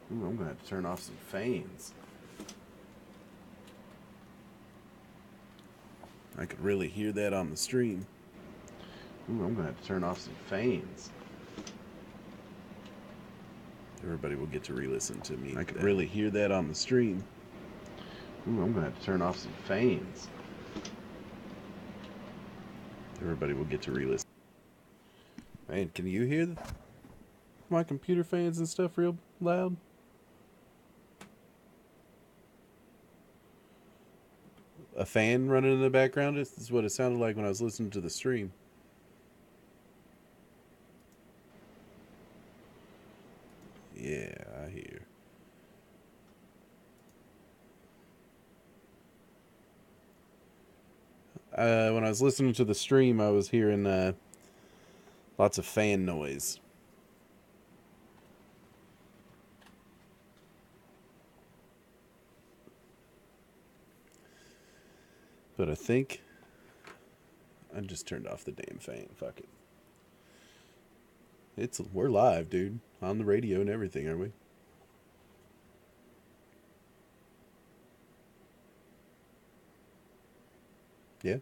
Ooh, I'm gonna have to turn off some fans. I could really hear that on the stream. Ooh, I'm gonna have to turn off some fans. Everybody will get to re-listen to me. I could really hear that on the stream. Ooh, I'm gonna have to turn off some fans. Everybody will get to re-listen. Man, can you hear my computer fans and stuff real loud? A fan running in the background? This is what it sounded like when I was listening to the stream. Yeah, I hear. When I was listening to the stream, I was hearing lots of fan noise. But I think I just turned off the damn fan. Fuck it. We're live, dude, on the radio and everything, are we? Yeah.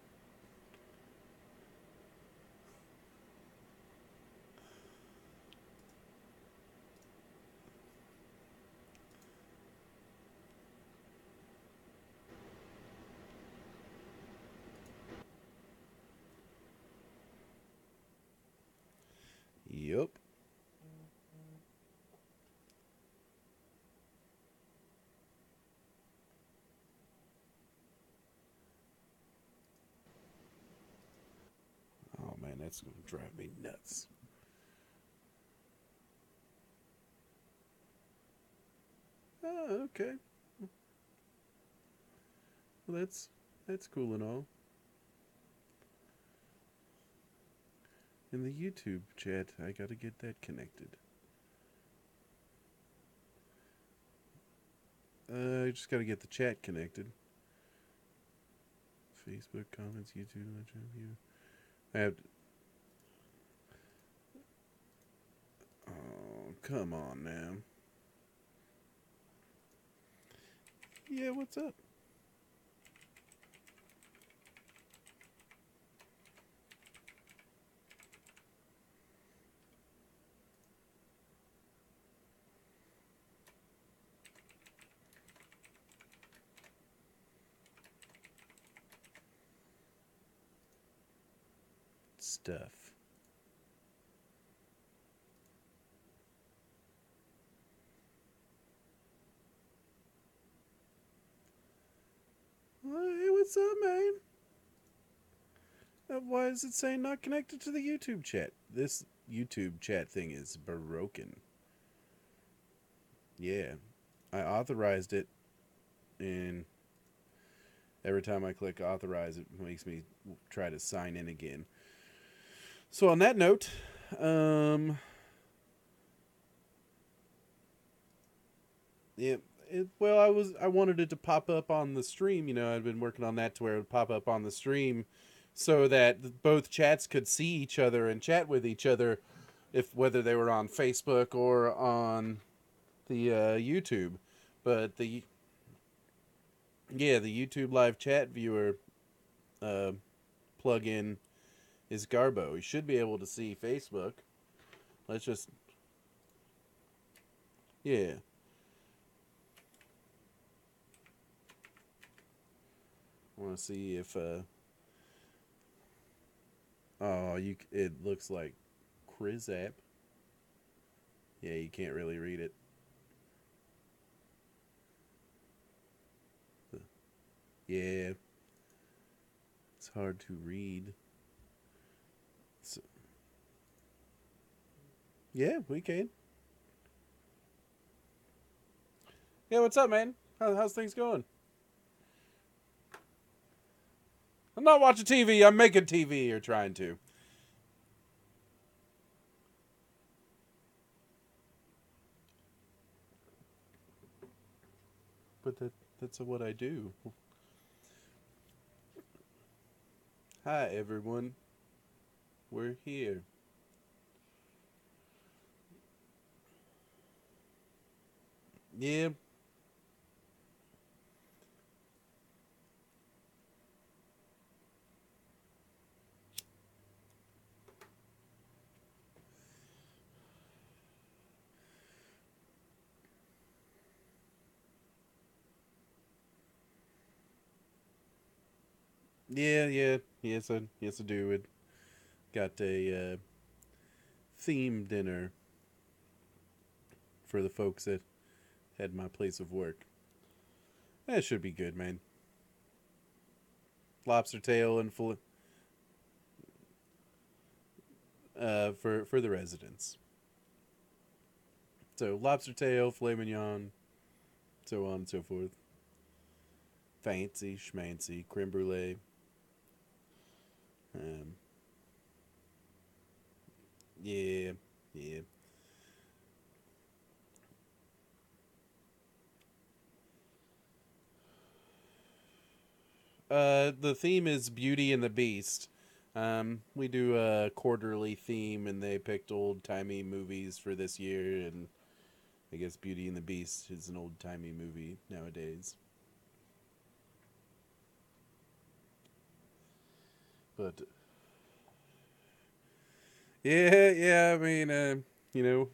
Yup. Oh man, that's gonna drive me nuts. Oh, okay. Well, that's cool and all. In the YouTube chat, I gotta get that connected. I just gotta get the chat connected. Facebook comments, YouTube, view. I have. Oh, come on now. Yeah, what's up? Stuff. Hey, what's up, man? Why is it saying not connected to the YouTube chat? This YouTube chat thing is broken. Yeah. I authorized it, and every time I click authorize, it makes me try to sign in again. So on that note, yeah, well, I wanted it to pop up on the stream. I'd been working on that to where it would pop up on the stream, so that both chats could see each other and chat with each other, if whether they were on Facebook or on the YouTube. But the YouTube live chat viewer uh, plug-in is Garbo. You should be able to see Facebook. Let's just yeah. I want to see if oh, you it looks like Chris app. Yeah, you can't really read it. Yeah, it's hard to read. So, yeah, we can. Yeah, what's up, man? How's things going? I'm not watching TV. I'm making TV or trying to. But that's what I do. Hi, everyone. We're here. Yeah. Yeah, yeah. Yes, I do. It got a theme dinner for the folks at my place of work. That should be good, man. Lobster tail and full for the residents. So lobster tail, filet mignon, so on and so forth. Fancy schmancy creme brulee. Um, yeah, yeah. The theme is Beauty and the Beast. We do a quarterly theme, and they picked old timey movies for this year, and I guess Beauty and the Beast is an old timey movie nowadays. But yeah, yeah. I mean, you know,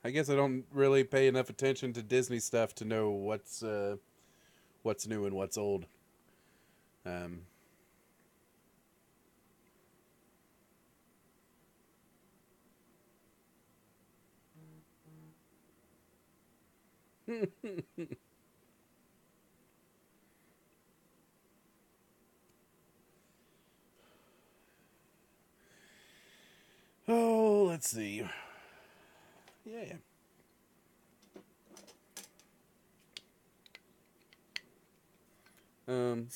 I guess I don't really pay enough attention to Disney stuff to know what's new and what's old. Um, oh, let's see. Yeah. Um,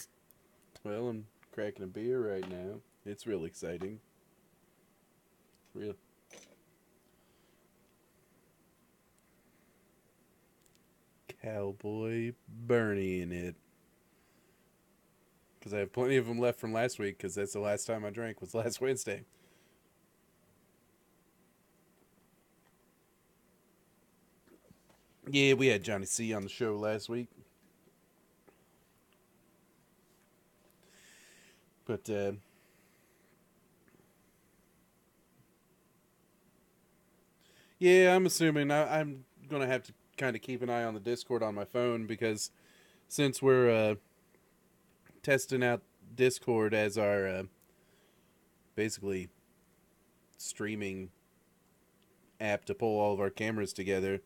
well, I'm cracking a beer right now. It's real exciting. Real Cowboy Bernie in it. Because I have plenty of them left from last week. Because that's the last time I drank was last Wednesday. Yeah, we had Johnny C on the show last week. But yeah, I'm assuming I'm gonna have to kind of keep an eye on the Discord on my phone because since we're testing out Discord as our basically streaming app to pull all of our cameras together.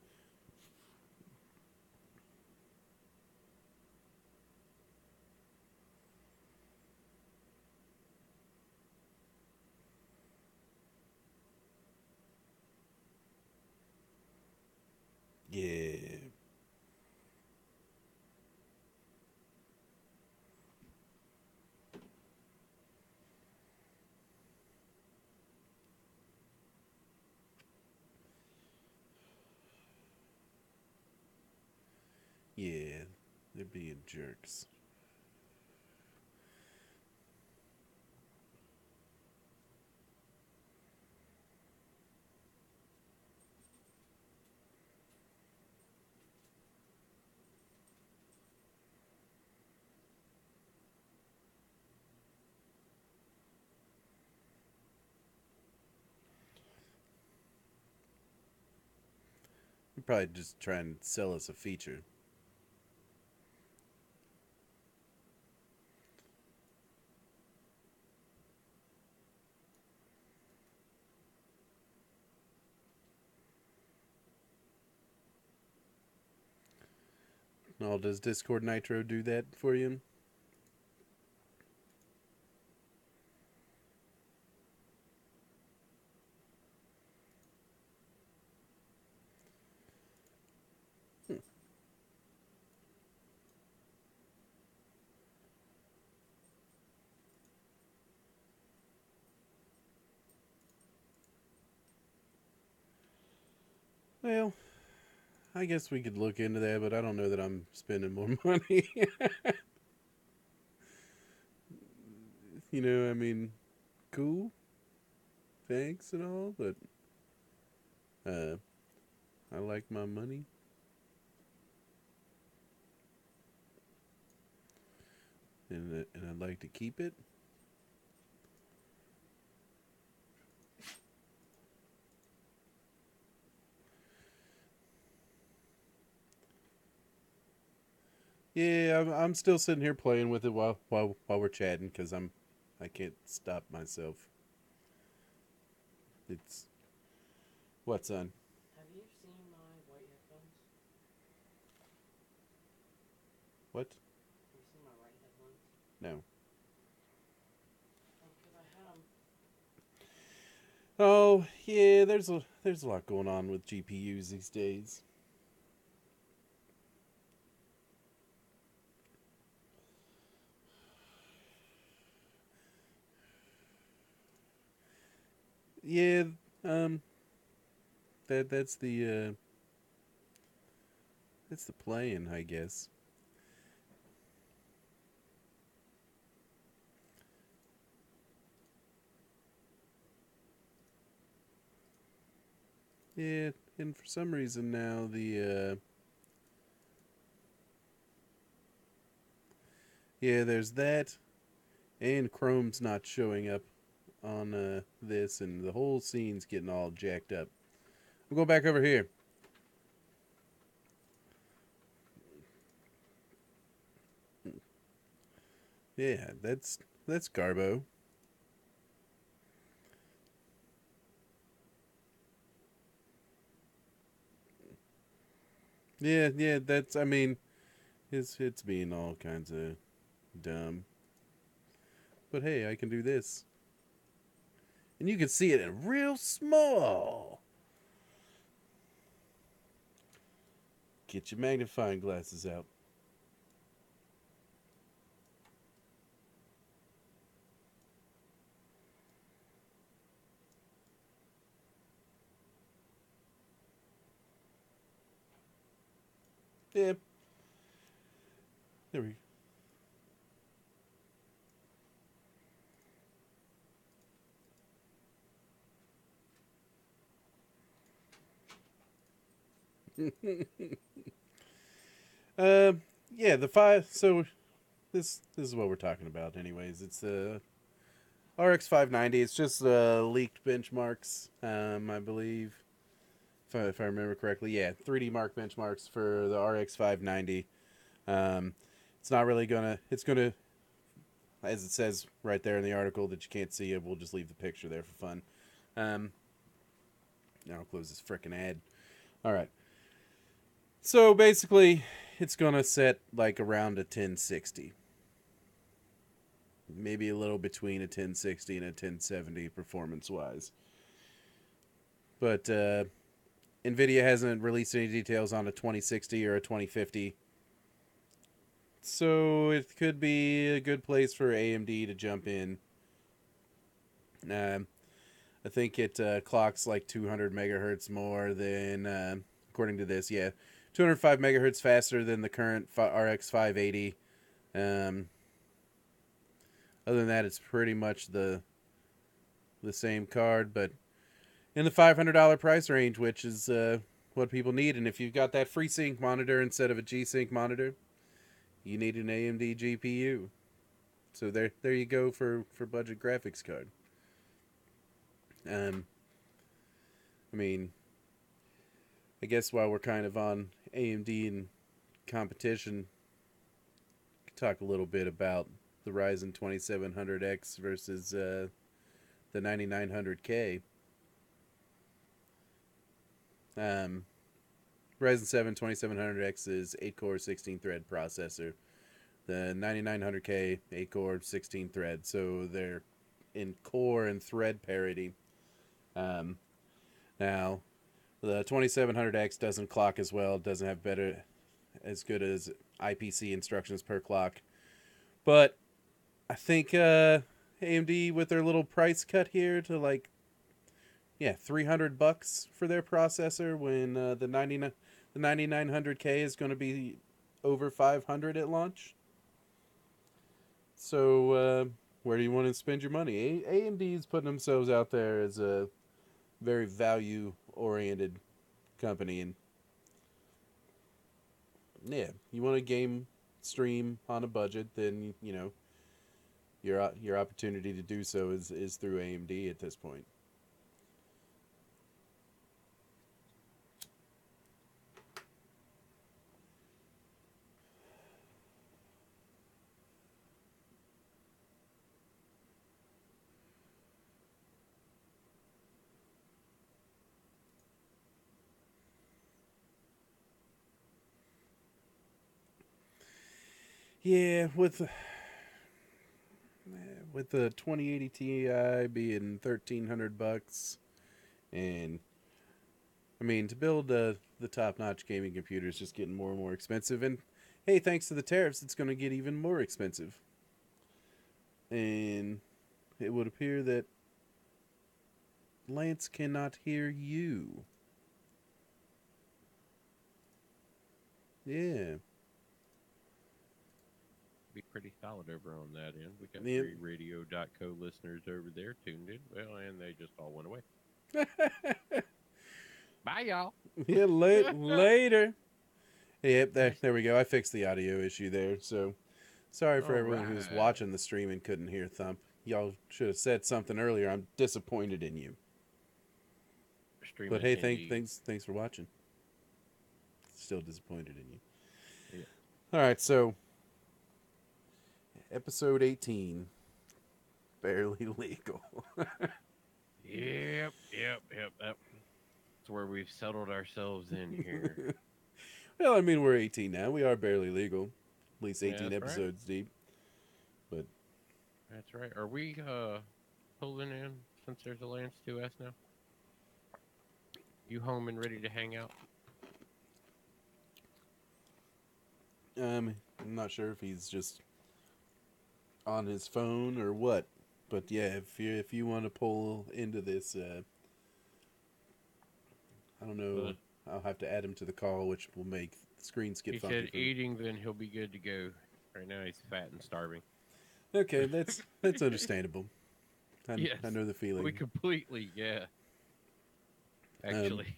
Yeah, yeah, they're being jerks. They're probably just trying to sell us a feature. Now, does Discord Nitro do that for you? Well, I guess we could look into that, but I don't know that I'm spending more money. I mean, cool, thanks and all, but uh, I like my money. and I'd like to keep it. Yeah, I'm still sitting here playing with it while we're chatting because I can't stop myself. It's what, son? Have you seen my white headphones? What? Have you seen my white headphones? No. Oh, because I had them. Oh yeah, there's a lot going on with GPUs these days. Yeah, um, that's the playing, I guess. Yeah, and for some reason now yeah, there's that, and Chrome's not showing up on this, and the whole scene's getting all jacked up. I'm going back over here. Yeah, that's Garbo. Yeah, yeah, that's I mean, it's being all kinds of dumb. But hey, I can do this. And you can see it in real small. Get your magnifying glasses out. Yeah, there we go. Yeah, the five. So this is what we're talking about, anyways. It's the RX 590. It's just leaked benchmarks, I believe, if I remember correctly. Yeah, 3D Mark benchmarks for the RX 590. Um, it's not really gonna. It's gonna, as it says right there in the article that you can't see it. We'll just leave the picture there for fun. Um, now I'll close this freaking ad. All right. So basically, it's gonna set like around a 1060, maybe a little between a 1060 and a 1070 performance wise. But Nvidia hasn't released any details on a 2060 or a 2050, so it could be a good place for AMD to jump in. Um, I think it clocks like 200 megahertz more than, according to this, yeah, 205 megahertz faster than the current RX 580. Um, Other than that, it's pretty much the same card, but in the $500 price range, which is what people need. And if you've got that FreeSync monitor instead of a G-Sync monitor, you need an AMD GPU. So there you go for budget graphics card. Um, I mean, I guess while we're kind of on AMD and competition, talk a little bit about the Ryzen 2700X versus the 9900K. Um, Ryzen 7 2700X is 8 core 16 thread processor. The 9900K 8 core 16 thread, so they're in core and thread parity. Um, Now the 2700X doesn't clock as well, doesn't have better as good as IPC instructions per clock, but I think AMD with their little price cut here to like, yeah, $300 for their processor when the 9900K is going to be over 500 at launch. So where do you want to spend your money? AMD is putting themselves out there as a very value oriented company, and yeah, you want a game stream on a budget, then your opportunity to do so is through AMD at this point. Yeah, with the 2080 Ti being $1,300, and I mean to build the top-notch gaming computer is just getting more and more expensive. And hey, thanks to the tariffs, it's going to get even more expensive. And it would appear that Lance cannot hear you. Yeah. Be pretty solid over on that end. We got Yep. 3radio.co listeners over there tuned in. Well, and they just all went away. Bye, y'all. Yeah, later. Yep, there we go. I fixed the audio issue there. So sorry for everyone who's Alright. watching the stream and couldn't hear Thump. Y'all should have said something earlier. I'm disappointed in you. Stream But hey, attendees. thanks for watching. Still disappointed in you. Yeah. All right, so episode 18, barely legal. Yep. That's where we've settled ourselves in here. Well, I mean, we're 18 now. We are barely legal. At least 18 That's right. episodes deep. But That's right. Are we pulling in since there's a Lance 2S now? You home and ready to hang out? I'm not sure if he's just on his phone or what. But yeah, if you want to pull into this, I don't know. I'll have to add him to the call, which will make the screens get He funky. said eating, then he'll be good to go. Right now he's fat and starving. Okay, that's understandable. Yes. I know the feeling. We completely, yeah. Actually,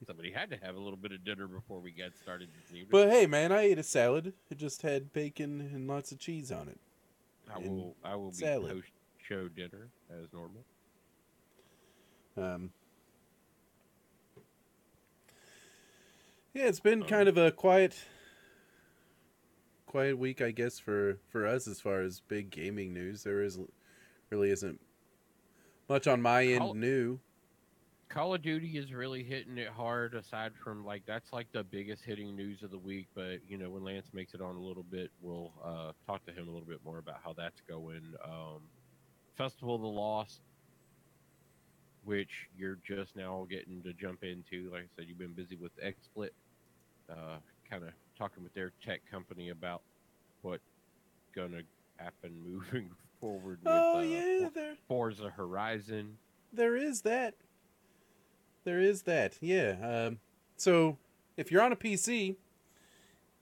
somebody had to have a little bit of dinner before we got started this evening. But hey, man, I ate a salad. It just had bacon and lots of cheese on it. I will be salad. post-show dinner as normal. Yeah, it's been kind of a quiet week, I guess, for us as far as big gaming news. There really isn't much on my end new. Call of Duty is really hitting it hard. Aside from that's like the biggest hitting news of the week. But when Lance makes it on a little bit, we'll talk to him a little bit more about how that's going. Festival of the Lost, which you're just now getting to jump into. Like I said, you've been busy with XSplit, kind of talking with their tech company about what's gonna happen moving forward with Forza Horizon. There is that. Yeah. So if you're on a PC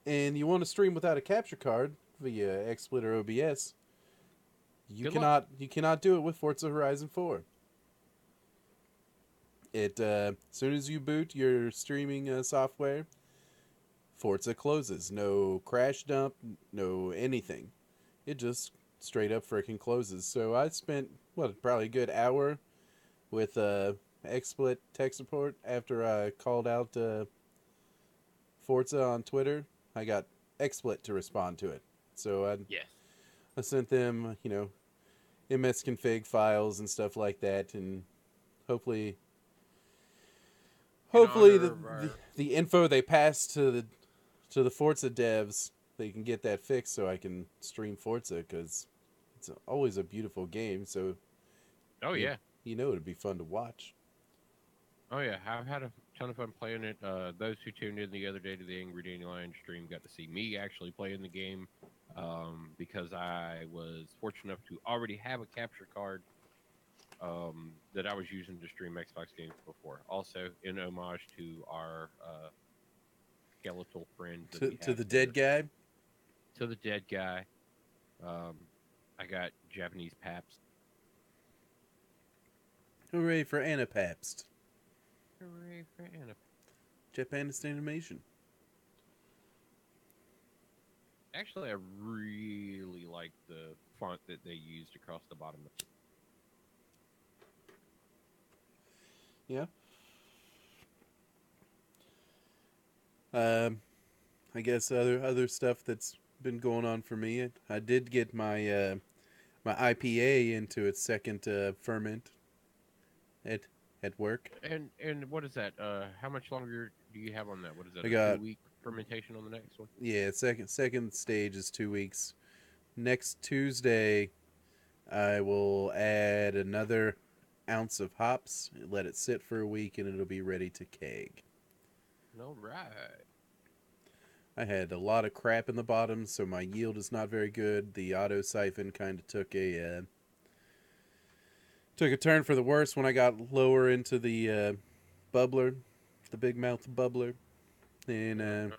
and you want to stream without a capture card via XSplit or OBS, you cannot do it with Forza Horizon 4. It as soon as you boot your streaming software, Forza closes. No crash dump, no anything. It just straight up freaking closes. So I spent probably a good hour with XSplit tech support after I called out Forza on Twitter. I got XSplit to respond to it. So I sent them, MS config files and stuff like that, and hopefully the info they pass to the Forza devs, they can get that fixed so I can stream Forza, because it's always a beautiful game. So it'd be fun to watch. Oh yeah, I've had a ton of fun playing it. Those who tuned in the other day to the Angry Dandelion stream got to see me actually playing the game, because I was fortunate enough to already have a capture card that I was using to stream Xbox games before. Also, in homage to our skeletal friend. To the dead guy? To the dead guy. I got Japanese Pabst. Hooray for Anapabst. Hooray for Anapabst. Japanese animation. Actually, I really like the font that they used across the bottom. Yeah. Um, I guess other stuff that's been going on for me. I did get my IPA into its second ferment at at work. And what is that? How much longer do you have on that? What is that? I A got 2 week fermentation on the next one? yeah, second stage is 2 weeks. Next Tuesday, I will add another ounce of hops, let it sit for a week, and it'll be ready to keg. All right. I had a lot of crap in the bottom, so my yield is not very good. The auto siphon kind of took a turn for the worse when I got lower into the bubbler, the big mouth bubbler, and Uh-huh.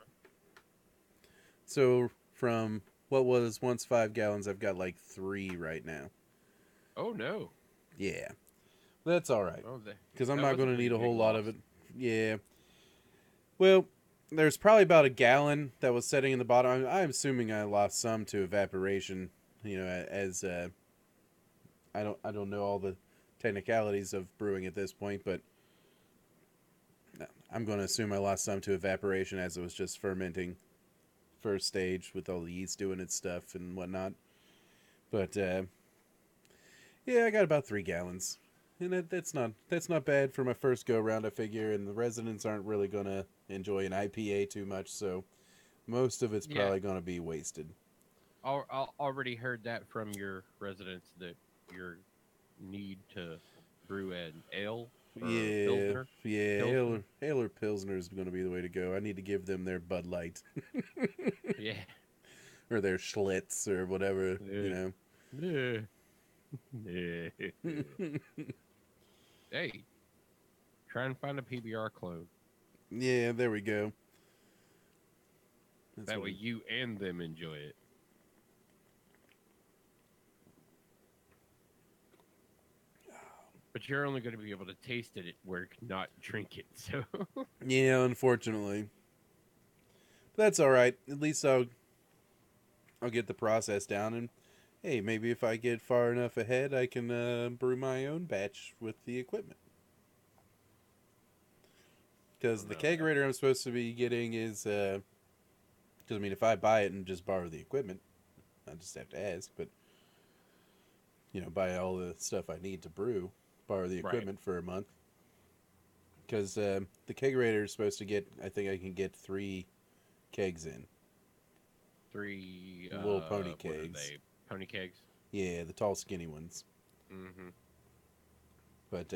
so from what was once 5 gallons, I've got like 3 right now. Oh no. Yeah, that's all right Oh, because I'm that not was a going to pretty need a big whole lot loss. of it. Yeah. Well, there's probably about a gallon that was sitting in the bottom. I'm assuming I lost some to evaporation. You know, as I don't know all the technicalities of brewing at this point, but I'm going to assume I lost some to evaporation as it was just fermenting first stage with all the yeast doing its stuff and whatnot. But yeah, I got about 3 gallons, and that's not bad for my first go round. I figure, and the residents aren't really going to enjoy an IPA too much, so most of it's Yeah, probably going to be wasted. I already heard that from your residents that your need to brew an ale or Yeah, pilsner. yeah, Pilsner. Ale or Pilsner is going to be the way to go. I need to give them their Bud Light Yeah. or their Schlitz or whatever, you Yeah. know. Yeah. Yeah. Hey, try and find a PBR clone. Yeah, there we go. That's That what way you and them enjoy it. But you're only going to be able to taste it at work, not drink it. So, yeah, unfortunately. That's all right. At least I'll get the process down, and hey, maybe if I get far enough ahead, I can brew my own batch with the equipment. oh Because the no, that kegerator I'm supposed to be getting is, because I mean, if I buy it and just borrow the equipment, I just have to ask. But buy all the stuff I need to brew, borrow the right. equipment for a month. Because the kegerator is supposed to get, I think I can get 3 kegs in, Three, little pony what are kegs. they? Pony kegs? Yeah, the tall, skinny ones. Mm-hmm. But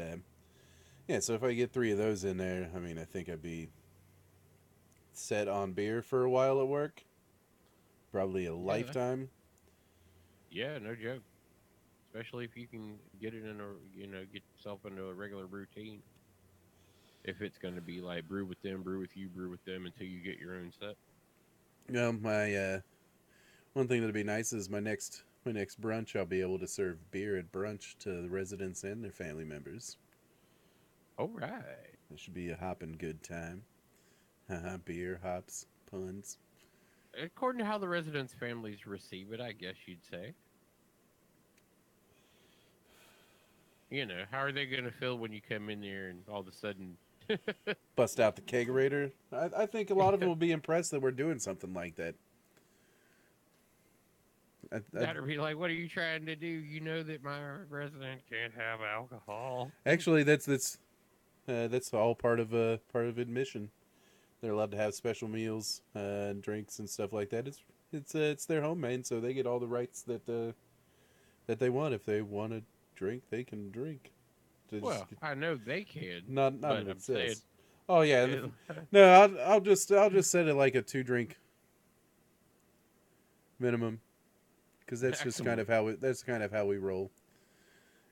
yeah, so if I get 3 of those in there, I mean, I think I'd be set on beer for a while at work. Probably a Yeah, lifetime. yeah, no joke. Especially if you can get it in a, get yourself into a regular routine. If it's going to be like brew with them, brew with you, brew with them until you get your own set. My one thing that'd be nice is my next brunch. I'll be able to serve beer at brunch to the residents and their family members. All right. It should be a hopping good time. Haha, beer, hops, puns. According to how the residents' families receive it, I guess you'd say. How are they going to feel when you come in there and all of a sudden, Bust out the kegerator. I think a lot of them will be impressed that we're doing something like that. that'll be like, what are you trying to do? You know that my resident can't have alcohol. Actually, that's all part of admission. They're allowed to have special meals and drinks and stuff like that. It's their home, man, so they get all the rights that they want. If they want to drink, they can drink. Just Well, I know they can, not but in I'm saying, excess. Oh yeah, it, no, I'll just set it like a 2 drink minimum because maximum. that's kind of how we roll.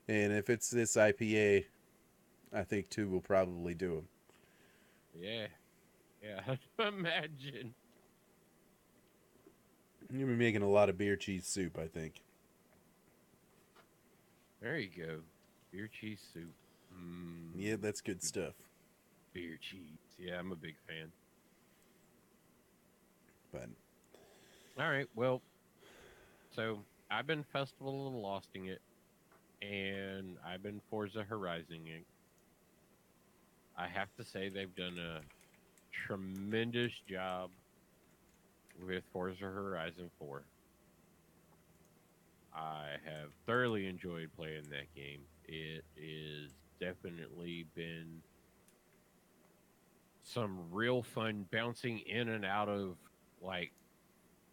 And if it's this IPA, I think 2 will probably do them. Yeah, yeah. Imagine. You'll be making a lot of beer cheese soup, I think. There you go. Beer cheese soup. Yeah, Mmm. that's good stuff. Beer cheese. Yeah, I'm a big fan. But All right. Well, so I've been Festival of the Losting it, and I've been Forza Horizon it. I have to say they've done a tremendous job with Forza Horizon 4. I have thoroughly enjoyed playing that game. It is definitely been some real fun bouncing in and out of like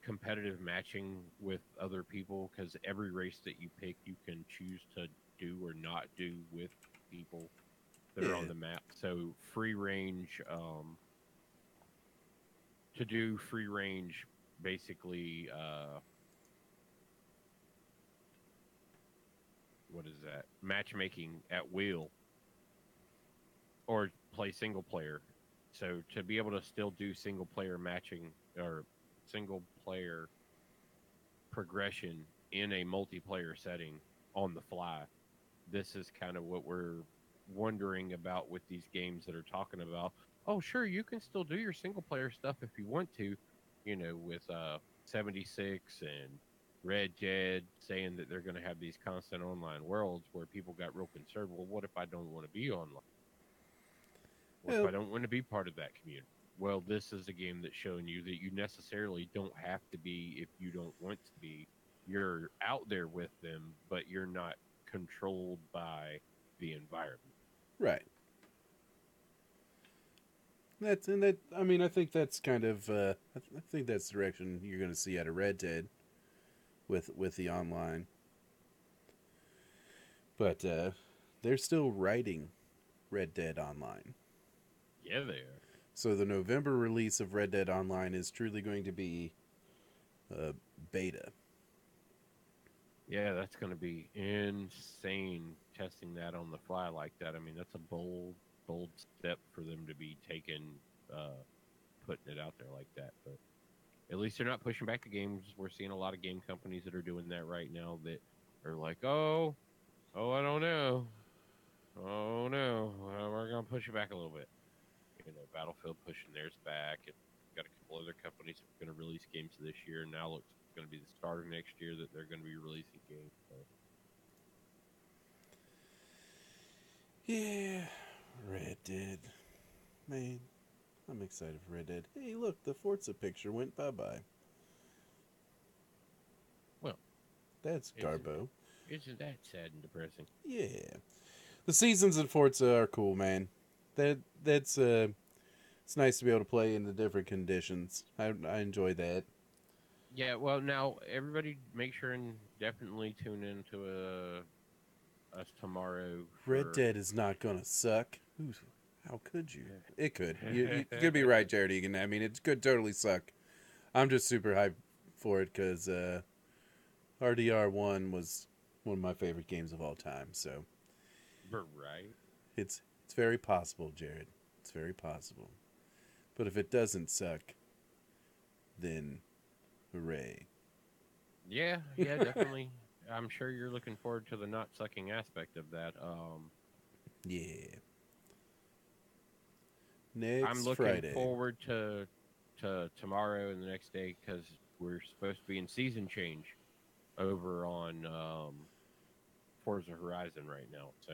competitive matching with other people because every race that you pick, you can choose to do or not do with people that are on Yeah, the map. So free range, to do free range, basically, what is that? Matchmaking at will or play single player. So to be able to still do single player matching or single player progression in a multiplayer setting on the fly, this is kind of what we're wondering about with these games that are talking about. Oh, sure, you can still do your single player stuff if you want to, with 76 and Red Dead saying that they're going to have these constant online worlds where people got real concerned. Well, what if I don't want to be online? What if well, I don't want to be part of that community? Well, this is a game that's showing you that you necessarily don't have to be if you don't want to be. You're out there with them, but you're not controlled by the environment. right. That's and that. I mean, I think that's kind of. I think that's the direction you're going to see out of Red Dead with the online. But they're still writing Red Dead Online. Yeah, they are. So the November release of Red Dead Online is truly going to be a beta. Yeah, that's going to be insane testing that on the fly like that. I mean, that's a bold step for them to be taking, uh, putting it out there like that. But at least they're not pushing back the games. We're seeing a lot of game companies that are doing that right now that are like, oh, I don't know. Oh, no. We're going to push it back a little bit. Battlefield pushing theirs back. And got a couple other companies that are going to release games this year. And now looks like it's going to be the start of next year that they're going to be releasing games. So, Yeah, Red Dead. Man, I'm excited for Red Dead. Hey, look, the Forza picture went bye bye. well, That's isn't Garbo. isn't that sad and depressing? Yeah, the seasons in Forza are cool, man. That's it's nice to be able to play in the different conditions. I enjoy that. Yeah, well, now everybody make sure and definitely tune into us tomorrow Red for. Dead is not gonna suck. How could you? It could. You could be right, Jared Egan. I mean, it could totally suck. I'm just super hyped for it because RDR1 was one of my favorite games of all time. So Right. it's very possible, Jared. It's very possible. But if it doesn't suck, then hooray. Yeah, yeah, definitely. I'm sure you're looking forward to the not sucking aspect of that. Yeah. I'm Next looking Friday. forward to tomorrow and the next day because we're supposed to be in season change over on Forza Horizon right now. So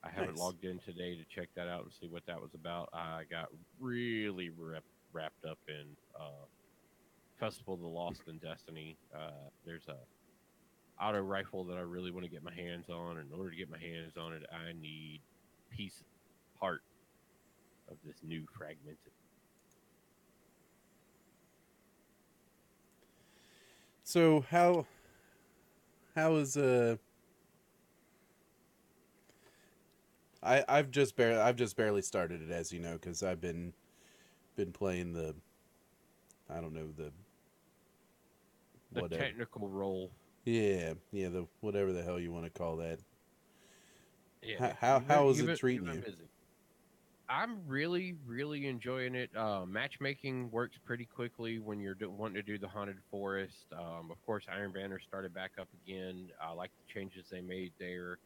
I haven't Nice. logged in today to check that out and see what that was about. I got really wrapped up in Festival of the Lost and Destiny. There's a auto rifle that I really want to get my hands on. And in order to get my hands on it, I need piece part of this new fragmented. So how is I've just barely started it, as you know, because I've been playing the, I don't know, the The whatever. technical role. Yeah, the whatever the hell you want to call that. Yeah, How is it you've treating been you? busy. I'm really enjoying it. Matchmaking works pretty quickly when you're wanting to do the haunted forest. Of course, Iron Banner started back up again. I like the changes they made there,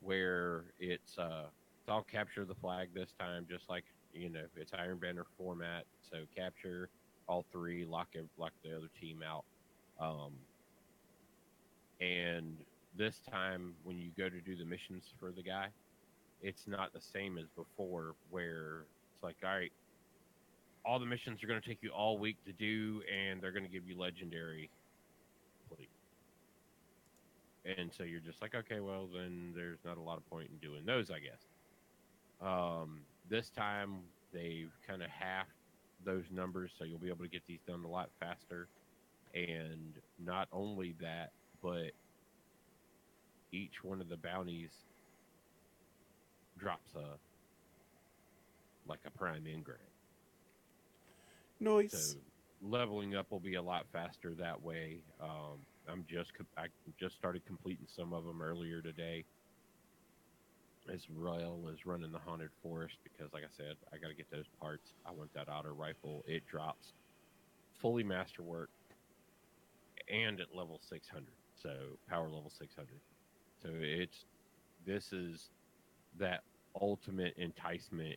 where it's all capture the flag this time, just like it's Iron Banner format. So capture all three, lock the other team out. Um, and this time, when you go to do the missions for the guy, it's not the same as before, where it's like, all right, all the missions are going to take you all week to do, and they're going to give you legendary. And so you're just like, okay, well, then there's not a lot of point in doing those, I guess. This time, they've kind of halved those numbers, so you'll be able to get these done a lot faster. And not only that, but each one of the bounties drops a like a prime engram. Nice. So leveling up will be a lot faster that way. I just started completing some of them earlier today, as well as running the haunted forest because, like I said, I got to get those parts. I want that auto rifle. It drops fully masterwork and at level 600, so power level 600. So this is that ultimate enticement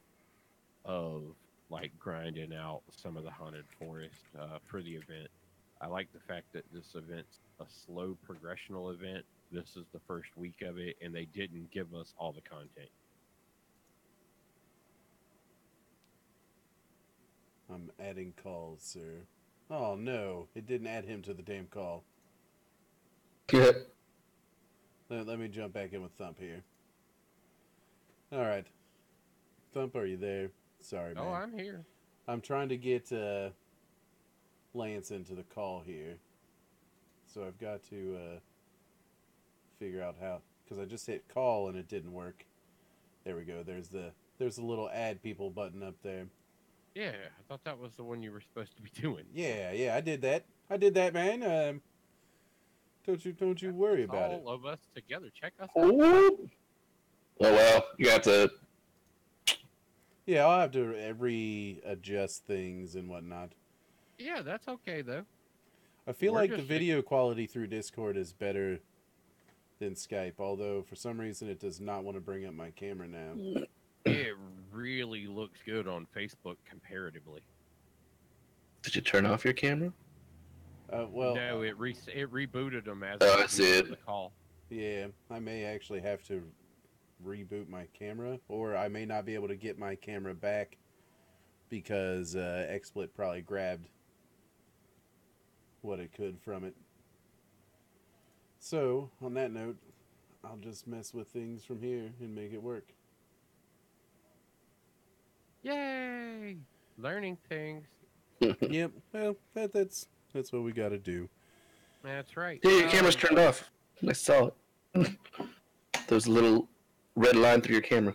of like grinding out some of the haunted forest for the event. I like the fact that this event's a slow progressional event. This is the first week of it, and they didn't give us all the content. I'm adding calls, sir. Oh no, it didn't add him to the damn call. Yeah. Let me jump back in with Thump here. Alright. Thump, are you there? Sorry, man. Oh, I'm here. I'm trying to get Lance into the call here. So I've got to figure out how, because I just hit call and it didn't work. There we go. There's the little add people button up there. Yeah, I thought that was the one you were supposed to be doing. Yeah, I did that. I did that, man. Don't you worry about it. All of us together. Check us out. Oh well, you have to. Yeah, I'll have to readjust things and whatnot. Yeah, that's okay though. I feel We're like the just- video quality through Discord is better than Skype, although for some reason it does not want to bring up my camera now. It really looks good on Facebook comparatively. Did you turn off your camera? Well, No, it rebooted them as Oh, I I was see doing it. the call. yeah, I may actually have to reboot my camera, or I may not be able to get my camera back because XSplit probably grabbed what it could from it. So, on that note, I'll just mess with things from here and make it work. Yay! Learning things. Yep. Well, that's what we got to do. That's right. Yeah, your camera's turned off. I saw it. There's a little red line through your camera.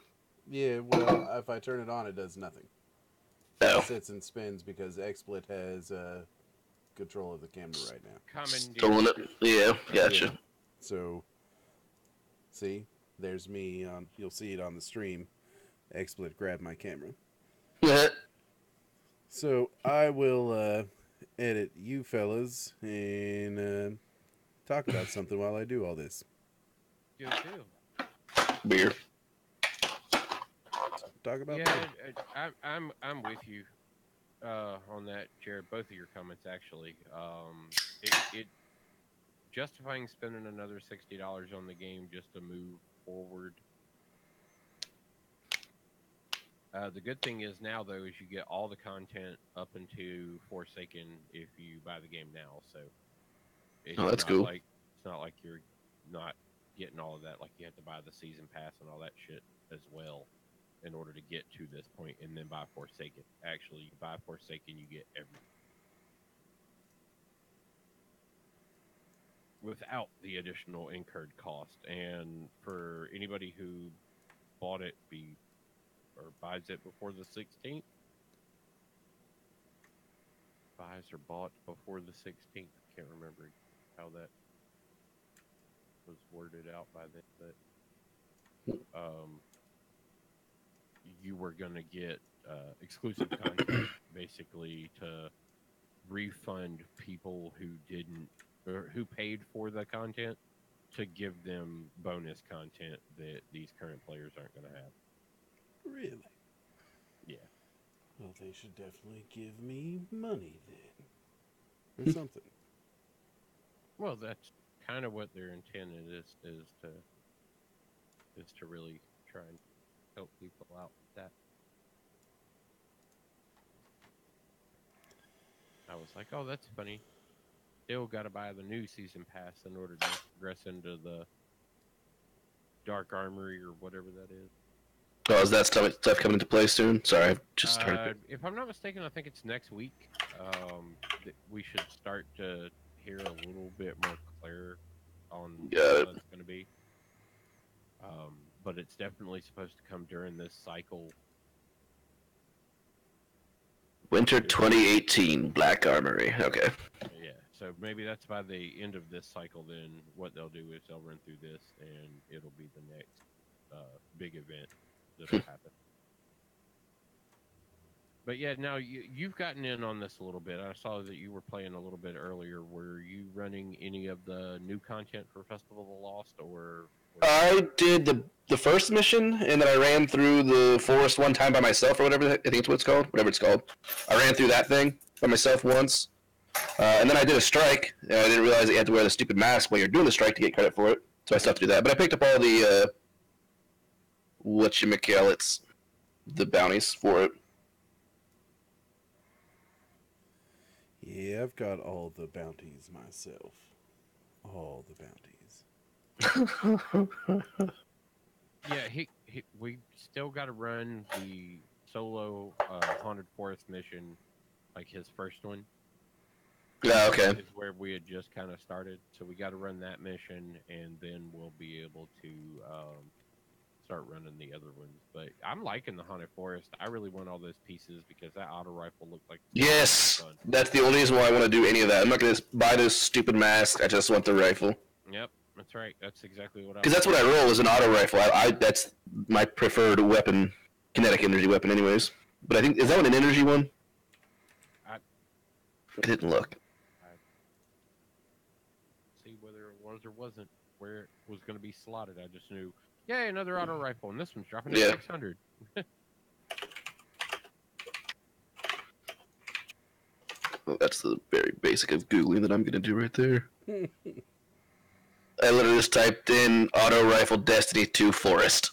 Yeah. Well, if I turn it on, it does nothing. No. It sits and spins because XSplit has control of the camera right now. Stolen it. Yeah, gotcha. Yeah. So, see, there's me on. You'll see it on the stream. XSplit grabbed my camera. Yeah. So I will edit you fellas and talk about something while I do all this. Good too. Beer. Talk about Yeah, beer. I'm with you on that, Jared. Both of your comments actually. It justifying spending another $60 on the game just to move forward. The good thing is now though is you get all the content up into Forsaken if you buy the game now. So it's Oh, that's not cool. Like it's not like you're not getting all of that. Like you have to buy the season pass and all that shit as well in order to get to this point, and then buy Forsaken. Actually, you buy Forsaken, you get everything without the additional incurred cost. And for anybody who bought it or buys it before the 16th, buys or bought before the 16th. I can't remember how that was worded out by then, but you were going to get exclusive content basically to refund people who didn't or who paid for the content to give them bonus content that these current players aren't going to have. Really? Yeah. Well, they should definitely give me money then, or something. Well, that's kind of what their intent is to really try and help people out with that. I was like, oh, that's funny. Still got to buy the new season pass in order to progress into the Dark Armory or whatever that is. Oh, is that stuff coming into play soon? Sorry, I've just started. If I'm not mistaken, I think it's next week. We should start to hear a little bit more clear on Got what it's going to be. But it's definitely supposed to come during this cycle. Winter 2018 Black Armory. Okay. Yeah, so maybe that's by the end of this cycle. Then what they'll do is they'll run through this, and it'll be the next big event that'll happen. But yeah, now you've gotten in on this a little bit. I saw that you were playing a little bit earlier. Were you running any of the new content for Festival of the Lost, or? I did the first mission, and then I ran through the forest one time by myself, or whatever. I think it's what it's called. Whatever it's called. I ran through that thing by myself once, and then I did a strike. And I didn't realize that you had to wear the stupid mask while you're doing the strike to get credit for it. So I still have to do that. But I picked up all the whatchamacallits, the bounties for it. Yeah, I've got all the bounties myself. All the bounties. Yeah, we still got to run the solo haunted forest mission, like his first one. Yeah, okay. Is where we had just kind of started, so we got to run that mission, and then we'll be able to start running the other ones. But I'm liking the haunted forest. I really want all those pieces because that auto rifle looks like Yes, fun. that's the only reason why I want to do any of that. I'm not going to buy this stupid mask. I just want the rifle. Yep, that's right. That's exactly what I. Because that's what I roll is an auto rifle. I that's my preferred weapon, kinetic energy weapon, anyways. But I think is that one an energy one? I didn't look. See whether it was or wasn't where it was going to be slotted. I just knew. Yay, another auto rifle, and this one's dropping to 600. Well, that's the very basic of Googling that I'm going to do right there. I literally just typed in auto rifle Destiny 2 Forest.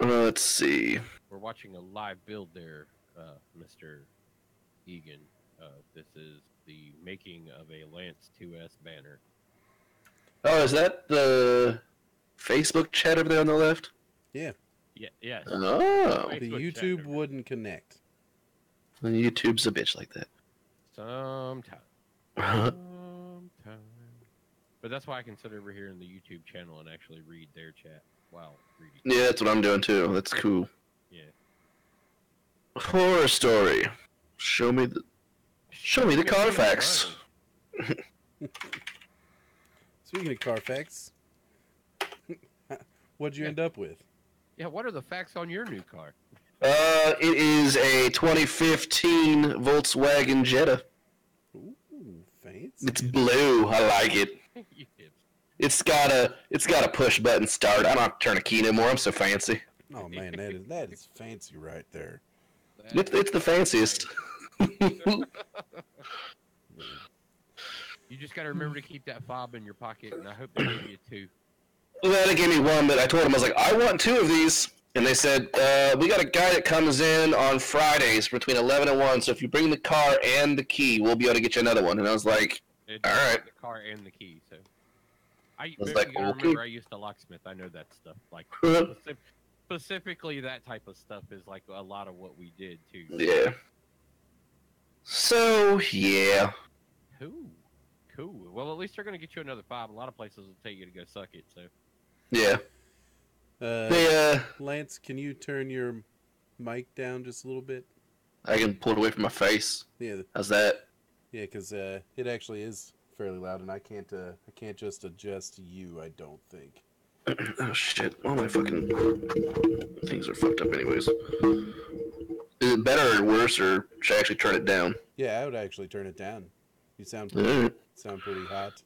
Let's see. We're watching a live build there, Mr. Egan. This is the making of a Lance 2S banner. Oh, is that the Facebook chat over there on the left? Yeah. Yeah, yes. Oh. The YouTube wouldn't connect. YouTube's a bitch like that. Sometime. But that's why I can sit over here in the YouTube channel and actually read their chat while reading. Yeah, that's what I'm doing too. That's cool. Yeah. Horror story. Show me the Carfax. Speaking of Carfax, what'd you end up with? Yeah, what are the facts on your new car? It is a 2015 Volkswagen Jetta. Ooh, fancy. It's blue. I like it. It's got a push button start. I don't have to turn a key no more. I'm so fancy. Oh man, that is fancy right there. It's the fanciest. You just got to remember to keep that fob in your pocket, and I hope they give you two. Well, they gave me one, but I told them, I was like, I want two of these. And they said, we got a guy that comes in on Fridays between 11 and 1, so if you bring the car and the key, we'll be able to get you another one. And I was like, all right. The car and the key, so. I like, remember I used to locksmith. I know that stuff. Like, specifically that type of stuff is like a lot of what we did, too. Yeah. So, yeah. Cool. Well, at least they're going to get you another fob. A lot of places will tell you to go suck it, so. Yeah. Lance, can you turn your mic down just a little bit? I can pull it away from my face. Yeah. How's that? Yeah, because it actually is fairly loud, and I can't just adjust you. I don't think. Oh shit! All my fucking things are fucked up, anyways. Is it better or worse, or should I actually turn it down? Yeah, I would actually turn it down. You sound pretty hot.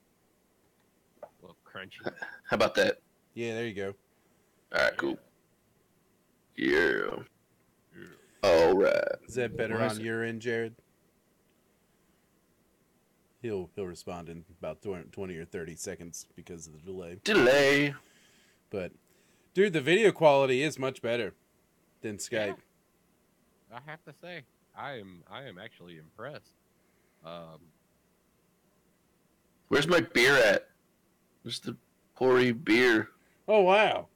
Well, crunchy. How about that? Yeah, there you go. All right, cool. Yeah. All right. Is that better on your end, Jared? he'll respond in about 20 or 30 seconds because of the delay. Delay. But dude, the video quality is much better than Skype. Yeah. I have to say, I am actually impressed. Where's my beer at? Where's the poury beer? Oh wow.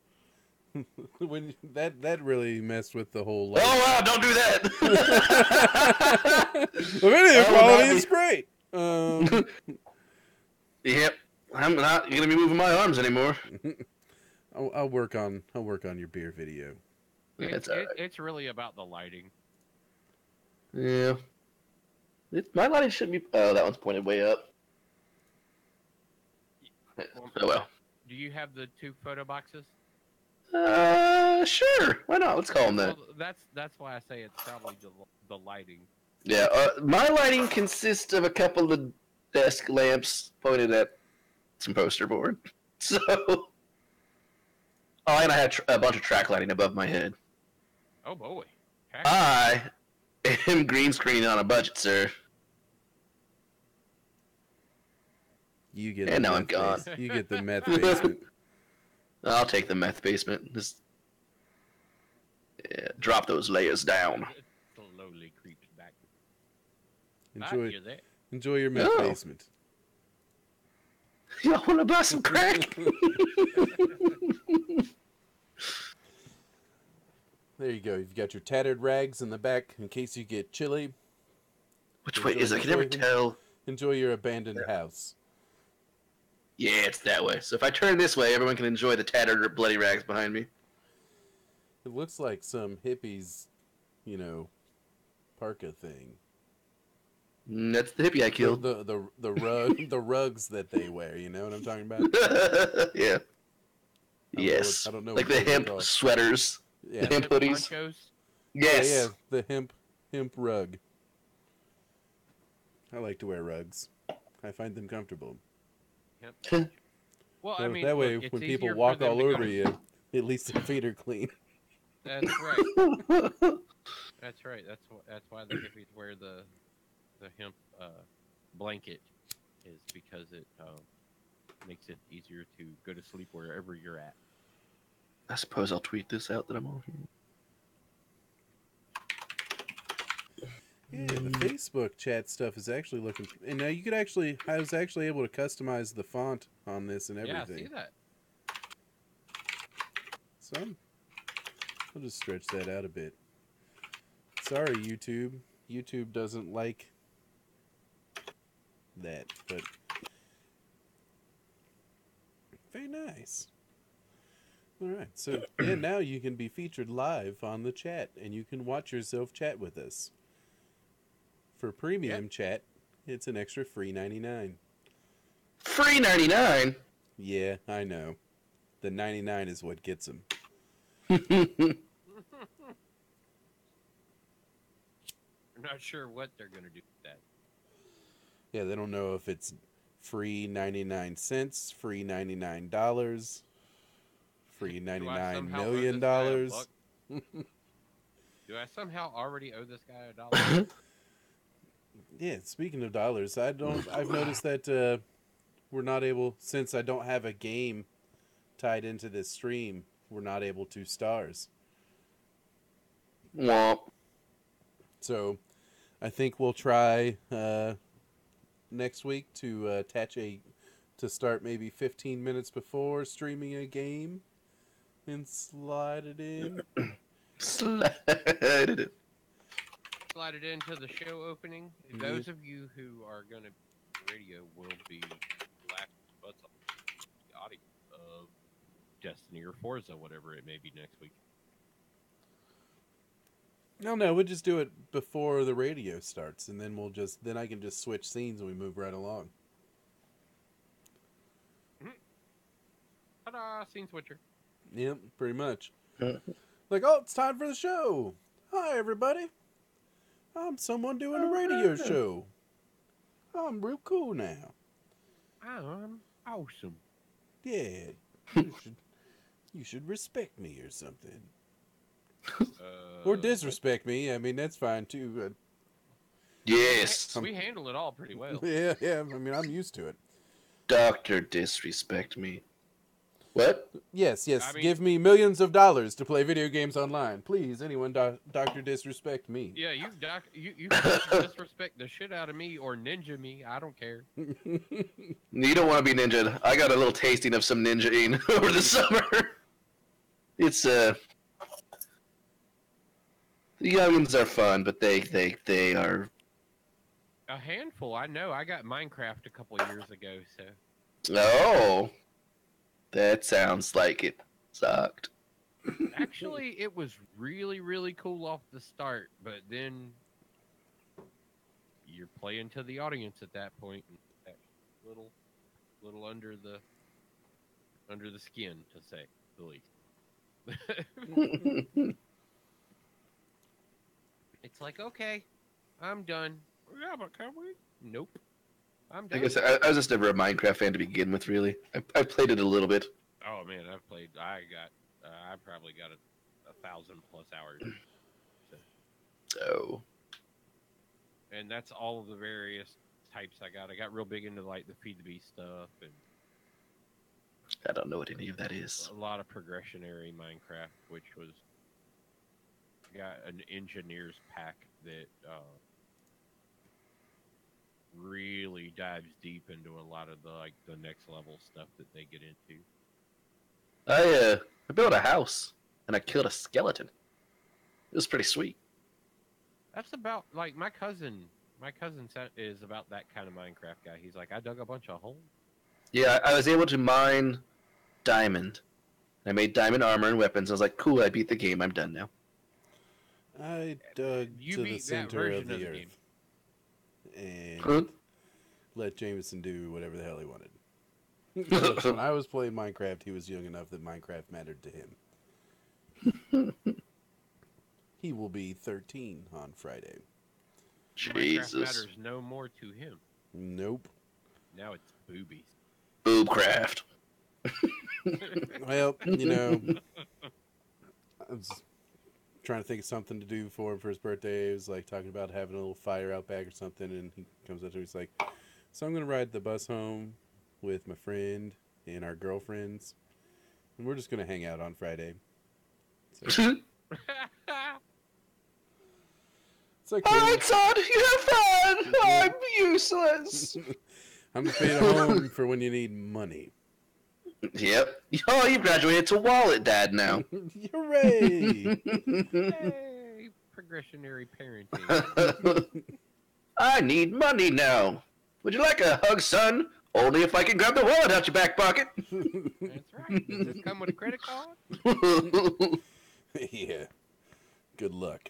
When that really messed with the whole life. Oh wow! Don't do that. The video quality is great. Yep, I'm not gonna be moving my arms anymore. I'll work on your beer video. It's all right. It's really about the lighting. Yeah. My lighting shouldn't be. Oh, that one's pointed way up. Oh well. Do you have the 2 photo boxes? Sure. Why not? Let's call them that. Well, that's why I say it's probably the lighting. Yeah. My lighting consists of a couple of desk lamps pointed at some poster board. So. Oh, and I have a bunch of track lighting above my head. Oh boy. I am green screening on a budget, sir. You get. And the now meth I'm gone. You get the meth basement. I'll take the meth basement. Just drop those layers down. It slowly creeps back. Enjoy your meth Oh. basement. Y'all want to buy some crack? There you go. You've got your tattered rags in the back in case you get chilly. Which way is it? I can never tell. Enjoy your abandoned house. Yeah, it's that way. So if I turn this way, everyone can enjoy the tattered or bloody rags behind me. It looks like some hippies, parka thing. That's the hippie I killed. The rugs that they wear. You know what I'm talking about? Yeah. I don't know Like what the those are hemp called. sweaters. Yeah. The hemp hoodies. Ponchos? Yes. Yeah, the hemp rug. I like to wear rugs. I find them comfortable. Yep. Well, I So mean, that way, look, when it's people easier for walk them all to go- over you, at least their feet are clean. That's right. That's right. That's why the hippies wear the hemp blanket, is because it makes it easier to go to sleep wherever you're at. I suppose I'll tweet this out that I'm on here. Yeah, the Facebook chat stuff is actually looking, and now I was actually able to customize the font on this and Yeah, I everything. see that. So I'll just stretch that out a bit. Sorry, YouTube. YouTube doesn't like that, but very nice. All right, so yeah, now you can be featured live on the chat, and you can watch yourself chat with us. For premium chat, it's an extra free $99. Free 99. Yeah, I know. The 99 is what gets them. I'm not sure what they're gonna do with that. Yeah, they don't know if it's free 99 cents, free $99, free Do I $99 somehow owe million. this guy a buck? Do I somehow already owe this guy $1? Yeah, speaking of dollars, I've noticed that we're not able, since I don't have a game tied into this stream, we're not able to stars. Womp. So I think we'll try next week to to start maybe 15 minutes before streaming a game and slide it in. Slide it in. Slide it into the show opening. Those of you who are going to radio will be laughing butts off the audio of Destiny or Forza, whatever it may be next week. No, we'll just do it before the radio starts, and then I can just switch scenes and we move right along. Ta-da! Scene switcher. Yep, pretty much. Like, oh, it's time for the show. Hi, everybody. I'm someone doing a radio show. I'm real cool now. I'm awesome. Yeah, you should respect me or something. Or disrespect me. I mean, that's fine too. Yes. We handle it all pretty well. Yeah, yeah. I mean, I'm used to it. Doctor, disrespect me. What? Yes, yes. I mean- Give me millions of dollars to play video games online. Please, anyone, Doctor Disrespect me. Yeah, you can disrespect the shit out of me or ninja me. I don't care. You don't want to be ninja. I got a little tasting of some ninja-ing over the summer. It's the youngins are fun, but they are. A handful. I know. I got Minecraft a couple of years ago, so. Oh, that sounds like it sucked. Actually, it was really, really cool off the start, but then you're playing to the audience at that point, and that's little under the skin, to say the least. It's like, okay, I'm done. Yeah, but can we? Nope. I'm I done. guess I was just never a Minecraft fan to begin with. Really, I played it a little bit. Oh man, I probably got 1,000+ hours. So And that's all of the various types I got. I got real big into like the Feed the Beast stuff and I don't know what any of that is. a lot of progressionary Minecraft, which was got an engineer's pack that really dives deep into a lot of the next level stuff that they get into. I built a house and I killed a skeleton. It was pretty sweet. That's about like my cousin is about that kind of Minecraft guy. He's like, I dug a bunch of holes. Yeah, I was able to mine diamond. I made diamond armor and weapons. I was like, cool, I beat the game. I'm done now. I dug You to the beat that center version of the of the earth game. and Huh? let Jameson do whatever the hell he wanted. Because when I was playing Minecraft, he was young enough that Minecraft mattered to him. He will be 13 on Friday. Minecraft Jesus. matters no more to him. Nope. Now it's boobies. Boobcraft. Well, you know, I was trying to think of something to do for him for his birthday. He was like talking about having a little fire out back or something, and he comes up to me, he's like, so I'm going to ride the bus home with my friend and our girlfriends, and we're just going to hang out on Friday. So, it's like, Alright, son, you have fun. I'm useless. I'm going to pay it home for when you need money. Yep. Oh, you graduated to wallet dad now. Hooray! Hey, progressionary parenting. I need money now. Would you like a hug, son? Only if I can grab the wallet out your back pocket. That's right. Does this come with a credit card? Yeah. Good luck.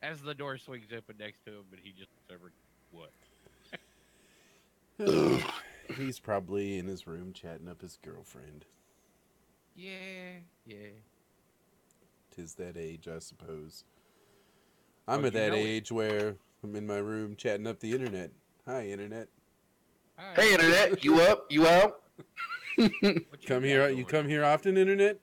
As the door swings open next to him, and he just looks over. What? He's probably in his room chatting up his girlfriend. Yeah. 'Tis that age, I suppose. I'm Oh, at you that know it. age where I'm in my room chatting up the internet. Hi, internet. Hi. Hey, internet, you up? You out? What you Come got here. going You come on? here often, internet?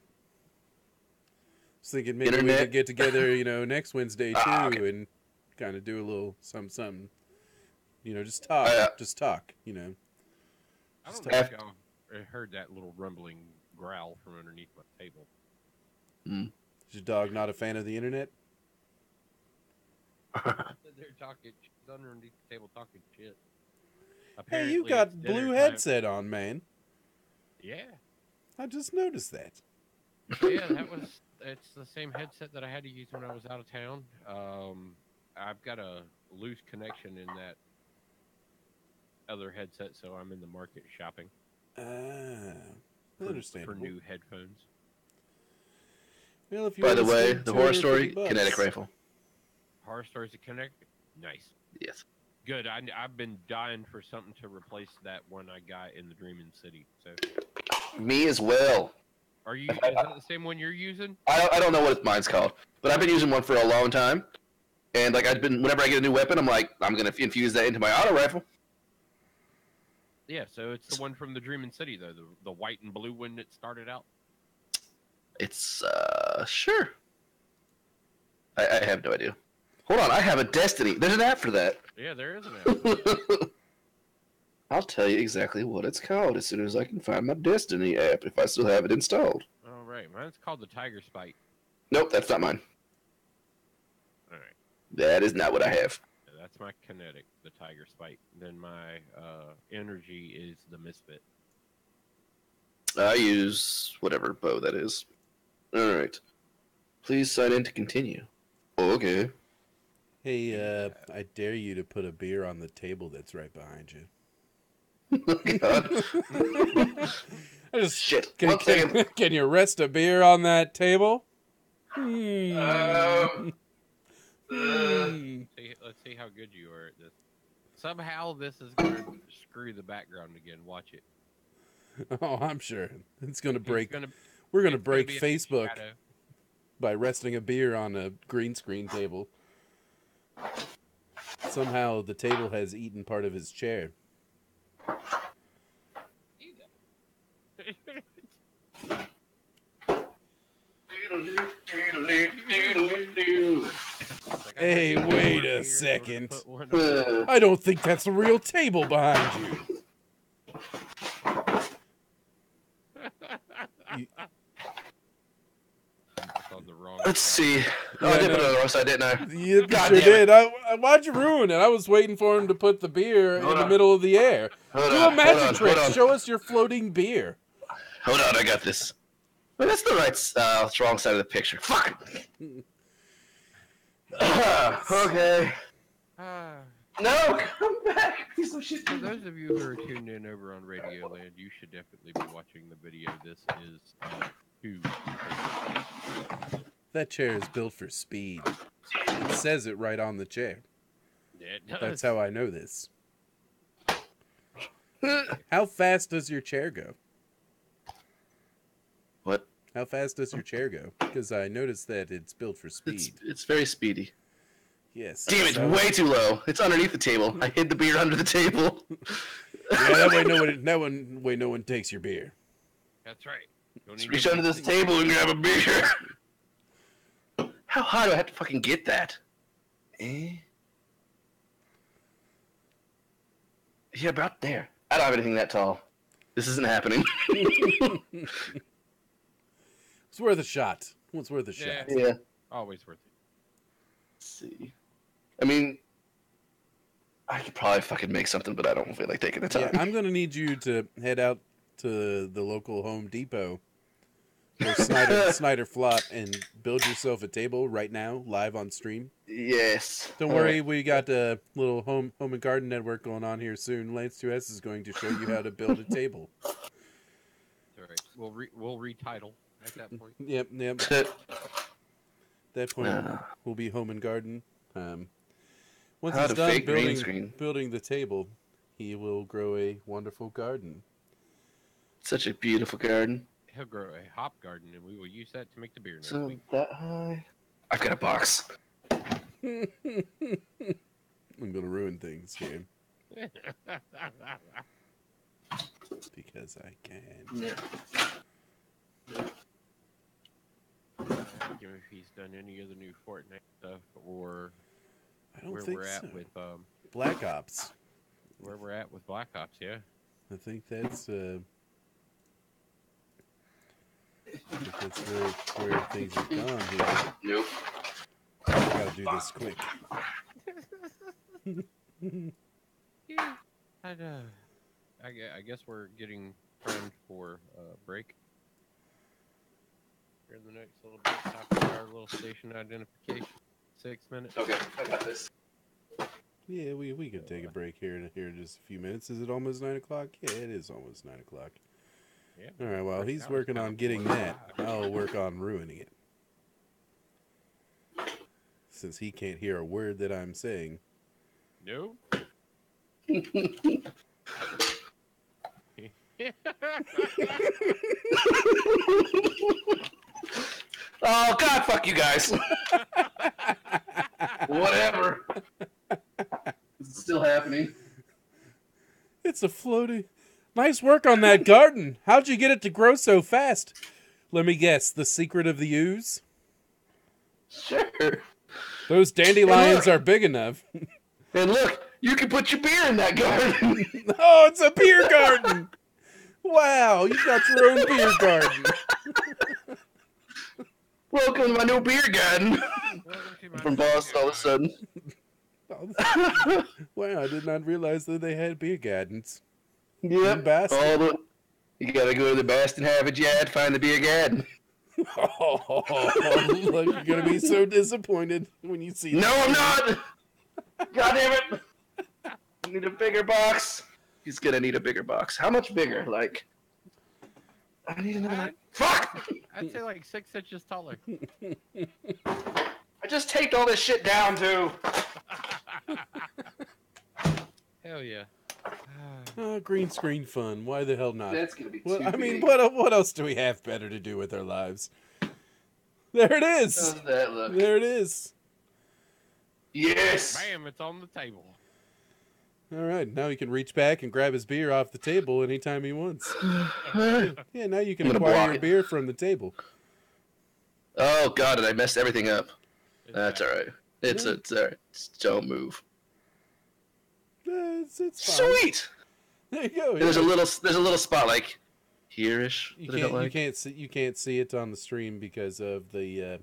Was thinking maybe we Internet? could get together, next Wednesday too, Okay. and kind of do a little something. Just talk. Just talk. I don't Just know if y'all heard that little rumbling growl from underneath my table. Is your dog not a fan of the internet? They're talking. She's underneath the table talking shit. Hey, you Apparently got it's dinner blue time. headset on, man. Yeah. I just noticed that. Yeah, it's the same headset that I had to use when I was out of town. I've got a loose connection in that other headset, so I'm in the market shopping for Understandable. new headphones. Well, if you By the wanna way, spend the horror story, $250, kinetic rifle. Horror Stories to Connect? Nice. Yes. Good. I've been dying for something to replace that one I got in the Dreaming City. So, Me as well. is that the same one you're using? I don't know what mine's called, but I've been using one for a long time. And whenever I get a new weapon, I'm like, I'm gonna infuse that into my auto rifle. Yeah, so it's the one from the Dreaming City, though, the white and blue one that started out. It's sure. I have no idea. Hold on, I have a Destiny. There's an app for that. Yeah, there is an app. I'll tell you exactly what it's called as soon as I can find my Destiny app, if I still have it installed. All right, mine's called the Tiger Spite. Nope, that's not mine. All right, That is not what I have. that's my Kinetic, the Tiger Spite. Then my Energy is the Misfit. I use whatever bow that is. Alright. Please sign in to continue. Oh, okay. Hey, I dare you to put a beer on the table that's right behind you. God. I just Shit. Can, One second. can you rest a beer on that table? See, let's see how good you are at this. Somehow this is going to screw the background again. Watch it. Oh, I'm sure it's gonna break. It's We're gonna it's break be a Facebook shadow. by resting a beer on a green screen table. Somehow the table has eaten part of his chair. Hey, wait a second. I don't think that's a real table behind you. Let's see. Oh, I did put it on the wrong side, didn't I? You God sure damn it. did. Why'd you ruin it? I was waiting for him to put the beer in the middle of the air. Hold Do on, a magic hold on, trick. hold on. Show us your floating beer. Hold on, I got this. Well, that's the right, wrong side of the picture. Fuck. Okay. No, come back, piece of shit. For those of you who are tuned in over on Radio Land, you should definitely be watching the video. This is huge. That chair is built for speed. It says it right on the chair. Yeah, it does. That's how I know this. How fast does your chair go? What? How fast does your chair go? Because I noticed that it's built for speed. It's very speedy. Yes. Damn, it's so- way too low. It's underneath the table. I hid the beer under the table. Yeah, that way no one takes your beer. That's right. Don't Just even- reach under this table and grab a beer. How high do I have to fucking get that? Yeah, about there. I don't have anything that tall. This isn't happening. It's worth a shot. What's worth a Yeah. shot? Yeah. Always worth it. Let's see. I mean, I could probably fucking make something, but I don't feel like taking the time. Yeah, I'm gonna need you to head out to the local Home Depot or Snyder Flot and build yourself a table right now, live on stream. Yes. Don't worry, we got a little home and garden network going on here soon. Lance 2S is going to show you how to build a table. All right. We'll retitle at that point. Yep. Shit. That point will be home and garden. Once How he's to done fake green screen. building the table, he will grow a wonderful garden. Such a beautiful garden. He'll grow a hop garden, and we will use that to make the beer next So week. that high. I've got a box. I'm gonna ruin things here because I can. Yeah. Give him if he's done any of the new Fortnite stuff, or I don't where think we're so. at with Black Ops. where we're at with Black Ops. Yeah. I think that's where things have gone here. Nope. I gotta do this quick. Yeah. I guess we're getting primed for break. Here in the next little bit, after our little station identification. 6 minutes. Okay, I got this. Yeah, we could take a break here in just a few minutes. Is it almost 9 o'clock? Yeah, it is almost 9 o'clock. Yeah. All right, while he's That was working kinda on getting that, 45. I'll work on ruining it. Since he can't hear a word that I'm saying. No. Oh God, fuck you guys. Whatever. This is still happening. It's a floating. Nice work on that garden. How'd you get it to grow so fast? Let me guess. The secret of the ooze? Sure. Those dandelions are big enough. And look, you can put your beer in that garden. Oh, it's a beer garden. Wow, you got your own beer garden. Welcome to my new beer garden. Welcome to my From new Boston beer all of a sudden. Wow, I did not realize that they had beer gardens. Yep. Boston. You gotta go to the Boston Harvard Yard, find the beer garden. Oh, look, you're gonna be so disappointed when you see. No, I'm not. God damn it! I need a bigger box. He's gonna need a bigger box. How much bigger? Like, I need another. Fuck! I'd say like 6 inches taller. I just taped all this shit down too. Hell yeah. Oh, green screen fun. Why the hell not? That's gonna be Well, too I mean, big. what else do we have better to do with our lives? There it is. How's that look? There it is. Yes. Bam, it's on the table. All right, now he can reach back and grab his beer off the table anytime he wants. Yeah, now you can I'm gonna acquire block your it. beer from the table. Oh god, did I messed everything up? That's Exactly. all right. It's all right. Just don't move. It's fine. Sweet. There you go. There's yeah. a little spot like here-ish. You that I don't can't, like. you can't see it on the stream because of the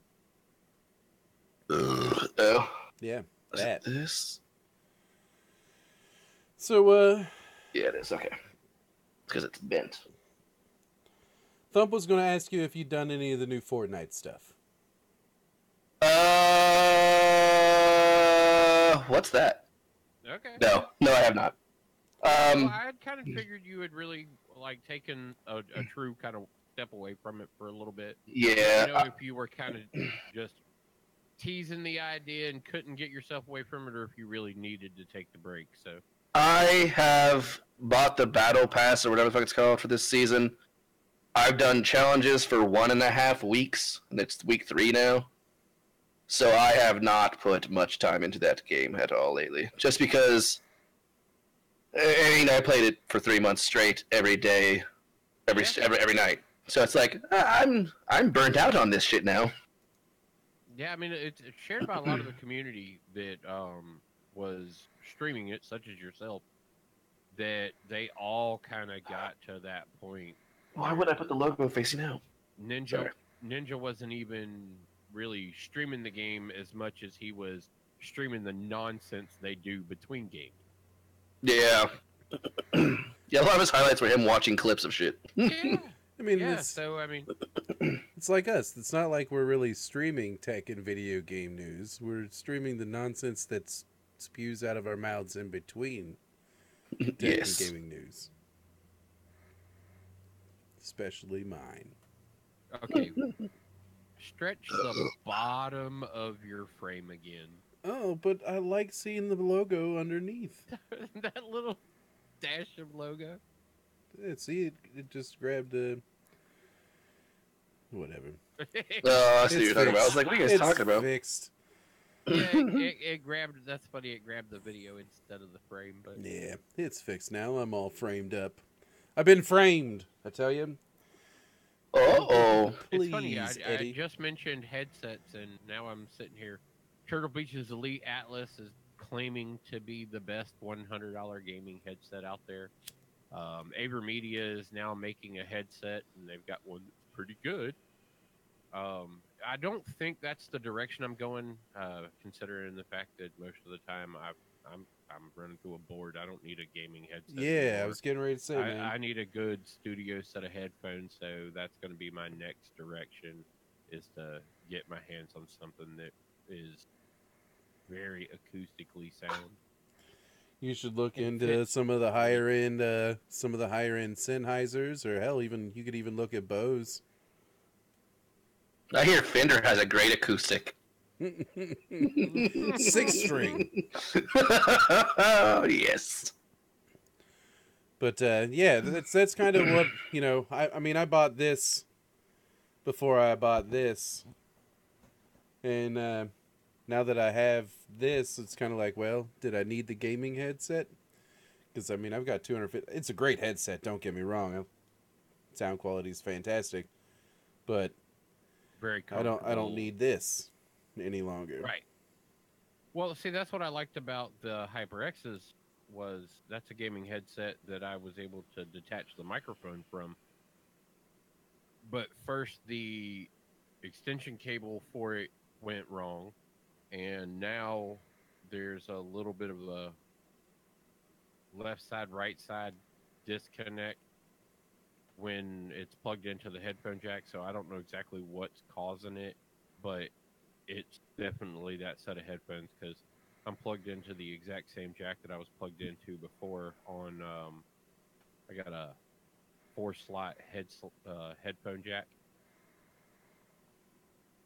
Oh. yeah, Is that. it this? So Yeah, it is. Okay. Because it's bent. Thump was going to ask you if you'd done any of the new Fortnite stuff. What's that? Okay. No, I have not. Well, I had kind of figured you had really like taken a true kind of step away from it for a little bit. Yeah. You know, if you were kind of just teasing the idea and couldn't get yourself away from it, or if you really needed to take the break. So I have bought the battle pass or whatever the fuck it's called for this season. I've done challenges for 1.5 weeks, and it's week 3 now. So I have not put much time into that game at all lately. Just because, I mean, I played it for 3 months straight, every day, every night. So it's like I'm burnt out on this shit now. yeah, I mean it's shared by a lot of the community that was streaming it, such as yourself, that they all kind of got to that point. Why would I put the logo facing out? Ninja wasn't even really streaming the game as much as he was streaming the nonsense they do between games. Yeah. Yeah, a lot of his highlights were him watching clips of shit. Yeah, I mean, yeah. So I mean, it's like us. It's not like we're really streaming tech and video game news. We're streaming the nonsense that spews out of our mouths in between tech Yes. and gaming news. Especially mine. okay. Stretch the bottom of your frame again. Oh, but I like seeing the logo underneath. That little dash of logo. Yeah, see, it just grabbed a... Whatever. Oh, I see what It's you're talking about. I was like, what are you guys It's talking about? fixed. Yeah, it grabbed. That's funny. It grabbed the video instead of the frame. But Yeah, it's fixed now. I'm all framed up. I've been framed, I tell you. Uh-oh. it's funny. Please, I Eddie. just mentioned headsets, and now I'm sitting here. Turtle Beach's Elite Atlas is claiming to be the best $100 gaming headset out there. AverMedia is now making a headset, and they've got one that's pretty good. I don't think that's the direction I'm going, considering the fact that most of the time I'm running through a board. I don't need a gaming headset. Yeah, I anymore. was getting ready to say, man. I need a good studio set of headphones, so that's going to be my next direction, is to get my hands on something that is very acoustically sound. You should look It into fits. some of the higher end Sennheisers, or hell, you could even look at Bose. I hear Fender has a great acoustic. 6-string. Oh, yes. But yeah, that's kind of what, I mean, I bought this before I bought this, and now that I have this, it's kind of like, well, did I need the gaming headset? Because I mean, I've got 250. It's a great headset. Don't get me wrong. Sound quality is fantastic, but Very I don't comfortable. need this any longer. Right. Well, see, that's what I liked about the HyperX's was that's a gaming headset that I was able to detach the microphone from. But first, the extension cable for it went wrong, and now there's a little bit of a left side, right side disconnect when it's plugged into the headphone jack. So I don't know exactly what's causing it, but it's definitely that set of headphones because I'm plugged into the exact same jack that I was plugged into before on. I got a 4-slot headphone jack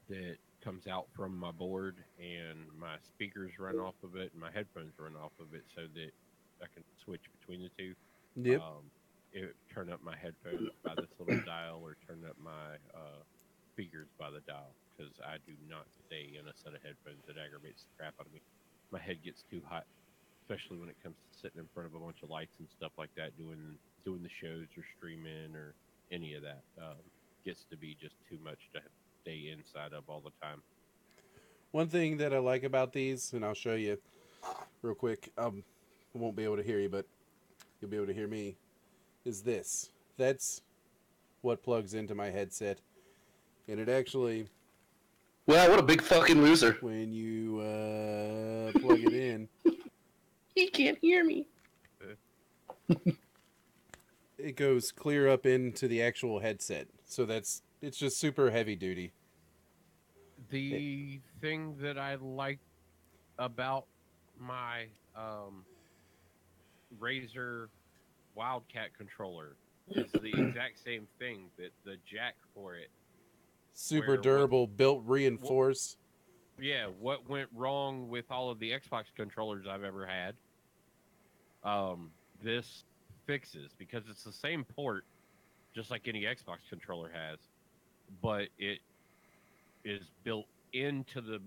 that comes out from my board, and my speakers run off of it, and my headphones run off of it, so that I can switch between the two. Yep. Turn up my headphones by this little dial, or turn up my speakers by the dial, because I do not stay in a set of headphones that aggravates the crap out of me. My head gets too hot, especially when it comes to sitting in front of a bunch of lights and stuff like that, doing the shows or streaming or any of that. Gets to be just too much to stay inside of all the time. One thing that I like about these, and I'll show you real quick. I won't be able to hear you, but you'll be able to hear me. Is this? That's what plugs into my headset, and it actually, Wow, what a big fucking loser. when you plug it in, He can't hear me. it goes clear up into the actual headset. So it's just super heavy duty. The thing that I like about my Razer Wildcat controller is the exact same thing, that the jack for it. Super Where durable, built reinforced. Yeah, what went wrong with all of the Xbox controllers I've ever had, this fixes, because it's the same port, just like any Xbox controller has, but it is built into the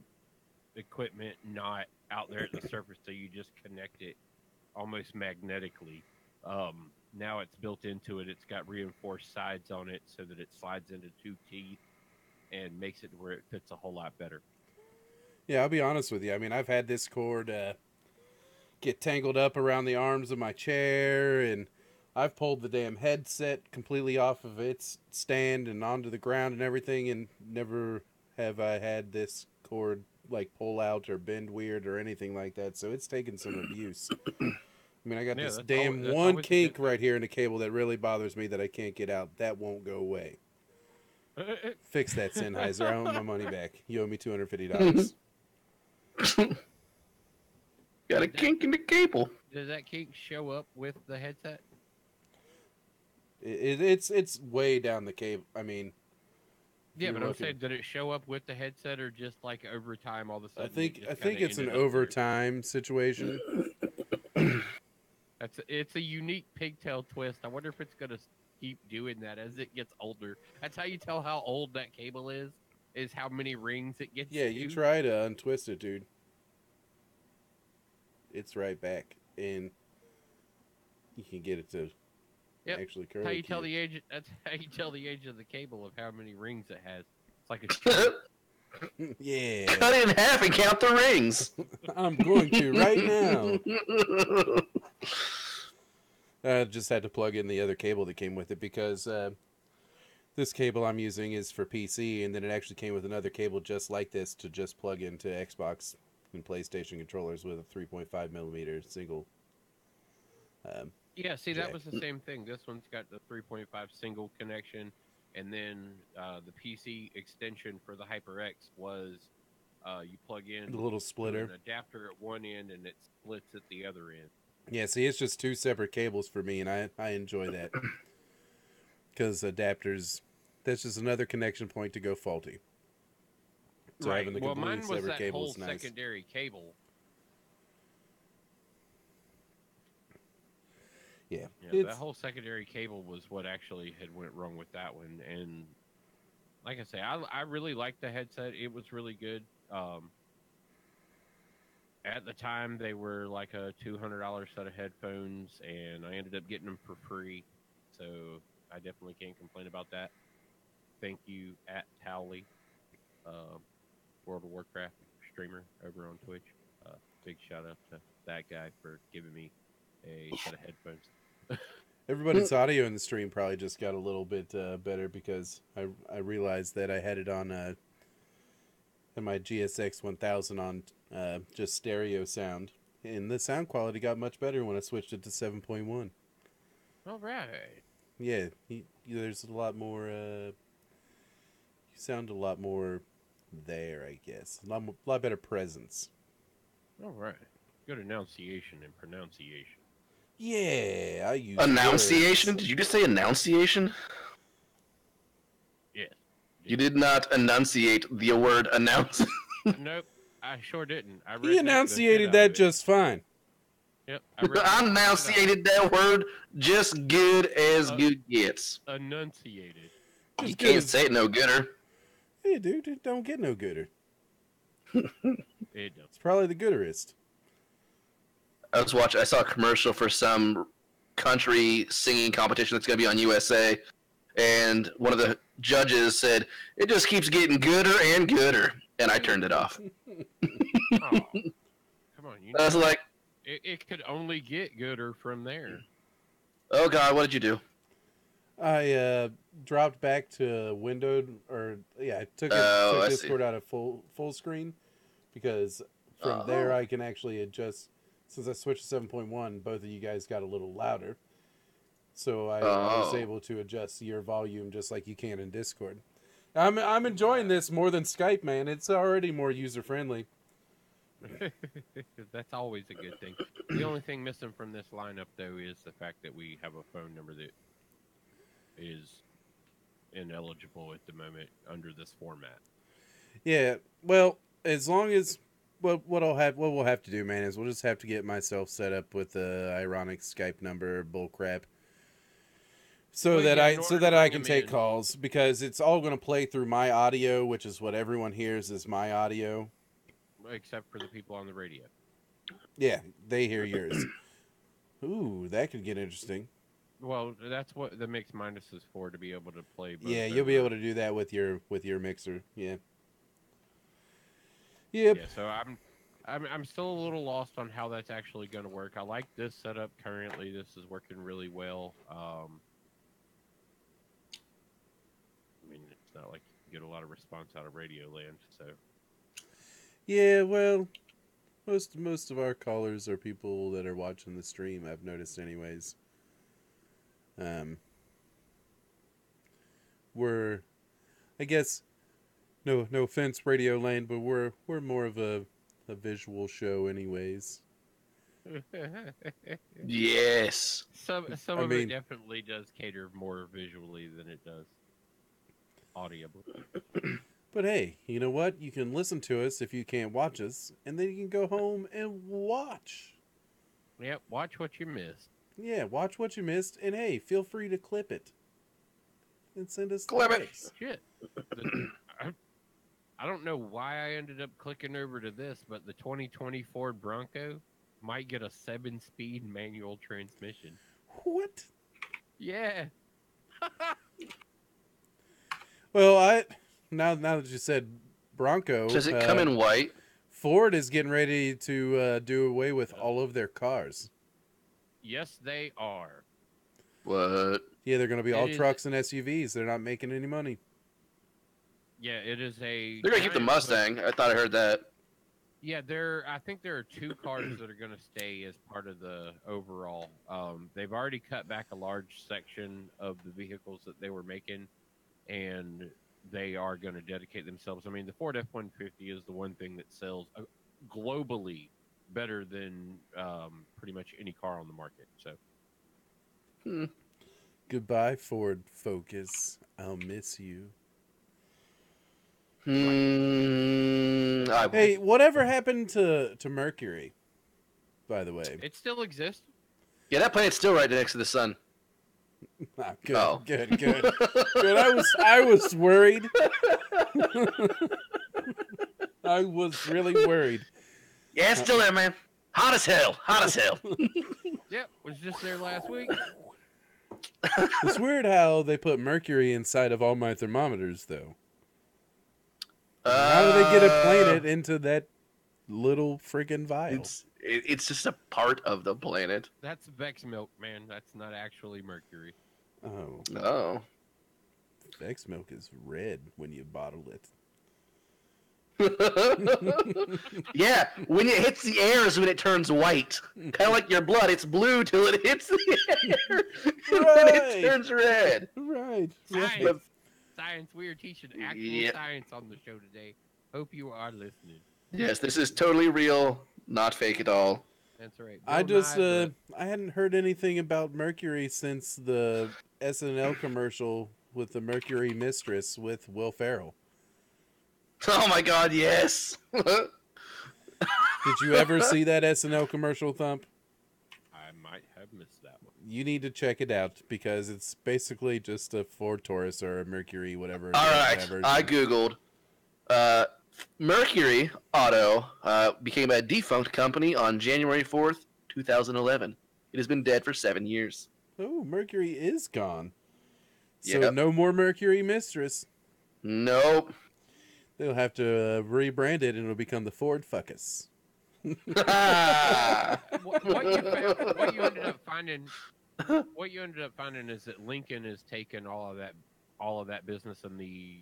equipment, not out there at the surface, so you just connect it almost magnetically. Now it's built into it. It's got reinforced sides on it so that it slides into two teeth and makes it where it fits a whole lot better. Yeah, I'll be honest with you. I mean, I've had this cord get tangled up around the arms of my chair, and I've pulled the damn headset completely off of its stand and onto the ground and everything, and never have I had this cord like pull out or bend weird or anything like that. So it's taken some abuse. I mean, I got Yeah, this that's damn that's one always a kink good right here in the cable that really bothers me that I can't get out. That won't go away. thing. Fix that, Sennheiser. I want my money back. You owe me $250. Got a kink in the cable. Does that kink show up with the headset? It's way down the cable. I mean, Yeah, you're but I'm looking- saying, did it show up with the headset, or just like over time, all of a I sudden? think it just it's kinda an ended up where- overtime situation. It's a unique pigtail twist. I wonder if it's gonna keep doing that as it gets older. That's how you tell how old that cable is how many rings it gets. Yeah, you try to untwist it, dude. It's right back, and you can get it to Yep. actually That's how curl. you tell the age. That's how you tell the age of the cable, of how many rings it has. It's like a tree. Yeah, Cut it in half and count the rings. I'm going to right now. I just had to plug in the other cable that came with it because this cable I'm using is for PC, and then it actually came with another cable just like this to just plug into Xbox and PlayStation controllers with a 3.5 millimeter single. Yeah, see, Jack. that was the same thing. This one's got the 3.5 single connection, and then the PC extension for the HyperX was you plug in The little to splitter. an adapter at one end, and it splits at the other end. Yeah, see, it's just two separate cables for me, and I enjoy that. Because adapters, that's just another connection point to go faulty. So having the Well, completely mine was separate that cable whole is nice. secondary cable. Yeah, Yeah, that whole secondary cable was what actually had went wrong with that one. And like I say, I really liked the headset. It was really good. At the time, they were like a $200 set of headphones, and I ended up getting them for free. So I definitely can't complain about that. Thank you, at Towley, World of Warcraft streamer over on Twitch. Big shout out to that guy for giving me a set of headphones. Everybody's audio in the stream probably just got a little bit better because I realized that I had it on in my GSX 1000 on just stereo sound, and the sound quality got much better when I switched it to 7.1. All right. Yeah, there's a lot more. You sound a lot more there, I guess. A lot better presence. All right. Good enunciation and pronunciation. Yeah, I use Annunciation? words. Did you just say enunciation? Yes. You did not enunciate the word announce. Nope, I sure didn't. I He enunciated that just fine. Yep. I enunciated that word just good as good gets. Enunciated. You Just can't good. say it no gooder. Hey, dude, it don't get no gooder. It does. It's probably the gooderest. I saw a commercial for some country singing competition that's going to be on USA, and one of the judges said, "It just keeps getting gooder and gooder," and I turned it off. Oh, come on. I was like, it could only get gooder from there. "Oh God, what did you do?" I dropped back to windowed, I took I see. Discord out of full screen because from there I can actually adjust. Since I switched to 7.1, both of you guys got a little louder, so I was able to adjust your volume just like you can in Discord. I'm enjoying this more than Skype, man. It's already more user friendly. That's always a good thing. The only thing missing from this lineup, though, is the fact that we have a phone number that is ineligible at the moment under this format. Yeah, well, as long as what we'll have to do, man, is we'll just have to get myself set up with the ironic Skype number bullcrap, so that I can take calls, because it's all going to play through my audio, which is what everyone hears is my audio, except for the people on the radio. Yeah, they hear yours. Ooh, that could get interesting. Well, that's what the mix minus is for, to be able to play both. Yeah, you'll be able to do that with your mixer. Yeah. Yep. Yeah, so I'm still a little lost on how that's actually going to work. I like this setup currently. This is working really well. I mean, it's not like you get a lot of response out of Radio Land, so. Yeah, well, most of our callers are people that are watching the stream, I've noticed anyways. We're, I guess, no offense, Radio Land, but we're more of a visual show anyways. Yes. Some of it definitely does cater more visually than it does audibly. But hey, you know what? You can listen to us if you can't watch us, and then you can go home and watch. Yep, watch what you missed. Yeah, watch what you missed, and hey, feel free to clip it. And send us Clip it. clips. Shit. I don't know why I ended up clicking over to this, but the 2020 Ford Bronco might get a 7-speed manual transmission. What? Yeah. Well, now that you said Bronco, Does it come in white? Ford is getting ready to do away with all of their cars. Yes, they are. What? Yeah, they're going to be all trucks and SUVs. They're not making any money. Yeah, it is a. They're gonna keep the Mustang. I thought I heard that. Yeah, I think there are 2 cars that are going to stay as part of the overall. They've already cut back a large section of the vehicles that they were making, and they are going to dedicate themselves. I mean, the Ford F-150 is the one thing that sells globally better than pretty much any car on the market. So, Goodbye, Ford Focus. I'll miss you. Hey, whatever happened to Mercury, by the way? it still exists. Yeah, that planet's still right next to the sun. Good, Oh. good. I was worried. I was really worried. Yeah, it's still there, man. Hot as hell. Hot as hell. Yep, was just there last week. It's weird how they put mercury inside of all my thermometers, though. How do they get a planet into that little freaking vial. It's just a part of the planet. That's Vex milk, man. That's not actually mercury. Oh, Oh. Vex milk is red when you bottle it. Yeah, when it hits the air is when it turns white. Kind of like your blood, it's blue till it hits the air, and then it turns red. Right. Science. Science. We are teaching actual Yep. science on the show today. Hope you are listening. Yes, this is totally real, not fake at all. That's right. I Bill just Nye, I hadn't heard anything about Mercury since the SNL commercial with the Mercury Mistress with Will Ferrell. Oh my God, yes. Did you ever see that SNL commercial, Thump? I might have missed that one. You need to check it out because it's basically just a Ford Taurus or a Mercury, whatever. All right, whatever. I googled. Mercury Auto became a defunct company on January 4th, 2011. It has been dead for 7 years. Oh, Mercury is gone. So Yep. no more Mercury Mistress. Nope. They'll have to rebrand it and it'll become the Ford Fuckus. What you ended up finding, is that Lincoln has taken all of that business in the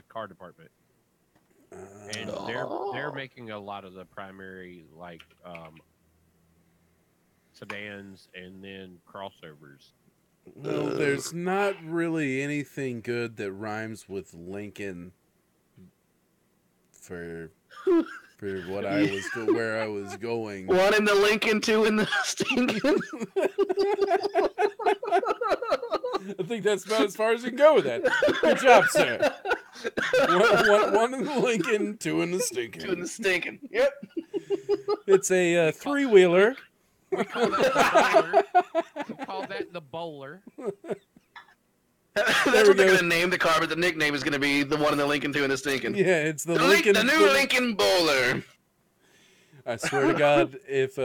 car department, and they're making a lot of the primary sedans and then crossovers. Well, there's not really anything good that rhymes with Lincoln for what I was where I was going. One in the Lincoln, two in the Stinkin'. I think that's about as far as you can go with that. Good job, sir. One in the Lincoln, two in the Stinkin'. Two in the Stinkin'. Yep. It's a three-wheeler. We call that the bowler. That's we what they're go. going to name the car, but the nickname is going to be the one in the Lincoln, two in the Stinkin'. Yeah, it's the Lincoln. The new Lincoln Bowler. I swear to God, if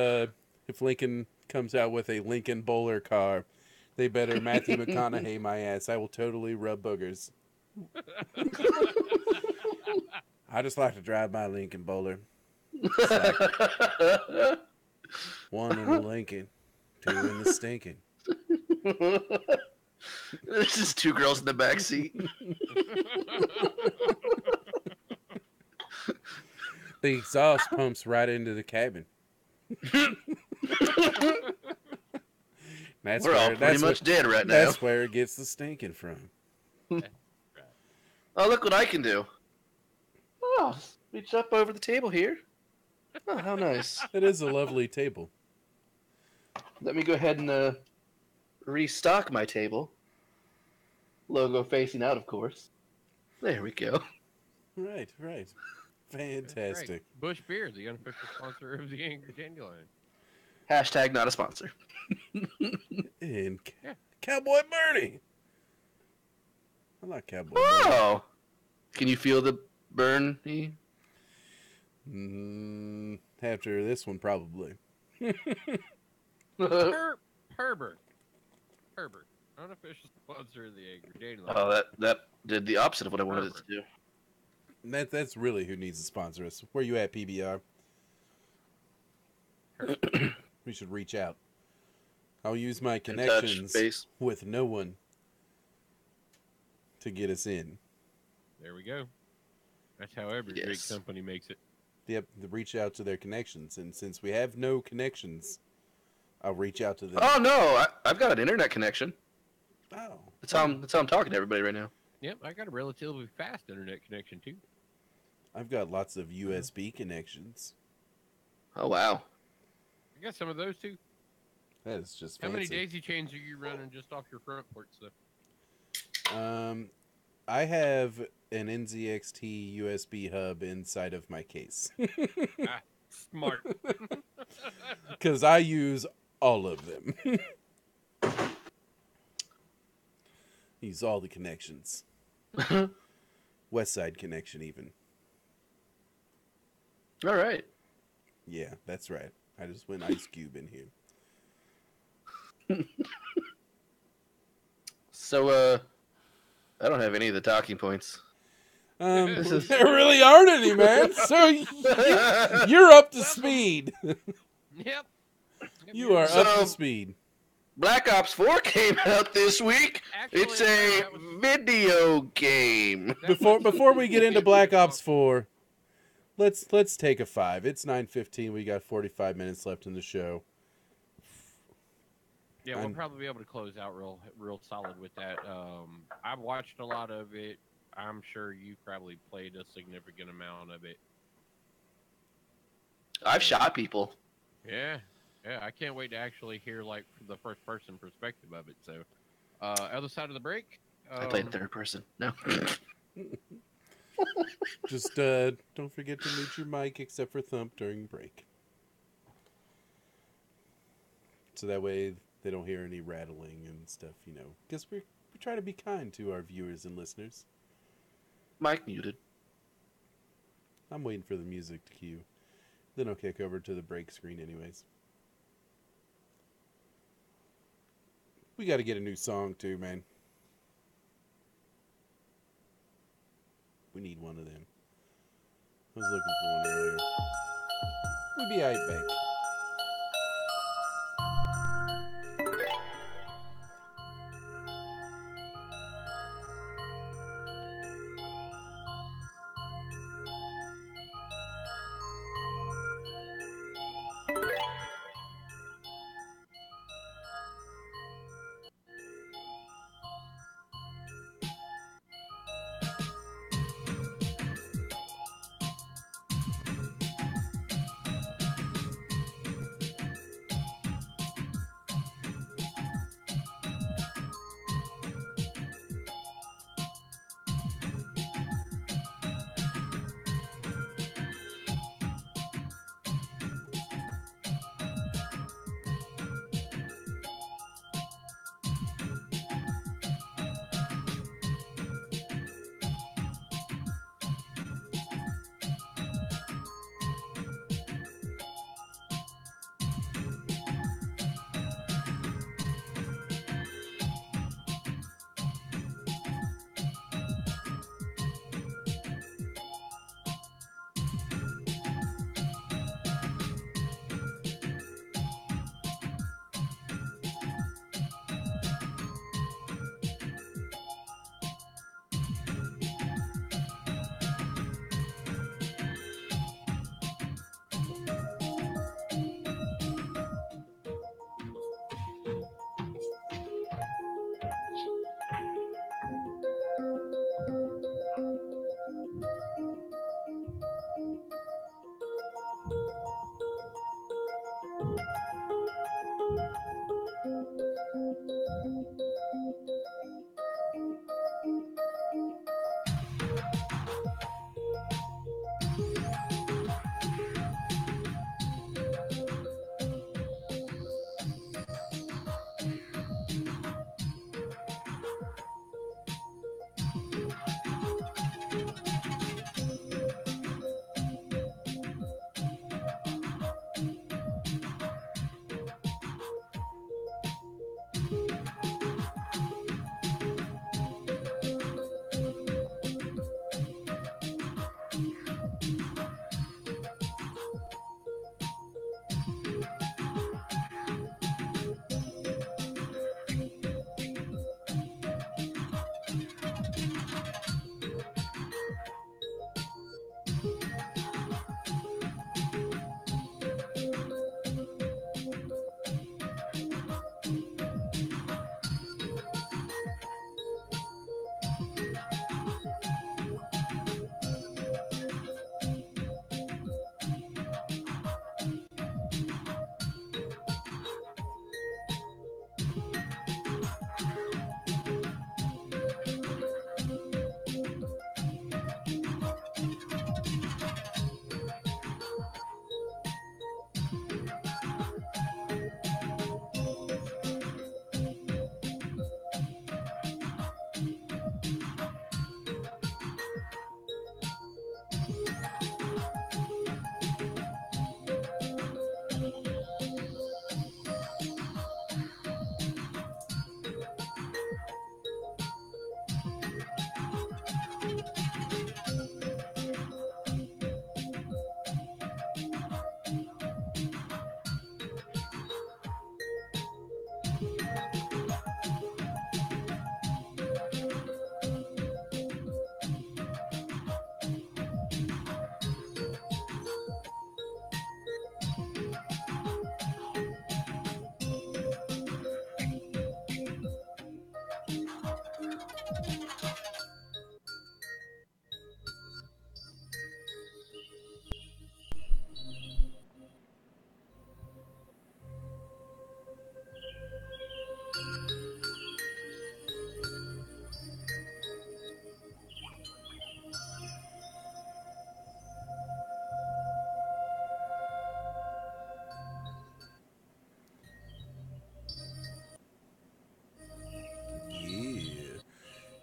Lincoln comes out with a Lincoln Bowler car, they better Matthew McConaughey my ass. I will totally rub boogers. I just like to drive my Lincoln Bowler. It's like one in the Lincoln, two in the Stinkin'. There's just two girls in the back seat. The exhaust pumps right into the cabin. That's We're all pretty much dead right now. That's where it gets the stinking from. Oh, look what I can do. Oh, reach up over the table here. Oh, how nice. It is a lovely table. Let me go ahead and restock my table. Logo facing out, of course. There we go. Right. Fantastic. Right. Bush Beer, the unofficial sponsor of the Angry Dandelion. Hashtag not a sponsor. And Yeah. Cowboy Bernie. I like Cowboy Bernie. Oh! Can you feel the burn? After this one, probably. Herbert, unofficial sponsor of the Angry Dandelion. Oh, that did the opposite of what I wanted it to do. That's really who needs to sponsor us. Where you at, PBR? We should reach out. I'll use my connections base. with no one to get us in. There we go. That's how every big company makes it. Yep, to reach out to their connections. And since we have no connections, I'll reach out to them. Oh no, I've got an internet connection. Oh. That's how I'm talking to everybody right now. Yep, I got a relatively fast internet connection too. I've got lots of USB connections. Oh wow. I got some of those too. That is just How fancy. many daisy chains are you running just off your front porch though? I have an NZXT USB hub inside of my case. Smart. Because I use all of them. Use all the connections. West Side connection even. All right. Yeah, that's right. I just went Ice Cube in here. So, I don't have any of the talking points. This is- There really aren't any, man. So you're up to speed. Yep. You are So- up to speed. Black Ops 4 came out this week. Actually, It's a that was- video game. that Before we get into Black talk. Ops 4, let's take a 5. It's 9:15. We got 45 minutes left in the show. Yeah, we'll I'm- probably be able to close out real solid with that. I've watched a lot of it. I'm sure you probably played a significant amount of it. I've shot people. Yeah, I can't wait to actually hear like the first person perspective of it. So, other side of the break. I played third person. No. Just don't forget to mute your mic except for Thump during break. So that way they don't hear any rattling and stuff, you know. Because we try to be kind to our viewers and listeners. Mic muted. I'm waiting for the music to cue. Then I'll kick over to the break screen anyways. We got to get a new song too, man. We need one of them. I was looking for one earlier. We'll be right back.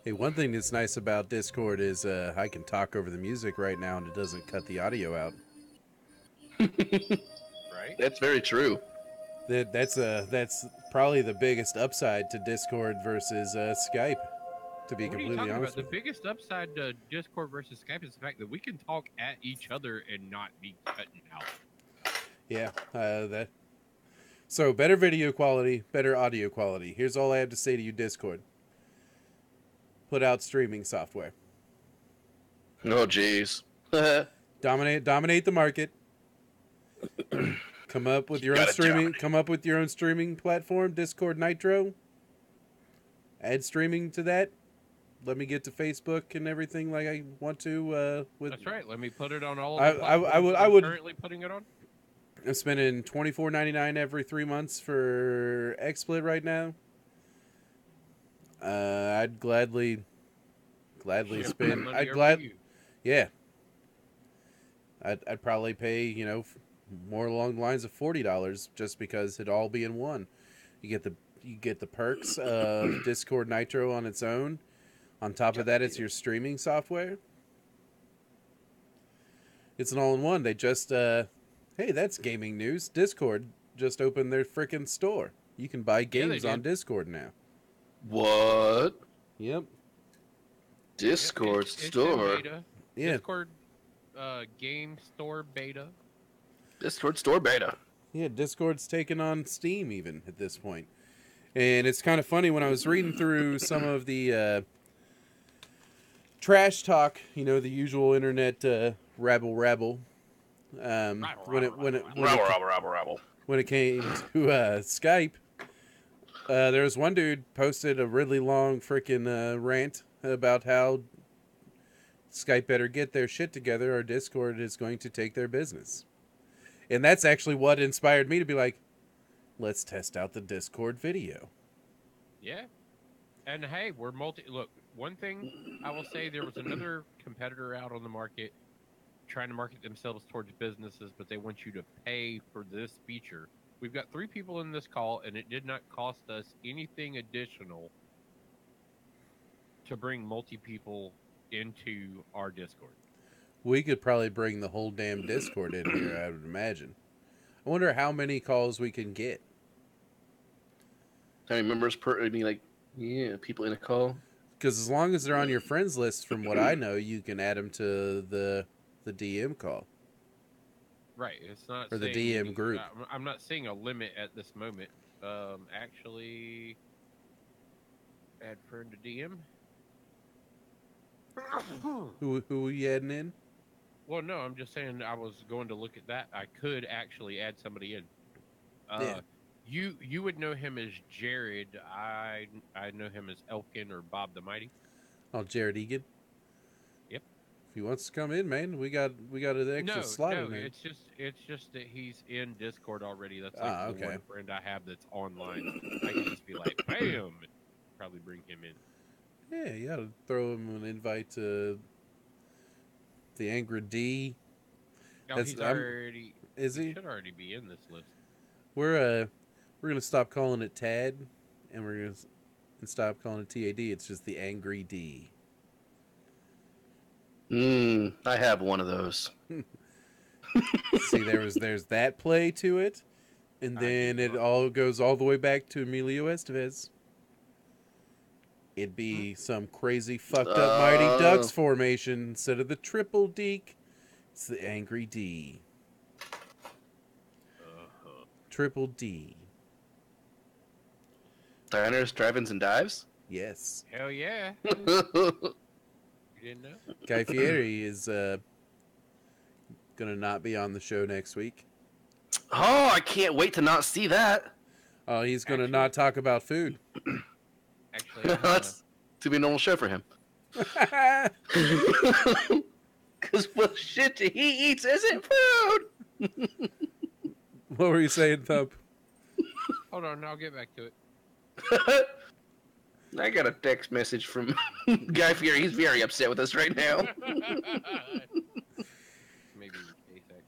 Hey, one thing that's nice about Discord is I can talk over the music right now and it doesn't cut the audio out. Right? That's very true. That's probably the biggest upside to Discord versus Skype. To be What are you completely talking about? honest, The biggest upside to Discord versus Skype is the fact that we can talk at each other and not be cutting out. yeah, that. So better video quality, better audio quality. Here's all I have to say to you, Discord. Put out streaming software. Oh, jeez. Dominate the market. Come up with your own gotta streaming. dominate. Come up with your own streaming platform, Discord Nitro. Add streaming to that. Let me get to Facebook and everything like I want to. With That's right. Let me put it on all of the I platforms would currently putting it on. I'm spending $24.99 every 3 months for XSplit right now. I'd gladly Ship spend. money I'd over glad. to you. Yeah. I'd probably pay more along the lines of $40 just because it'd all be in one. You get the perks of Discord Nitro on its own. On top of that, it's your streaming software. It's an all-in-one. They just hey, that's gaming news. Discord just opened their frickin' store. You can buy games did. on Discord now. What? Yep. Discord It's in store. beta. Yeah. Discord game store beta. Discord store beta. Yeah, Discord's taken on Steam even at this point. And it's kind of funny when I was reading through some of the trash talk, the usual internet rabble. When it came to Skype, there was one dude posted a really long freaking rant about how Skype better get their shit together or Discord is going to take their business. And that's actually what inspired me to be like, let's test out the Discord video. Yeah. And hey, we're look, one thing I will say, there was another competitor out on the market trying to market themselves towards businesses, but they want you to pay for this feature. We've got 3 people in this call, and it did not cost us anything additional to bring multi-people into our Discord. We could probably bring the whole damn Discord in here, I would imagine. I wonder how many calls we can get. How many members per? I mean, people in a call. Because as long as they're on your friends list, from what I know, you can add them to the DM call. Right. It's not Or the saying- DM group. I'm not seeing a limit at this moment. Actually, add friend to DM. Who are you adding in? Well, no, I'm just saying I was going to look at that. I could actually add somebody in. Yeah. You would know him as Jared. I know him as Elkin or Bob the Mighty. Oh, Jared Egan. Yep. If he wants to come in, man, we got an extra slot in there. it's just that he's in Discord already. That's like the one friend I have that's online. I can just be like, bam, and probably bring him in. Yeah, you gotta throw him an invite to the Angry D. No, he's already. Is he? Should already be in this list. We're gonna stop calling it Tad, and we're gonna stop calling it TAD. It's just the Angry D. I have one of those. See, there's that play to it, and then it all goes all the way back to Emilio Estevez. It'd be some crazy fucked up Mighty Ducks formation instead of the triple deke. It's the Angry D. Triple D. Diners, drive-ins, and dives? Yes. Hell yeah! You didn't know? Guy Fieri is gonna not be on the show next week. Oh, I can't wait to not see that. Oh, he's gonna not talk about food. Actually, That's to be a normal show for him. Because what shit he eats isn't food. What were you saying, Thump? hold on, I'll get back to it. I got a text message from Guy Fieri. He's very upset with us right now. Maybe ASAC.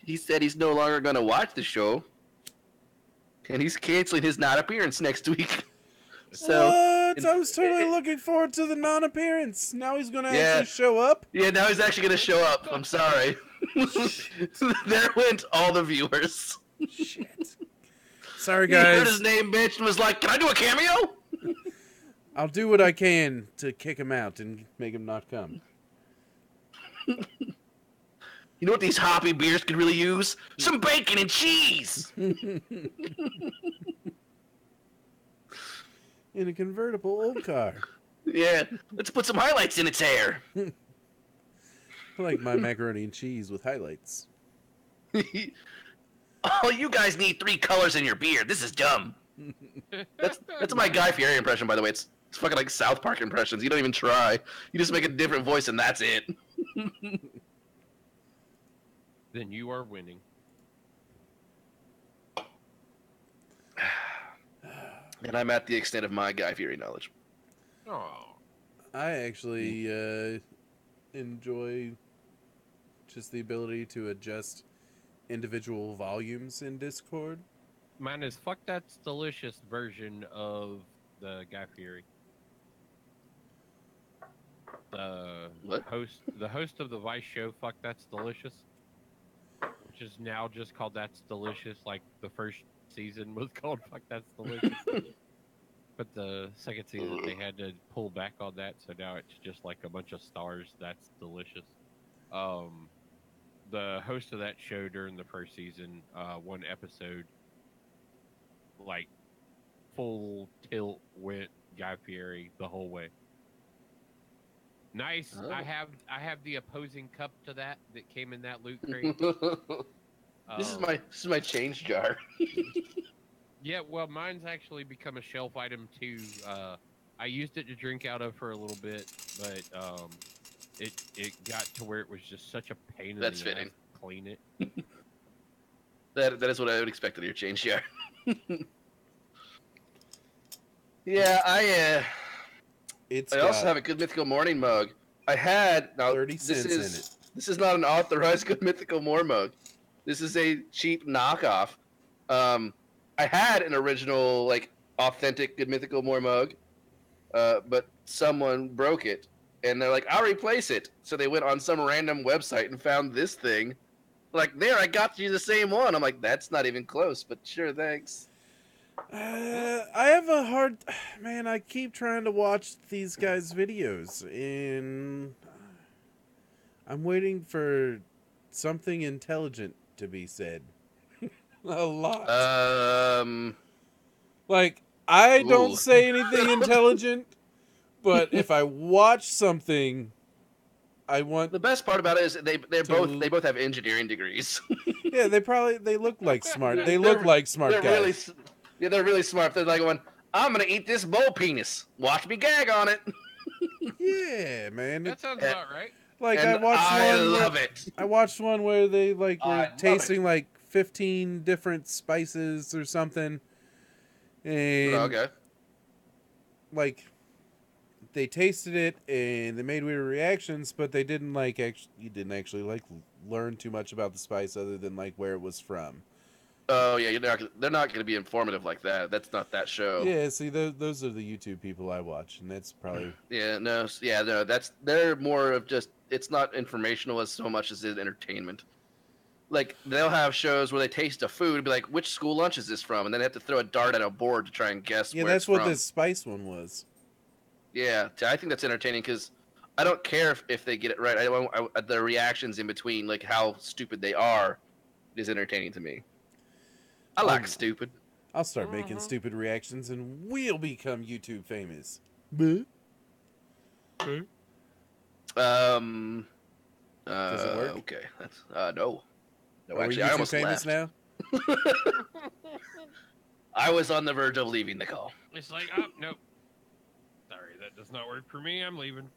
He said he's no longer going to watch the show. And he's canceling his not appearance next week. So, What? I was totally looking forward to the non-appearance. Now he's gonna Yeah. actually show up. Yeah, now he's actually gonna show up. I'm sorry. There went all the viewers. Shit. Sorry, He heard guys. his name bitched and was like, "Can I do a cameo?" I'll do what I can to kick him out and make him not come. You know what these hoppy beers could really use? Some bacon and cheese. In a convertible old car. Yeah, let's put some highlights in its hair. I like my macaroni and cheese with highlights. Oh, you guys need 3 colors in your beer. This is dumb. That's my Guy Fieri impression, by the way. It's fucking like South Park impressions. You don't even try. You just make a different voice, and that's it. Then you are winning. And I'm at the extent of my Guy Fieri knowledge. Oh. I actually enjoy just the ability to adjust individual volumes in Discord. Mine is Fuck That's Delicious version of the Guy Fieri. What? The host of the Vice show, Fuck That's Delicious, which is now just called That's Delicious. Like the first season was called Fuck That's Delicious, but the second season they had to pull back on that, so now it's just like a bunch of stars. That's delicious. The host of that show during the first season, one episode, like full tilt went Guy Fieri the whole way. Nice. Oh. I have the opposing cup to that came in that loot crate. This is my change jar. Yeah, well, mine's actually become a shelf item too. I used it to drink out of for a little bit, but it got to where it was just such a pain in the ass fitting. to clean it. That is what I would expect of your change jar. Yeah, I also have a Good Mythical Morning mug. I had 30 cents in it. This is not an authorized Good Mythical More mug. This is a cheap knockoff. I had an original, like, authentic Good Mythical More mug, but someone broke it, and they're like, "I'll replace it." So they went on some random website and found this thing. Like, there, I got you the same one. I'm like, that's not even close, but sure, thanks. I have a hard... Man, I keep trying to watch these guys' videos, and I'm waiting for something intelligent to be said. A lot. Like, I don't say anything intelligent, but if I watch something, I want... The best part about it is they both have engineering degrees. Yeah, they look like smart. They look like smart guys. They're really smart. They're like going, "I'm gonna eat this bull penis. Watch me gag on it." Yeah, man. That sounds about right. Like And I love it. I watched one where they were love tasting like 15 different spices or something, and Okay. like they tasted it and they made weird reactions, but they didn't actually like learn too much about the spice other than like where it was from. Oh yeah, they're not going to be informative like that. That's not that show. Yeah, see, those are the YouTube people I watch, and that's probably No. They're more of just, it's not informational as so much as it is entertainment. Like, they'll have shows where they taste a food and be like, "Which school lunch is this from?" And then they have to throw a dart at a board to try and guess. yeah. where That's it's what from. this spice one was. Yeah, I think that's entertaining because I don't care if they get it right. The reactions in between, like how stupid they are, is entertaining to me. I like stupid. I'll start making stupid reactions, and we'll become YouTube famous. Does it work? Okay, that's no. No, Are actually, we I YouTube almost famous left. now? I was on the verge of leaving the call. It's like, oh, nope. Sorry, that does not work for me. I'm leaving.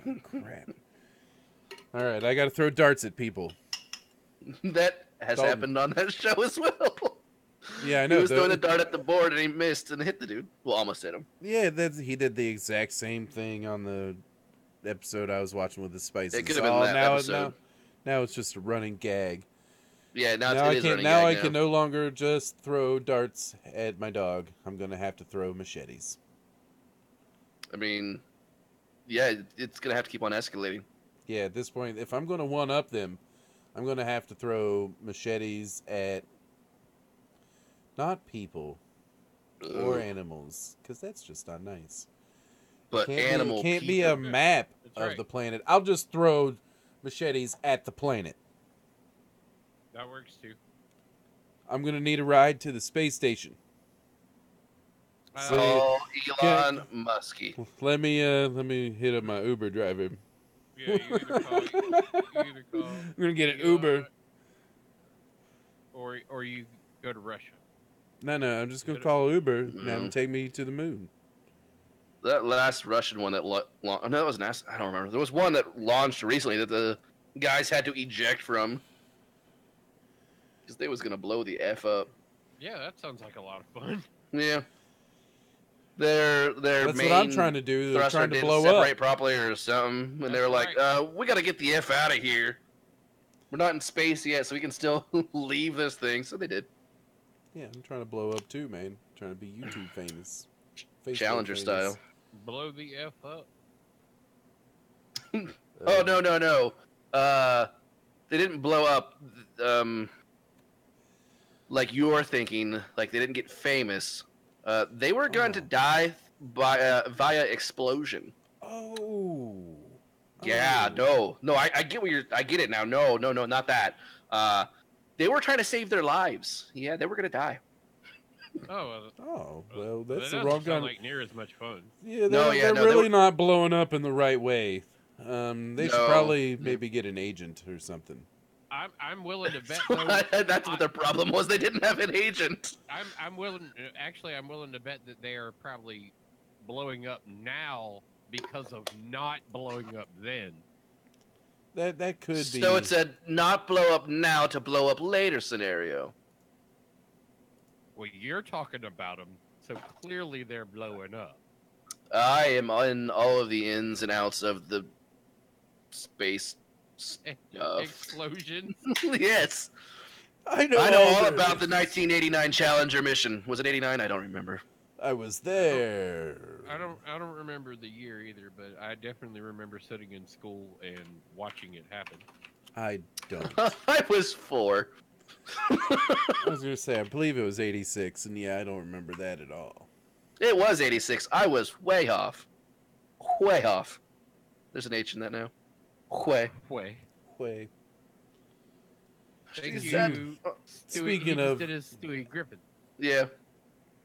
Oh, crap. All right, I got to throw darts at people. That has Dalton. happened on that show as well. Yeah, I know. He was throwing a dart at the board and he missed and hit the dude. Well, almost hit him. Yeah, he did the exact same thing on the episode I was watching with the spices. It could have been that episode. Now it's just a running gag. Yeah, now I it is can running now gag I can no longer just throw darts at my dog. I'm gonna have to throw machetes. I mean, yeah, it's gonna have to keep on escalating. Yeah, at this point, if I'm going to one up them, I'm going to have to throw machetes at not people or Ugh. animals, because that's just not nice. But It animal can't be people. a map That's of right. the planet. I'll just throw machetes at the planet. That works too. I'm going to need a ride to the space station. So, Call Can- Elon Muskie. let me hit up my Uber driver. Yeah, you either call. I'm going to get an Elon, Uber. or you go to Russia. No, I'm just going to call Uber and have No. them take me to the moon. That last Russian one that no, that was NASA. I don't remember. There was one that launched recently that the guys had to eject from because they was gonna blow the f up. Yeah, that sounds like a lot of fun. Yeah, their That's main what I'm trying to do. They're thruster trying to didn't blow separate up. properly or something, and they were That's like, "We got to get the f out of here. We're not in space yet, so we can still leave this thing." So they did. Yeah, I'm trying to blow up too, man. Trying to be YouTube famous. Facebook Challenger famous. style. Blow the f up. Oh no. They didn't blow up. Like you're thinking, like they didn't get famous. They were going to Oh. die by via explosion. Oh. Yeah, Oh. no. I get what I get it now. No, not that. They were trying to save their lives. Yeah, they were gonna die. Oh, Oh, well, that that's the doesn't wrong sound kind. like near as much fun. Yeah, No, they're they really were- not blowing up in the right way. They should No. probably maybe get an agent or something. I'm willing to bet. So Though, that's what their problem was. They didn't have an agent. I'm willing. Actually, I'm willing to bet that they are probably blowing up now because of not blowing up then. That could be. So it's a not blow up now to blow up later scenario. Well, you're talking about them, so clearly they're blowing up. I am in all of the ins and outs of the space stuff. Explosion. Yes. I know all the- about the 1989 Challenger mission. Was it 89? I don't remember. I was there. I don't remember the year either, but I definitely remember sitting in school and watching it happen. I don't. I was 4. I was gonna say I believe it was '86, and yeah, I don't remember that at all. It was 86. I was way off. Way off. There's an H in that now. Way. Way. Way. Thank Is you. that- Speaking of- it is Stewie Griffin. Yeah.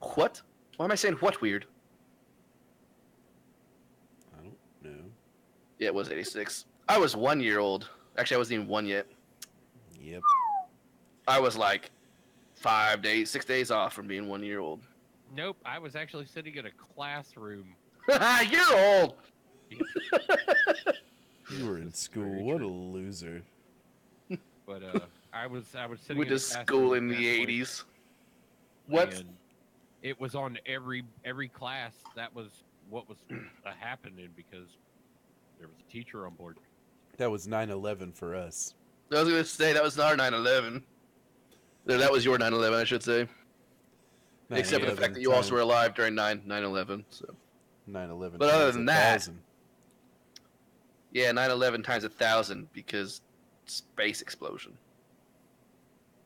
What? Why am I saying what weird? I don't know. Yeah, it was 86. I was 1 year old. Actually, I wasn't even 1 yet. Yep. I was like 5 days, 6 days off from being 1 year old. Nope, I was actually sitting in a classroom. You're old. You were in school. very What true. a loser. But I was sitting Went in to a school in classroom at the that point, 80s. What? and it was on every class. That was what was happening because there was a teacher on board. That was 9/11 for us. I was going to say, that was our 9/11. No, that was your 9/11, I should say. Except for the fact that you also were alive during 9/11. So 9/11. But other times than 1,000. yeah, 9/11 times 1,000 because space explosion.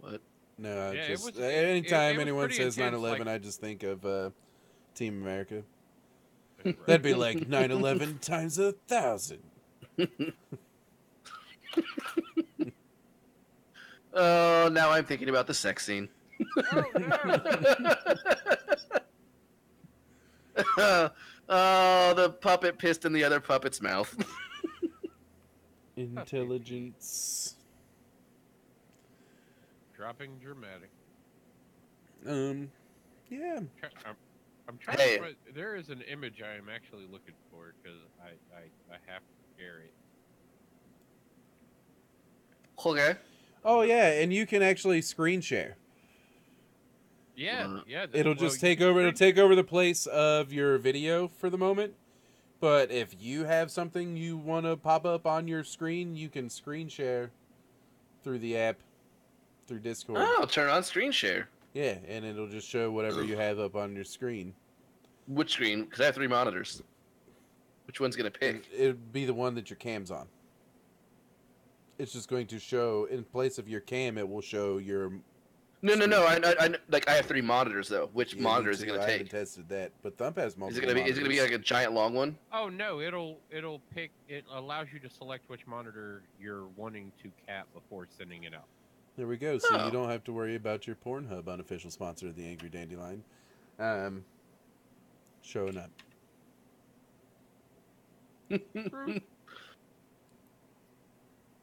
What? No, I Yeah, it just was- anytime it was anyone pretty says intense, 9/11, like- I just think of Team America. Right. That'd be like 9/11 times 1,000. Oh, now I'm thinking about the sex scene. Oh, the puppet pissed in the other puppet's mouth. Intelligence. Dropping dramatic. Yeah. I'm trying Hey. to. There is an image I am actually looking for because I have to share it. Okay. Oh yeah, and you can actually screen share. Yeah, yeah. It'll just take over. It'll take over the place of your video for the moment. But if you have something you want to pop up on your screen, you can screen share through the app, through Discord. Oh, turn on screen share. Yeah, and it'll just show whatever you have up on your screen. Which screen? Because I have 3 monitors. Which one's gonna pick? It'd be the one that your cam's on. It's just going to show, in place of your cam, it will show your... No. I like I have 3 monitors though. Which Yeah, monitor me is it too. gonna I take? haven't tested that, but Thump has multiple Is it gonna be like a giant long one? Oh no, it'll pick. It allows you to select which monitor you're wanting to cap before sending it out. There we go. So Oh. you don't have to worry about your Pornhub unofficial sponsor of the Angry Dandelion showing up.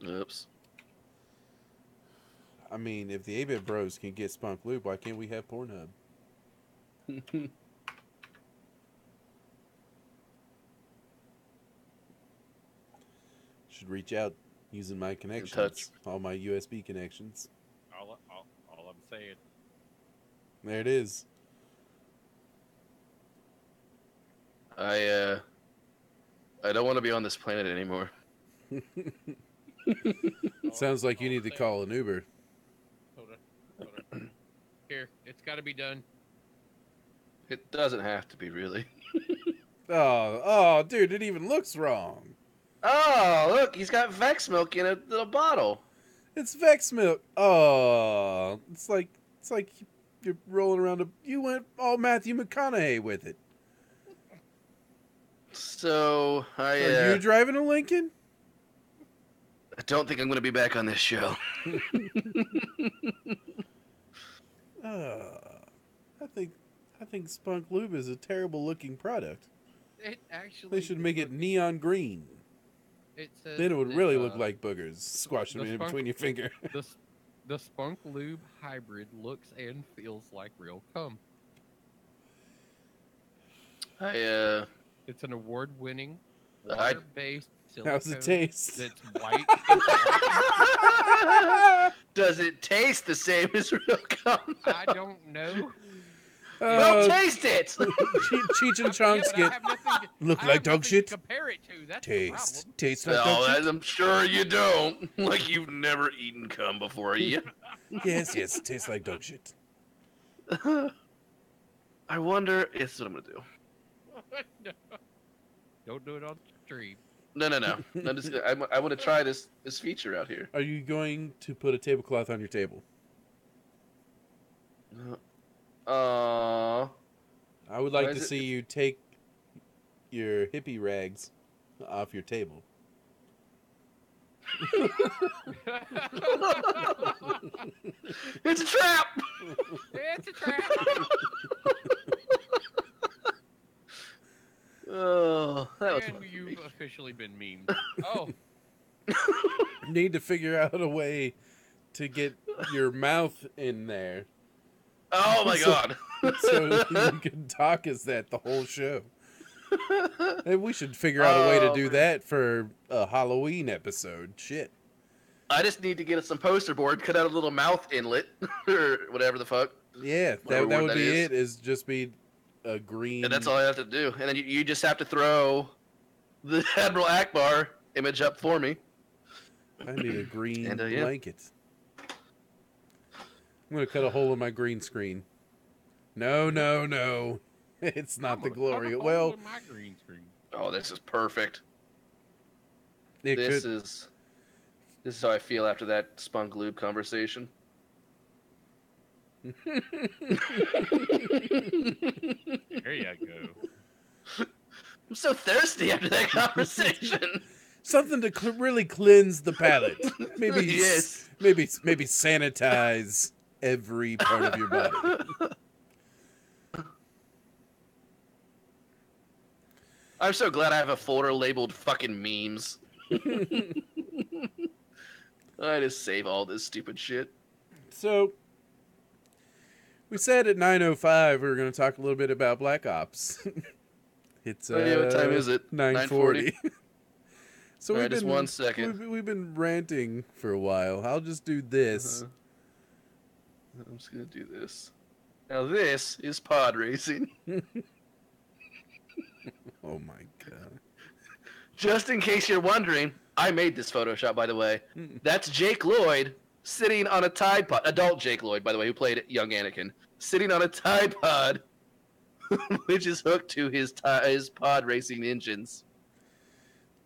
Oops. I mean, if the 8-Bit Bros can get Spunk Loop, why can't we have Pornhub? Should reach out using my connections, all my USB connections. All I'm saying. There it is. I don't want to be on this planet anymore. Sounds like you All need I'm to saying. call an Uber. Hold on. Here, it's got to be done. It doesn't have to be, really. Oh, dude, it even looks wrong. Oh, look, he's got Vex milk in a little bottle. It's Vex milk. Oh, it's like you're rolling around a. You went all Matthew McConaughey with it. So Are you driving a Lincoln? I don't think I'm going to be back on this show. I think Spunk Lube is a terrible looking product. It actually. They should make it neon green. It says Then it would that, really look like boogers squashed the in Spunk- between your finger. the Spunk Lube hybrid looks and feels like real cum. I It's an award-winning, I- water-based silicone How's it taste? that's white. Does it taste the same as real cum? I don't know. Well, taste it. Cheech and Yeah, Chong's but I get have nothing to- look I like have dog nothing to shit. compare it to. That's the Taste problem. like No, dog shit. I'm sure you don't. Like you've never eaten cum before, you. Yes, tastes like dog shit. I wonder. This is what I'm gonna do. No. Don't do it on stream. No. I'm just. I want to try this feature out here. Are you going to put a tablecloth on your table? I would like Why to is it- see you take your hippie rags off your table. It's a trap. It's a trap. Oh, that was. And you've officially been memed. Oh, Need to figure out a way to get your mouth in there Oh my god. so you can talk as that the whole show. Hey, we should figure out a way to Oh, do man. that for a Halloween episode. Shit. I just need to get some poster board, cut out a little mouth inlet, or whatever the fuck. Yeah, Whatever that word would that be is. it. Is just be a green. And that's all I have to do. And then you just have to throw the Admiral Akbar image up for me. I need a green And, yeah. blanket. I'm gonna cut a hole in my green screen. No. It's not the glory. Well, my green screen. Oh, this is perfect. it This could. is how I feel after that Spunk Lube conversation. There you go. I'm so thirsty after that conversation. Something to really cleanse the palate. Maybe Yes. maybe sanitize every part of your body. I'm so glad I have a folder labeled fucking memes. I just save all this stupid shit. So we said at 9:05 we were going to talk a little bit about Black Ops. It's Oh, yeah, what time is it? 9:40. So All right, just 1 second. We've been ranting for a while. I'll just do this. I'm just gonna do this. Now this is pod racing. Oh my god. Just in case you're wondering, I made this Photoshop, by the way. That's Jake Lloyd sitting on a Tide Pod. Adult Jake Lloyd, by the way, who played young Anakin, sitting on a Tide Pod, which is hooked to his pod racing engines.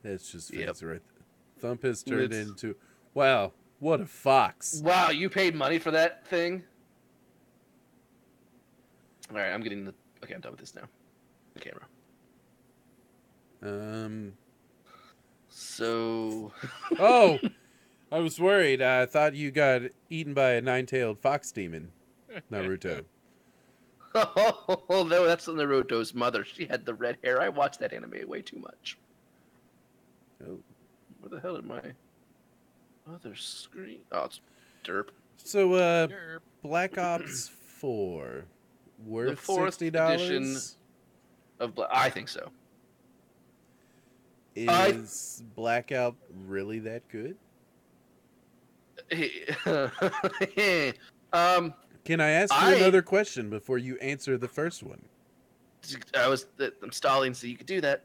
That's just Yep. fancy right there. Thump has turned It's- into... Wow, what a fox. Wow, you paid money for that thing? All right, I'm getting the... Okay, I'm done with this now. The camera. So... Oh, I was worried. I thought you got eaten by a nine-tailed fox demon, Naruto. Oh, no, that's Naruto's mother. She had the red hair. I watched that anime way too much. Oh. Where the hell am I? Other screen. Oh, it's derp. So, Derp. Black Ops 4, worth The fourth $60? edition of I think so. Is Blackout really that good? Can I ask you another question before you answer the first one? I'm stalling so you could do that.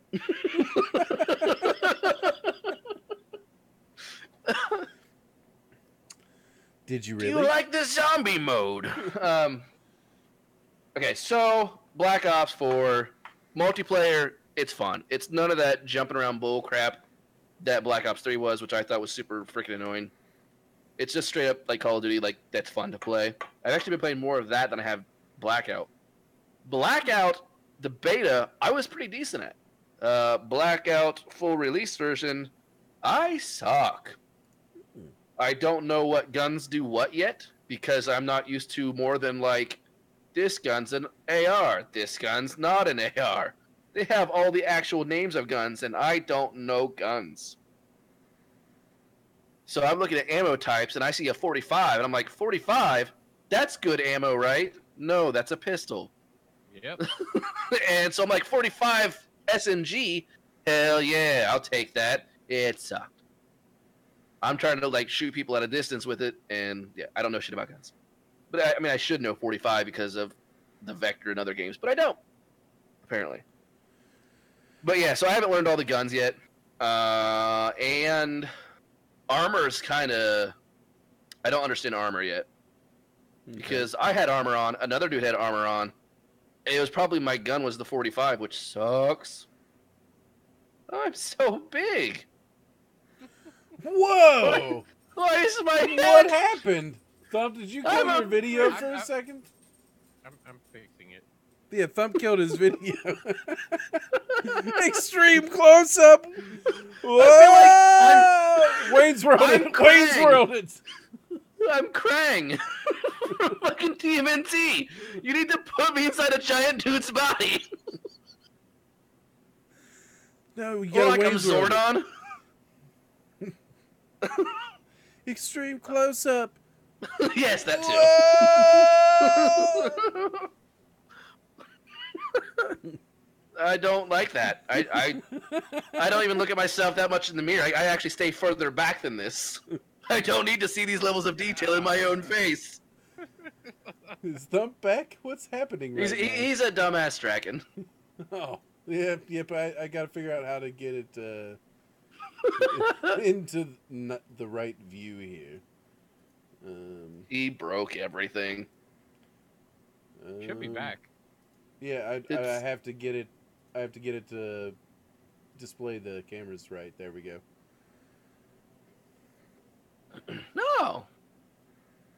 Did you Do really? you like the zombie mode? Okay, so Black Ops 4 multiplayer, it's fun. It's none of that jumping around bull crap that Black Ops 3 was, which I thought was super freaking annoying. It's just straight up like Call of Duty, like that's fun to play. I've actually been playing more of that than I have Blackout. Blackout, the beta, I was pretty decent at. Blackout full release version, I suck. I don't know what guns do what yet because I'm not used to more than like this gun's an AR, this gun's not an AR. They have all the actual names of guns and I don't know guns. So I'm looking at ammo types and I see a 45 and I'm like, 45? That's good ammo, right? No, that's a pistol. Yep. And so I'm like, 45 SMG? Hell yeah, I'll take that. It sucked. I'm trying to like shoot people at a distance with it, and yeah, I don't know shit about guns. But I mean, I should know 45 because of the Vector and other games, but I don't, apparently. But yeah, so I haven't learned all the guns yet. And armor's kind of... I don't understand armor yet. Okay. Because I had armor on, another dude had armor on. It was probably my gun was the 45, which sucks. I'm so big. Whoa! Why is my head? What happened? Thump, did you kill I'm your a- video for a I'm- second? I'm fixing it. Yeah, Thump killed his video. Extreme close up. Whoa! Wayne's World. I'm Wayne's crying. World. It's... I'm Krang from fucking TMNT. You need to put me inside a giant dude's body. No, we Or got like I'm Wayne's World. Zordon. Extreme close up. Yes, that Whoa! too. I don't like that. I don't even look at myself that much in the mirror. I actually stay further back than this. I don't need to see these levels of detail in my own face. Is Thump back? What's happening right now? He's a dumbass dragon. Oh, yep. I got to figure out how to get it into the right view here. He broke everything. Should be back. Yeah, I It's- have to get it. I have to get it to display the cameras right. There we go. No.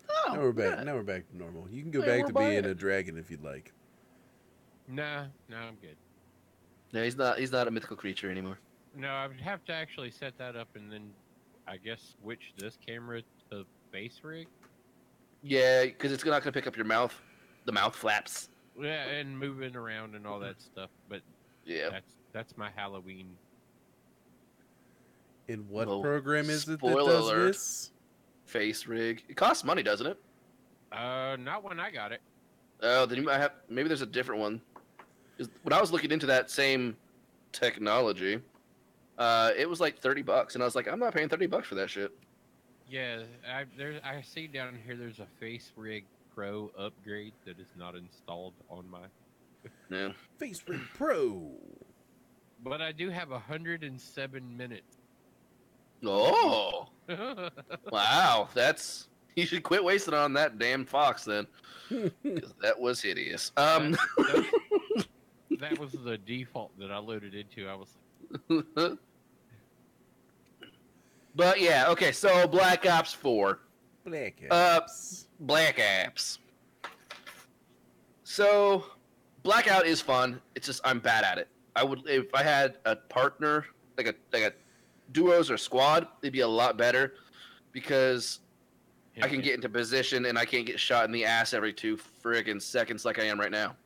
No. Now we're back. good. Now we're back to normal. You can go Yeah, back we're to being back. a dragon if you'd like. Nah, I'm good. No, he's not. He's not a mythical creature anymore. No, I would have to actually set that up and then, I guess, switch this camera to face rig. Yeah, because it's not gonna pick up your mouth, the mouth flaps. Yeah, and moving around and all that stuff. But Yeah. that's my Halloween. In what Well, program is it that spoiler does alert. this? Face rig. It costs money, doesn't it? Not when I got it. Oh, then you might have. Maybe there's a different one. 'Cause when I was looking into that same technology, it was like $30, and I was like, I'm not paying $30 for that shit. Yeah, I see down here there's a face rig Pro upgrade that is not installed on my. Yeah. Face Rig Pro. But I do have 107 minutes. Oh, wow. That's you should quit wasting on that damn fox then, 'cause that was hideous. That was the default that I loaded into. I was But yeah, okay. So Black Ops 4. Black Uh, Ops. Black Ops. So, Blackout is fun. It's just I'm bad at it. I would if I had a partner like a duos or squad, it'd be a lot better because I can get into position and I can't get shot in the ass every 2 friggin' seconds like I am right now.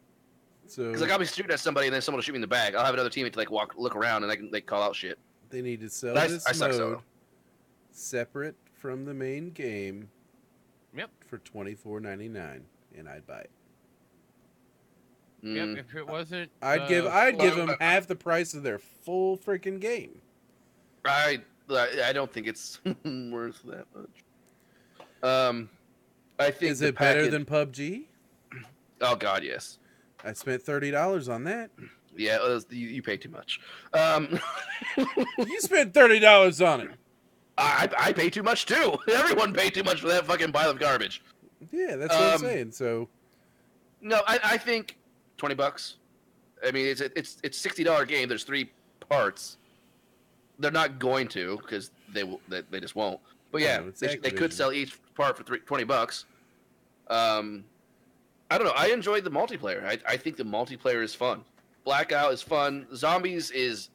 So Because like I'll be shooting at somebody and then someone will shoot me in the back. I'll have another teammate to like look around and I can like call out shit. they need to sell But this I suck mode solo. separate from the main game. Yep. For $24.99, and I'd buy it. Yep, if it wasn't, I'd give full- them half the price of their full freaking game. I don't think it's worth that much. I think Is the it better package- than PUBG? Oh God, yes. I spent $30 on that. Yeah, you pay too much. You spent $30 on it. I pay too much too. Everyone paid too much for that fucking pile of garbage. Yeah, that's what I'm saying. So No, I think $20. I mean, it's $60 game. There's 3 parts. They're not going to because they just won't. But yeah, No, it's they could Activision. sell each part for $20. I don't know. I enjoyed the multiplayer. I think the multiplayer is fun. Blackout is fun. Zombies is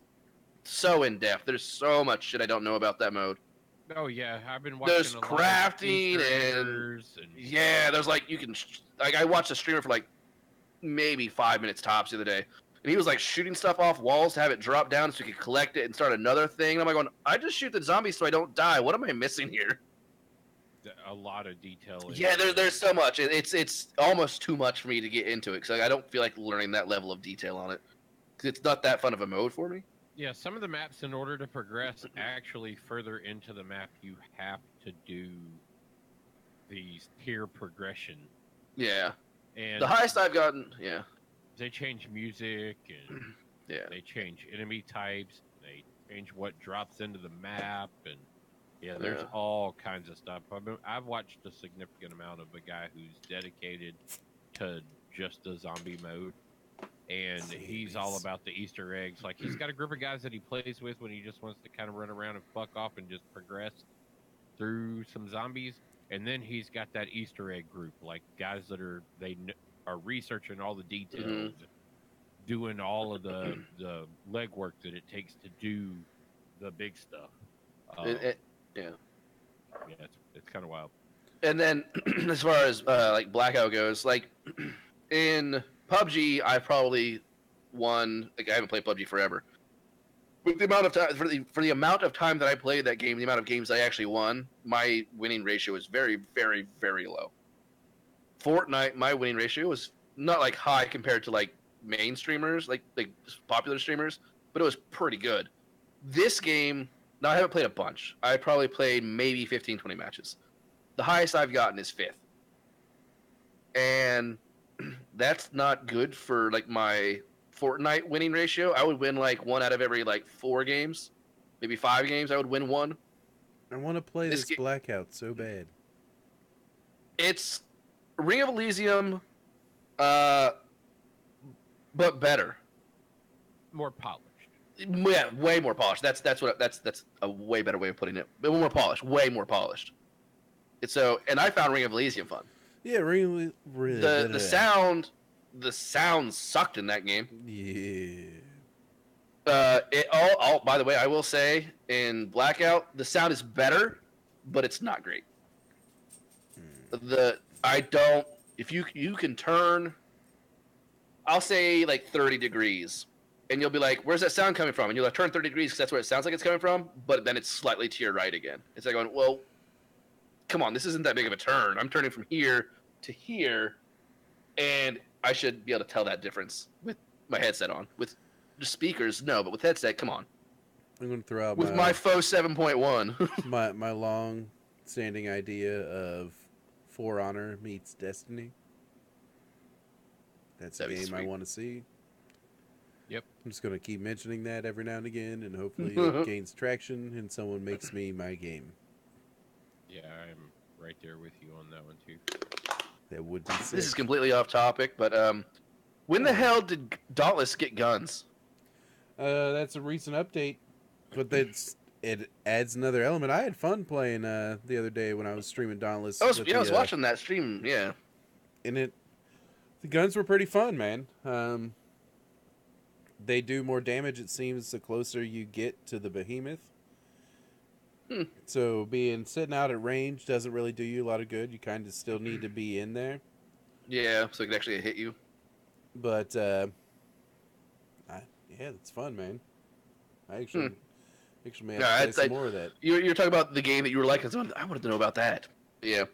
so in depth. There's so much shit I don't know about that mode. Oh yeah, I've been watching There's a lot of crafting Easter and eggs and yeah, there's like you can like I watched a streamer for like maybe 5 minutes tops the other day, and he was like shooting stuff off walls to have it drop down so you could collect it and start another thing. And I'm like going, I just shoot the zombies so I don't die. What am I missing here? a lot of detail. in Yeah, it. there's so much. It's almost too much for me to get into it because I don't feel like learning that level of detail on it. 'Cause it's not that fun of a mode for me. Yeah, some of the maps, in order to progress actually further into the map, you have to do the tier progression. Yeah, And the highest I've gotten. Yeah, they change music and yeah. they change enemy types. They change what drops into the map, and yeah, there's Yeah. all kinds of stuff. I've watched a significant amount of a guy who's dedicated to just the zombie mode, and he's all about the Easter eggs. Like he's got a group of guys that he plays with when he just wants to kind of run around and fuck off and just progress through some zombies. And then he's got that Easter egg group, like guys that are researching all the details, doing all of the legwork that it takes to do the big stuff. Yeah. Yeah, it's kind of wild. And then as far as like Blackout goes, like in PUBG, I probably won. Like I haven't played PUBG forever. With the amount of time for the amount of time that I played that game, the amount of games I actually won, my winning ratio is very, very, very low. Fortnite, my winning ratio was not like high compared to like main streamers, like popular streamers, but it was pretty good. This game, now I haven't played a bunch. I probably played maybe 15, 20 matches. The highest I've gotten is 5th. And that's not good for like my Fortnite winning ratio. I would win like 1 out of every like 4 games, maybe 5 games. I would win 1. I want to play This this Blackout so bad. It's Ring of Elysium, but better. More polished. Yeah, way more polished. That's a way better way of putting it. But more polished, way more polished. It's so, and I found Ring of Elysium fun. Yeah, really. The sound sucked in that game. Yeah. It all. By the way, I will say in Blackout, the sound is better, but it's not great. If you can turn, I'll say like 30 degrees, and you'll be like, "Where's that sound coming from?" And you'll like, turn 30 degrees because that's where it sounds like it's coming from, but then it's slightly to your right again. It's like going, well, come on, this isn't that big of a turn. I'm turning from here to here, and I should be able to tell that difference with my headset on. With just speakers, no, but with headset, come on. I'm going to throw out With my faux 7.1. my long-standing idea of For Honor meets Destiny. That's a That'd be game I sweet. want to see. Yep. I'm just going to keep mentioning that every now and again, and hopefully it gains traction and someone makes me my game. Yeah, I'm right there with you on that one too. That would be sick. This is completely off topic, but when the hell did Dauntless get guns? That's a recent update, but that's it adds another element. I had fun playing the other day when I was streaming Dauntless. I was watching that stream. Yeah. And the guns were pretty fun, man. They do more damage, it seems, the closer you get to the behemoth. Hmm. So sitting out at range doesn't really do you a lot of good. You kind of still need to be in there. Yeah, so it can actually hit you. But yeah, it's fun, man. I actually may have to play some more of that. You're talking about the game that you were liking. So I wanted to know about that. Yeah.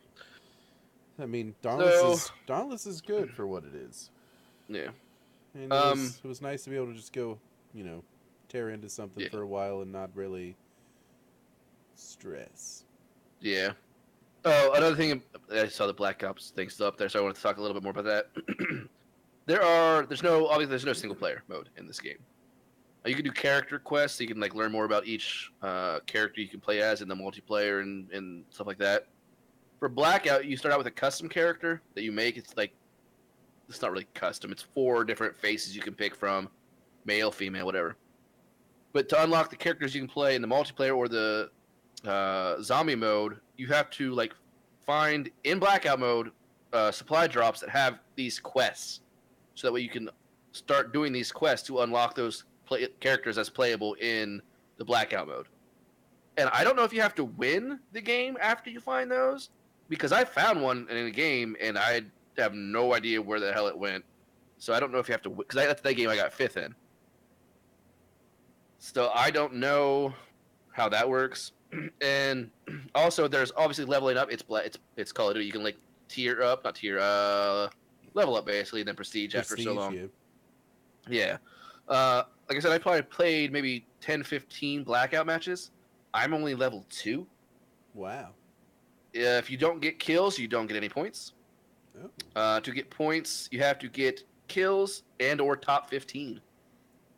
I mean, Dauntless is good for what it is. Yeah. And it was nice to be able to just go, tear into something for a while and not really stress. Yeah. Oh, another thing, I saw the Black Ops thing still up there, so I wanted to talk a little bit more about that. There's no single player mode in this game. You can do character quests, so you can learn more about each character you can play as in the multiplayer and stuff like that. For Blackout, you start out with a custom character that you make. It's not really custom. It's 4 different faces you can pick from, male, female, whatever. But to unlock the characters you can play in the multiplayer or the zombie mode, you have to find in Blackout mode supply drops that have these quests, so that way you can start doing these quests to unlock those characters as playable in the Blackout mode. And I don't know if you have to win the game after you find those, because I found one in a game and I have no idea where the hell it went. So I don't know if you have to, because that's that game I got 5th in. So I don't know how that works. And also, there's obviously leveling up. It's Call of Duty. You can level up basically, and then prestige after so long. Yeah. Like I said, I probably played maybe 10, 15 Blackout matches. I'm only level 2. Wow. If you don't get kills, you don't get any points. Oh. To get points, you have to get kills and or top 15.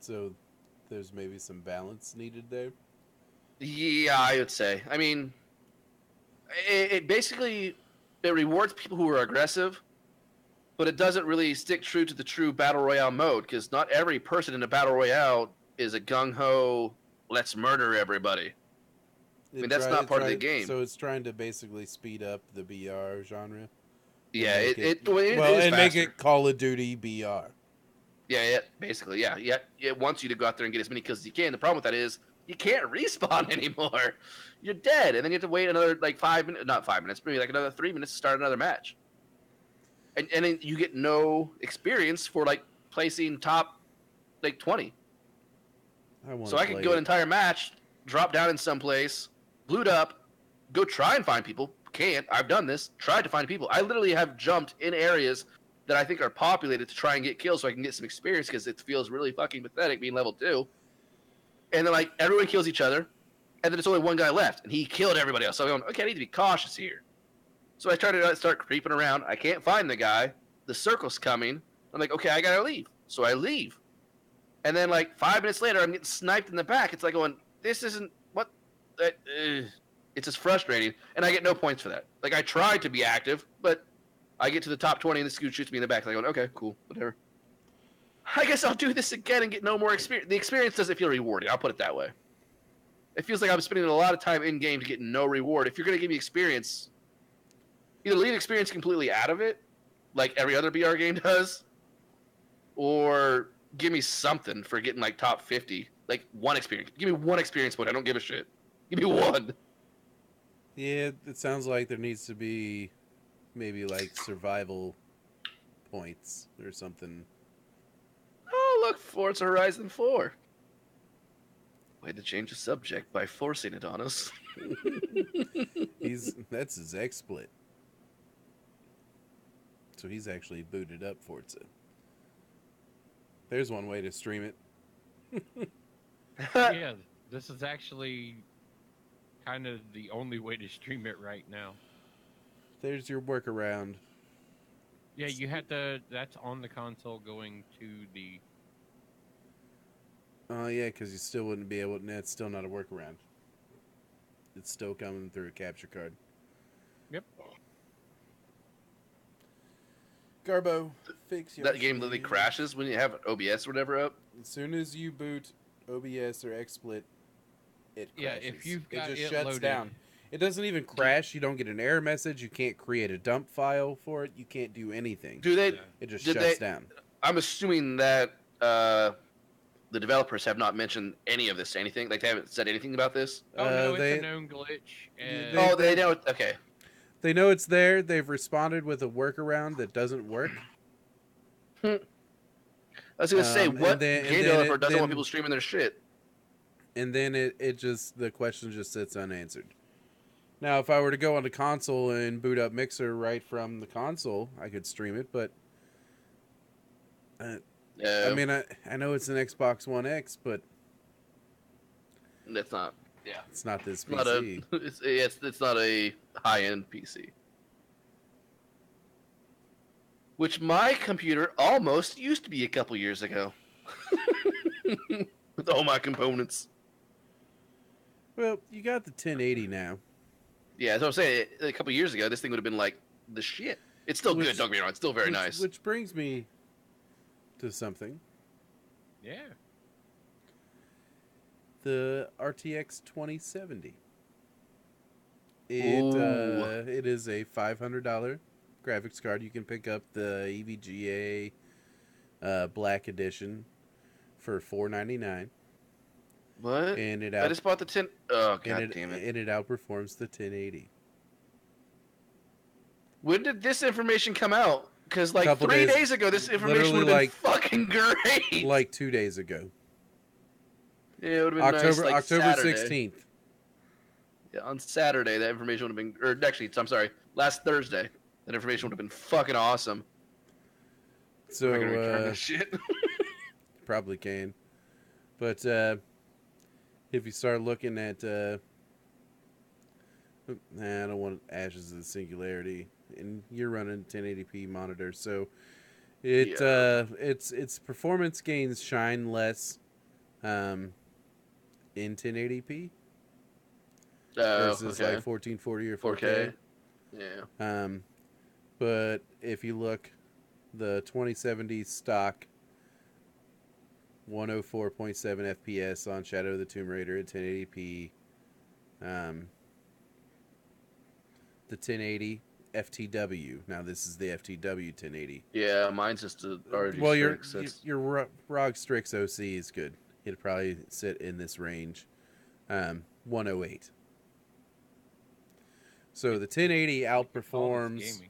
So there's maybe some balance needed there? Yeah, I would say. I mean, it basically rewards people who are aggressive, but it doesn't really stick true to the true Battle Royale mode, because not every person in a Battle Royale is a gung-ho, let's murder everybody. That's not part of the game. So it's trying to basically speed up the BR genre? Yeah, make it Call of Duty BR. Yeah, basically, yeah. It wants you to go out there and get as many kills as you can. The problem with that is you can't respawn anymore. You're dead, and then you have to wait another 5 minutes, not 5 minutes, maybe another 3 minutes to start another match. And then you get no experience for placing top 20. So I could go an entire match, drop down in some place, loot up, go try and find people. Can't. I've done this. Tried to find people. I literally have jumped in areas that I think are populated to try and get kills so I can get some experience, because it feels really fucking pathetic being level 2. And then everyone kills each other, and then there's only one guy left, and he killed everybody else. So I'm going, okay, I need to be cautious here. So I try to start creeping around. I can't find the guy. The circle's coming. I'm like, okay, I gotta leave. So I leave. And then 5 minutes later, I'm getting sniped in the back. It's going, this isn't what. It's just frustrating, and I get no points for that. I tried to be active, but I get to the top 20, and this dude shoots me in the back. I go, okay, cool, whatever. I guess I'll do this again and get no more experience. The experience doesn't feel rewarding. I'll put it that way. It feels like I'm spending a lot of time in game to get no reward. If you're going to give me experience, either leave experience completely out of it, like every other BR game does, or give me something for getting top 50. One experience. Give me one experience point. I don't give a shit. Give me one. Yeah, it sounds like there needs to be maybe survival points or something. Oh, look, Forza Horizon 4. Way to change the subject by forcing it on us. That's his XVIII. So he's actually booted up Forza. There's one way to stream it. Yeah, this is actually kind of the only way to stream it right now. There's your workaround. Yeah, you had to. That's on the console going to the. Oh yeah, because you still wouldn't be able. It's still not a workaround. It's still coming through a capture card. Yep. Garbo, fix your. That game literally crashes when you have OBS or whatever up. As soon as you boot OBS or XSplit, it Yeah, crashes. if you've it got just it shuts loaded. down. It doesn't even crash. You don't get an error message. You can't create a dump file for it. You can't do anything. Do they? Yeah. It just Did shuts they? down. I'm assuming that the developers have not mentioned any of this to anything. Like they haven't said anything about this. Oh no, it's they a known glitch. And they- Oh, they know. Okay. they know it's there. They've responded with a workaround that doesn't work. I was gonna say, And what then- and game then developer it- doesn't want then- people streaming their shit? And then it just the question just sits unanswered. Now, if I were to go on the console and boot up Mixer right from the console, I could stream it. But I mean, I know it's an Xbox One X, but that's not. Yeah, it's not this it's not a. PC. It's not a high end PC. Which my computer almost used to be a couple years ago. With all my components. Well, you got the 1080 now. Yeah, that's what I'm saying. A couple years ago, this thing would have been like the shit. It's still Which- good. Don't get me wrong. It's still very nice. Which brings me to something. yeah, The RTX 2070. Ooh. It is a $500 graphics card. You can pick up the EVGA Black Edition for $499, What? and it I just bought the 10. Oh god and damn it! and it outperforms the 1080. When did this information come out? Because like Couple 3 days- days ago, this information literally, would have been like- fucking great. Like 2 days ago, Yeah, it would have been nice. Like October Saturday. 16th. Yeah, on Saturday, that information would have been, or actually, I'm sorry, last Thursday, that information would have been fucking awesome. So I'm not gonna return this shit. probably can, but if you start looking at, I don't want Ashes of the Singularity, and you're running 1080p monitor, so its performance gains shine less, in 1080p versus okay. like 1440 or 4K. 4K. Yeah. But if you look, the 2070 stock 104.7 FPS on Shadow of the Tomb Raider at 1080p. The 1080 FTW. Now this is the FTW 1080. Yeah, mine's just a RG Well, Strix. That's- your ROG Strix OC is good. It'd probably sit in this range. 108. So the 1080 all this outperforms. gaming.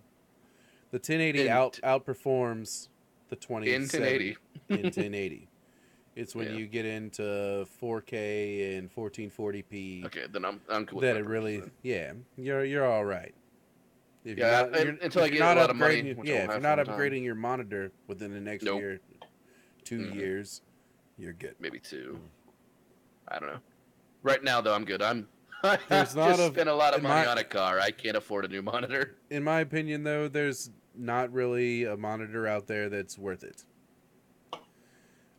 The 1080 In outperforms the 2070 in 1080. in 1080. It's when Yeah. you get into 4K and 1440p Okay, then I'm cool. that with it really, person. yeah, you're all right. If Yeah, until I if get you're not a lot of money, upgrading- which yeah, I if won't you're have not for a long time. upgrading your monitor within the next Nope. year, 2 Mhm. years, you're good. Maybe 2. I don't know. Right now, though, I'm good. I There's just not spent a lot of in money my- on a car. I can't afford a new monitor. In my opinion, though, there's not really a monitor out there that's worth it.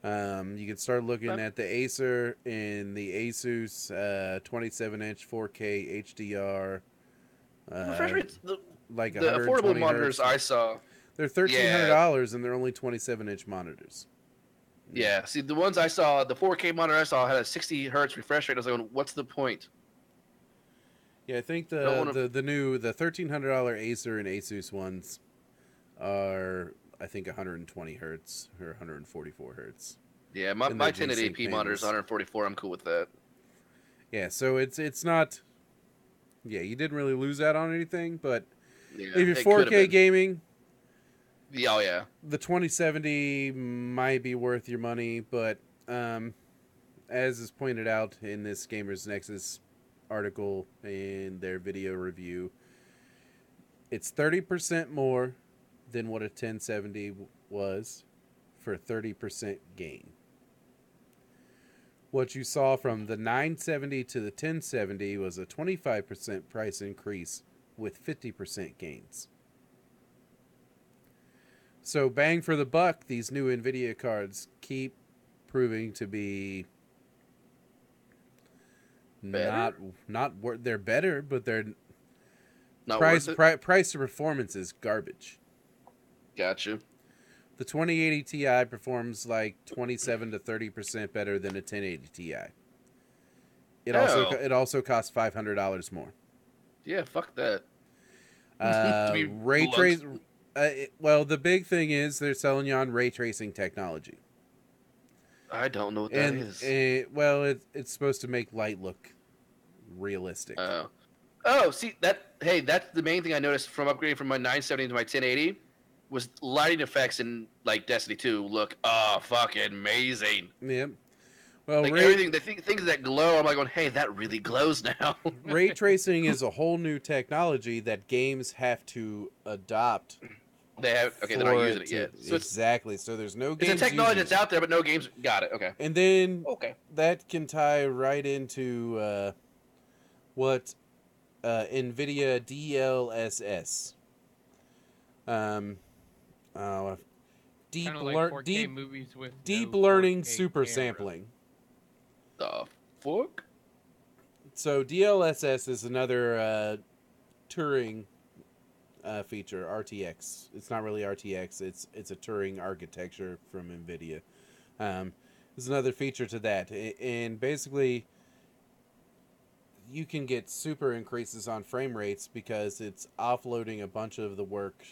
You can start looking Okay. at the Acer and the Asus 27-inch 4K HDR. Refresh me, the Like the affordable 120 monitors hertz. I saw. They're $1,300 and they're only 27-inch monitors. Yeah, see, the ones I saw, the 4K monitor I saw had a 60 hertz refresh rate. I was like, what's the point? Yeah, I think Don't wanna- the new $1,300 Acer and Asus ones are, I think, 120 hertz or 144 hertz. Yeah, my And they're 1080p G-Sync monitor is panels. 144. I'm cool with that. Yeah, so it's not. Yeah, you didn't really lose out on anything, but Yeah, if you're it could've 4K been. gaming, Yeah, oh yeah. the 2070 might be worth your money, but as is pointed out in this Gamers Nexus article and their video review, it's 30% more than what a 1070 was for a 30% gain. What you saw from the 970 to the 1070 was a 25% price increase with 50% gains. So bang for the buck, these new NVIDIA cards keep proving to be Better? not worth. They're better, but they're Not price worth it. price to performance is garbage. Gotcha. The 2080 Ti performs like 27 to 30% better than a 1080 Ti. Oh. it also costs $500 more. Yeah, fuck that. To be Ray blunt. trace. Well, the big thing is they're selling you on ray tracing technology, I don't know what that and is. well, it's supposed to make light look realistic. Oh. Oh, see that? Hey, that's the main thing I noticed from upgrading from my 970 to my 1080 was lighting effects in like Destiny 2 look fucking amazing. Yep. Well, Like everything, things that glow, I'm like going, hey, that really glows now. ray tracing is a whole new technology that games have to adopt. They're not For using it yet. So exactly. So there's no it's a games technology using that's out there, but no games got it. Okay. And then Okay. that can tie right into what NVIDIA DLSS. Oh, deep Kind of like lear- 4K deep movies with deep no learning 4K super camera. sampling. The fuck? So DLSS is another Turing feature, RTX. It's not really RTX. It's a Turing architecture from NVIDIA. There's another feature to that, and basically, you can get super increases on frame rates because it's offloading a bunch of the work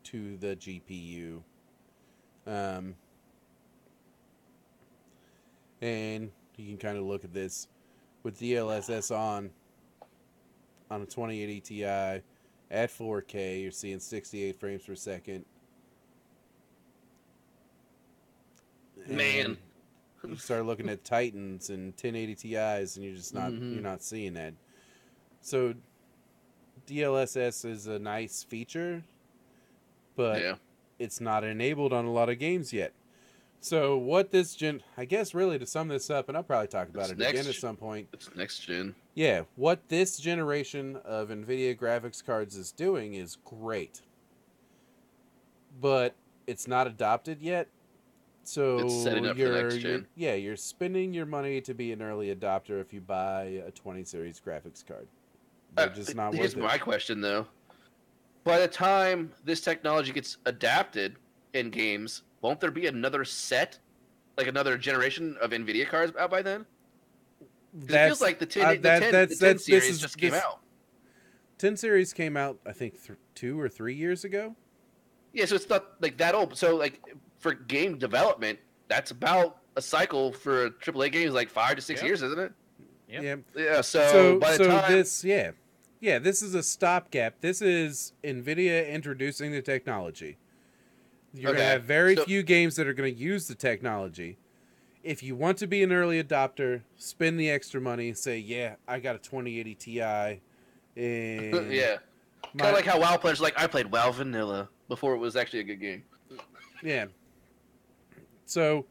to the GPU. And you can kind of look at this with DLSS on a 2080 Ti at 4K. You're seeing 68 frames per second. Man. And you start looking at Titans and 1080 Ti's, and you're just not you're not seeing that. So DLSS is a nice feature, but Yeah. it's not enabled on a lot of games yet. So what this I guess really to sum this up, and I'll probably talk about It's it again at some point. It's next gen. Yeah, what this generation of NVIDIA graphics cards is doing is great. But it's not adopted yet. So It's setting up for the next gen. you're spending your money to be an early adopter if you buy a 20 series graphics card. They're just not Here's worth it. my question though. By the time this technology gets adapted in games, won't there be another set, like another generation of NVIDIA cards out by then? 'Cause it feels like the 10 series just came out. 10 series came out, I think, 2 or 3 years ago. Yeah, so it's not like that old. So like for game development, that's about a cycle for AAA games, like 5 to 6 Yep. years, isn't it? Yep. Yeah. Yeah. So by the time this is a stopgap. This is NVIDIA introducing the technology. You're going to have very few games that are going to use the technology. If you want to be an early adopter, spend the extra money. Say, yeah, I got a 2080 Ti. And yeah, kind of like how WoW players I played WoW Vanilla before it was actually a good game. Yeah. So,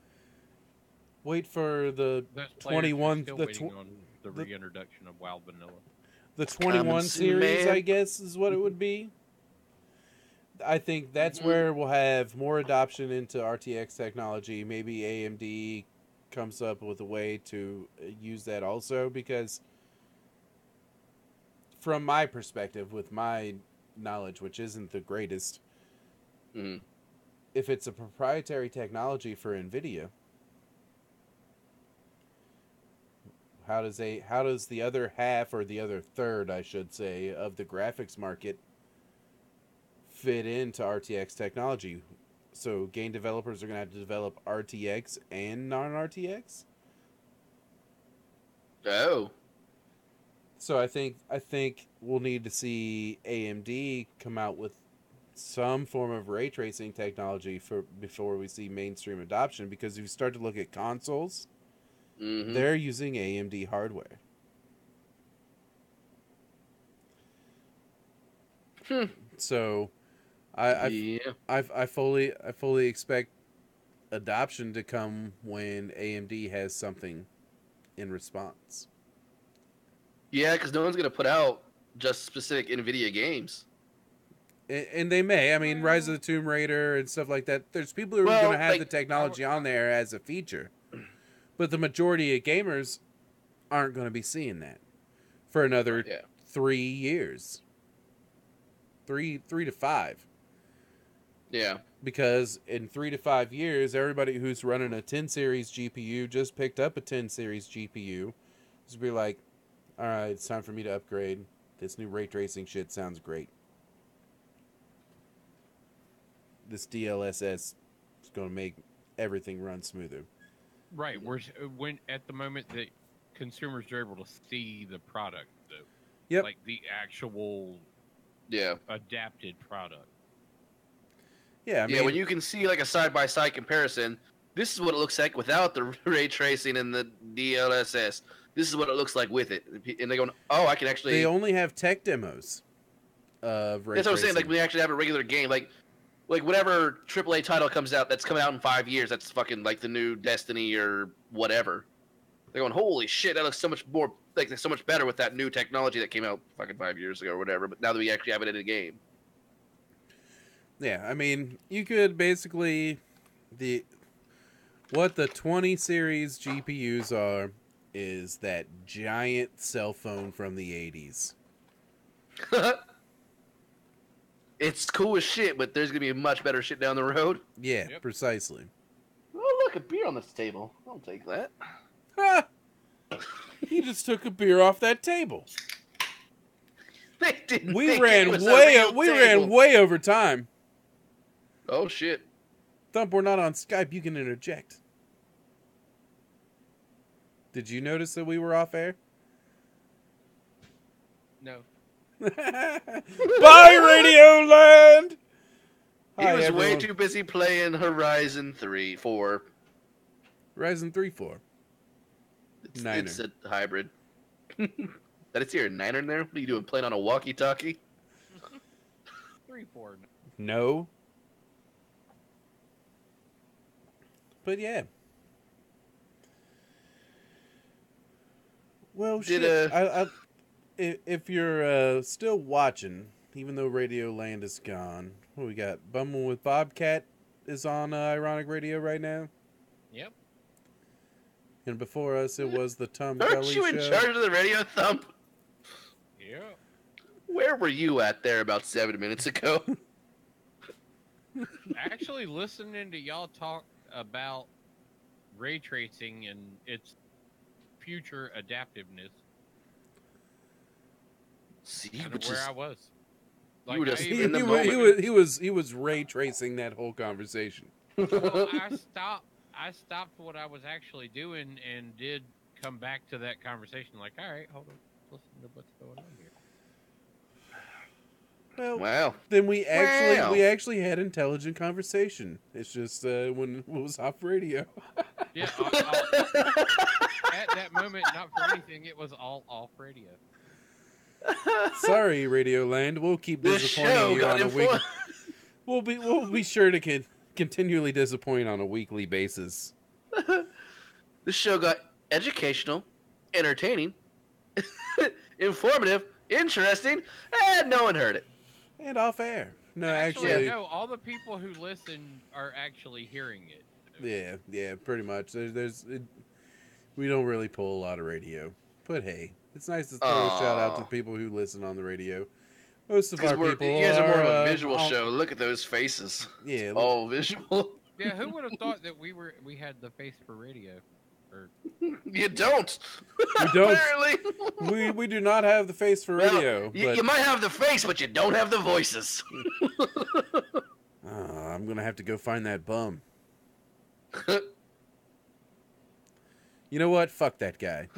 wait for the Those players are 21 still the waiting on the reintroduction of WoW Vanilla. the 21 see, series, man. I guess, is what it would be. I think that's where we'll have more adoption into RTX technology. Maybe AMD comes up with a way to use that also, because from my perspective, with my knowledge, which isn't the greatest, if it's a proprietary technology for NVIDIA, how does the other half, or the other third, I should say, of the graphics market fit into RTX technology? So game developers are going to have to develop RTX and non-RTX. Oh. So I think we'll need to see AMD come out with some form of ray tracing technology before we see mainstream adoption, because if you start to look at consoles, they're using AMD hardware. So I fully expect adoption to come when AMD has something in response. Yeah, because no one's gonna put out just specific NVIDIA games. And they may. I mean, Rise of the Tomb Raider and stuff like that. There's people who are going to have the technology on there as a feature. But the majority of gamers aren't going to be seeing that for another 3 years. 3 to 5. Yeah. Because in 3 to 5 years, everybody who's running a 10 series GPU just picked up a 10 series GPU, Just be like, all right, it's time for me to upgrade. This new ray tracing shit sounds great. This DLSS is going to make everything run smoother. Right. When at the moment that consumers are able to see the product, though. Yep. Like the actual Yeah. adapted product. Yeah, I mean, when you can see like a side-by-side comparison, this is what it looks like without the ray tracing and the DLSS. This is what it looks like with it. And they're going, oh, I can actually... they only have tech demos of ray That's what I'm saying. tracing. Like, we actually have a regular game. Like whatever AAA title comes out that's coming out in 5 years, that's fucking like the new Destiny or whatever. They're going, holy shit, that looks so much more, like, so much better with that new technology that came out fucking 5 years ago or whatever. But now that we actually have it in a game. Yeah, I mean, you could basically what the 20 series GPUs are is that giant cell phone from the 80s. It's cool as shit, but there's gonna be much better shit down the road. Yeah, Yep. precisely. Oh, look, a beer on this table. I'll take that. Ha! He just took a beer off that table. They didn't. We think ran it was a real table. way over time. Oh shit! Thump, we're not on Skype. You can interject. Did you notice that we were off air? No. Bye, Radio Land! He Hi, was way everyone. too busy playing Horizon 4. Ryzen 3-4. Niner. It's a hybrid. That is here a Niner in there? What are you doing? Playing on a walkie-talkie? 3-4. No. But yeah. Well, Did, shit. If you're still watching, even though Radio Land is gone, what we got? Bumming with Bobcat is on Ironic Radio right now. Yep. And before us, it was the Tom Aren't Kelly you in show. charge of the radio, Thump? Yep. Where were you at there about 7 minutes ago? Actually, listening to y'all talk about ray tracing and its future adaptiveness, See, kind but of where just, I was. were just I He, in the he, moment. he was ray tracing that whole conversation. well, I stopped what I was actually doing and did come back to that conversation. Like, all right, hold on, listen to what's going on here. Well, Wow. then we Wow. actually had intelligent conversation. It's just when it was off radio. Yeah, at that moment, not for anything, it was all off radio. Sorry, Radio Land. We'll keep This disappointing show you got on a week. influenced. We'll be sure to continually disappoint on a weekly basis. This show got educational, entertaining, informative, interesting, and no one heard it. And off air. No, Actually, actually, no. All the people who listen are actually hearing it. yeah, pretty much. We don't really pull a lot of radio, but hey, it's nice to throw a shout out to Aw. people who listen on the radio. Most of Because our people you guys are more of a are, visual show. Look at those faces. Yeah, All visual. Yeah, who would have thought that we had the face for radio? Or You don't. We don't. Apparently. we do not have the face for Well, radio. you, but you might have the face, but you don't have the voices. I'm gonna have to go find that bum. You know what? Fuck that guy.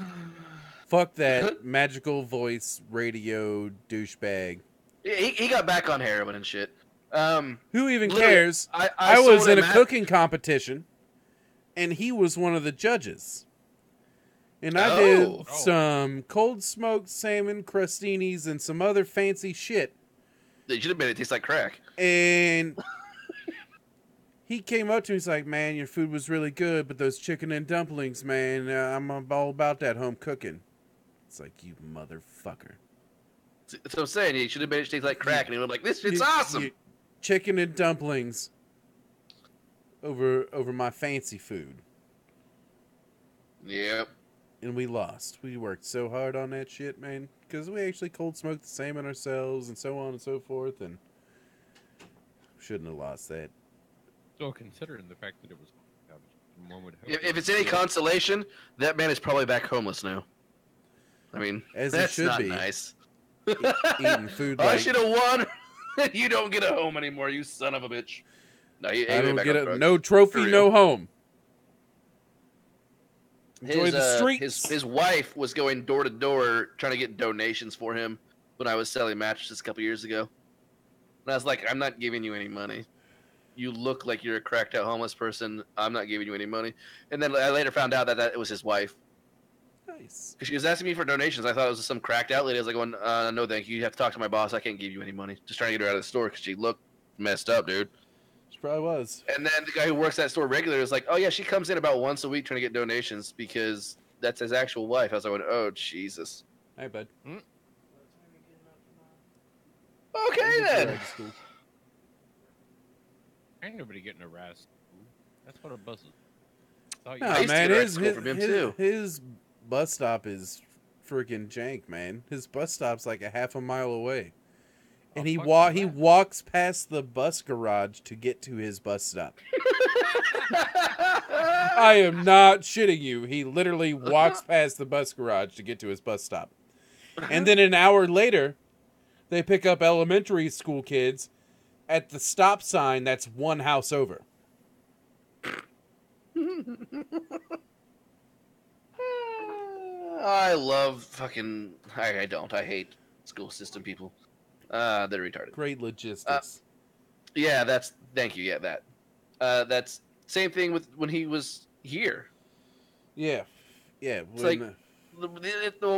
Fuck that magical voice radio douchebag. he got back on heroin and shit. Who even Literally, cares? I I was sold in a him at- cooking competition, and he was one of the judges. And I did Oh. some cold smoked salmon crostinis and some other fancy shit. They should have made it taste like crack. And he came up to me, he's like, man, your food was really good, but those chicken and dumplings, man, I'm all about that home cooking. It's like, you motherfucker. That's what I'm saying. He should have made it taste like crack, and he was like, "This shit's awesome." Chicken and dumplings over my fancy food. Yep. And we lost. We worked so hard on that shit, man, because we actually cold smoked the salmon ourselves and so on and so forth, and shouldn't have lost that. so considering the fact that it was, one would hope If it's any that- consolation, that man is probably back homeless now. I mean, As it that's should not be. nice. Eating food I like should have won. You don't get a home anymore, you son of a bitch. No, he I went don't back get on it. drugs. No For trophy, real. no home. Enjoy the streets. His wife was going door to door trying to get donations for him when I was selling mattresses a couple years ago. And I was like, I'm not giving you any money. You look like you're a cracked out homeless person. I'm not giving you any money. And then I later found out that it was his wife. Nice. Because she was asking me for donations. I thought it was some cracked out lady. I was like, no, thank you. You have to talk to my boss. I can't give you any money. Just trying to get her out of the store because she looked messed up, dude. She probably was. And then the guy who works that store regularly was like, oh, yeah, she comes in about once a week trying to get donations because that's his actual wife. I was like, oh, Jesus. Hey, bud. What time are you getting up tomorrow? Okay, I'll get you then. out of school. Ain't nobody getting harassed. That's what a bus is. Thought you- No, I used to man, go to his, school from him, his, too. his bus stop is freaking jank, man. His bus stop's like a half a mile away. And he fuck he that. walks past the bus garage to get to his bus stop. I am not shitting you. He literally walks past the bus garage to get to his bus stop. And then an hour later, they pick up elementary school kids at the stop sign that's one house over. I love fucking. I don't. I hate school system people. They're retarded. Great logistics. Yeah, that's. Thank you. Yeah, that. That's same thing with when he was here. Yeah. Yeah. It's when, like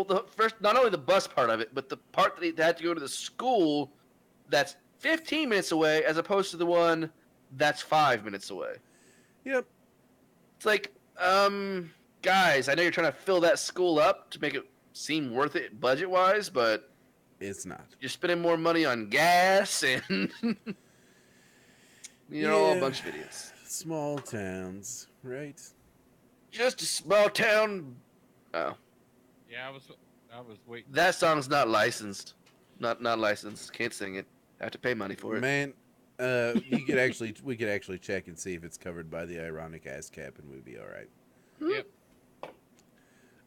the first, not only the bus part of it, but the part that he had to go to the school that's 15 minutes away, as opposed to the one that's 5 minutes away. yep. It's like, guys, I know you're trying to fill that school up to make it seem worth it budget wise, but It's not. you're spending more money on gas and a Yeah. bunch of idiots. Small towns, right? Just a small town. Oh, Yeah, I was waiting. that song's not licensed. Not licensed. Can't sing it. I have to pay money for it. Man, we could actually check and see if it's covered by the ironic ass cap, and we'd be all right. Yep.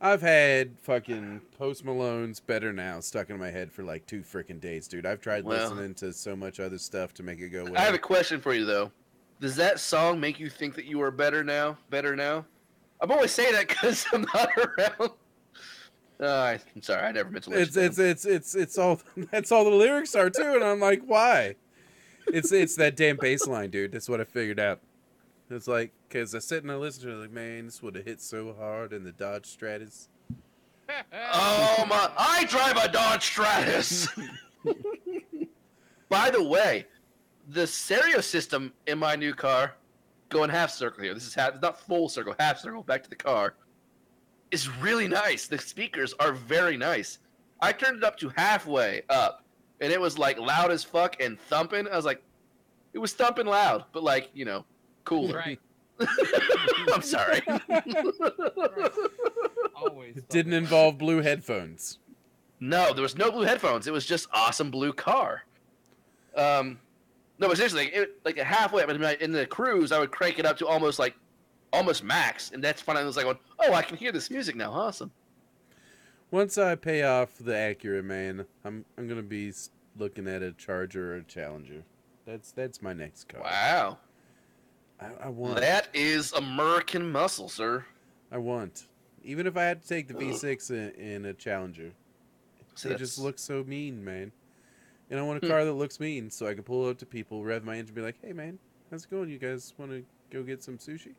I've had fucking Post Malone's Better Now stuck in my head for like 2 freaking days, dude. I've tried Well. listening to so much other stuff to make it go away. I have a question for you though. Does that song make you think that you are better now? Better now? I'm always saying that because I'm not around. I'm sorry, I never meant to listen. It's all that's all the lyrics are too, and I'm like, why? It's that damn bass line, dude. That's what I figured out. It's like, because I sit and I listen to it, like, man, this would have hit so hard in the Dodge Stratus. Oh my! I drive a Dodge Stratus. By the way, the stereo system in my new car, going half circle here. This is half, not full circle, half circle. Back to the car. Is really nice. The speakers are very nice. I turned it up to halfway up, and it was like loud as fuck and thumping. I was like, it was thumping loud, but like cooler. Right. I'm sorry. Always. It didn't involve blue headphones. No, there was no blue headphones. It was just awesome blue car. No, but seriously, like a halfway up in the cruise, I would crank it up to almost max, and that's when I was like, going, "Oh, I can hear this music now. Awesome." Once I pay off the Acura, man, I'm gonna be looking at a Charger or a Challenger. That's my next car. Wow, I want. that is American muscle, sir. I want. Even if I had to take the V6 in a Challenger, See, it just looks so mean, man. And I want a car that looks mean, so I can pull up to people, rev my engine, be like, "Hey, man, how's it going? You guys want to go get some sushi?"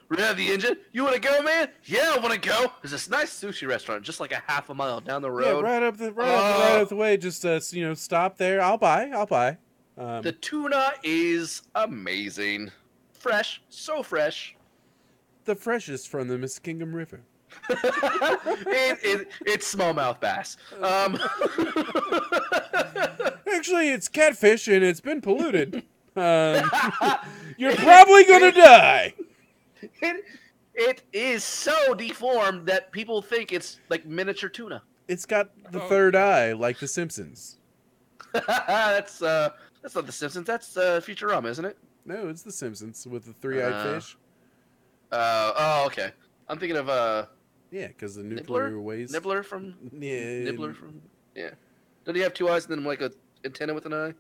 Rev the engine. You want to go, man? Yeah, I want to go. There's this nice sushi restaurant just like a half a mile down the road. Yeah, right up the way. Just stop there. I'll buy. The tuna is amazing. Fresh, so fresh. The freshest from the Miss Kingdom River. It's smallmouth bass. Actually, it's catfish and it's been polluted. You're probably gonna die. It is so deformed that people think it's like miniature tuna. It's got the third eye, like The Simpsons. That's not The Simpsons. That's Futurama, isn't it? No, it's The Simpsons with the 3-eyed fish. Oh, okay. I'm thinking of Yeah, because the Nibbler? nuclear waste. Nibbler from Yeah. Nibbler from yeah. Doesn't he have two eyes and then like a antenna with an eye?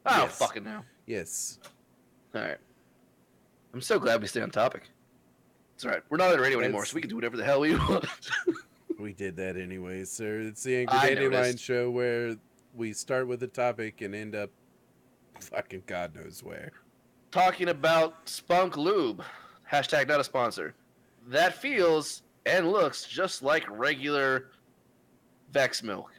Oh Yes. fucking hell! Yes. All right. I'm so glad we stay on topic. It's all right. We're not on the radio anymore, That's- so we can do whatever the hell we want. We did that anyway, sir. It's the Angry I Dandelion noticed. show where we start with a topic and end up fucking God knows where. Talking about Spunk Lube. Hashtag not a sponsor. That feels and looks just like regular Vex milk.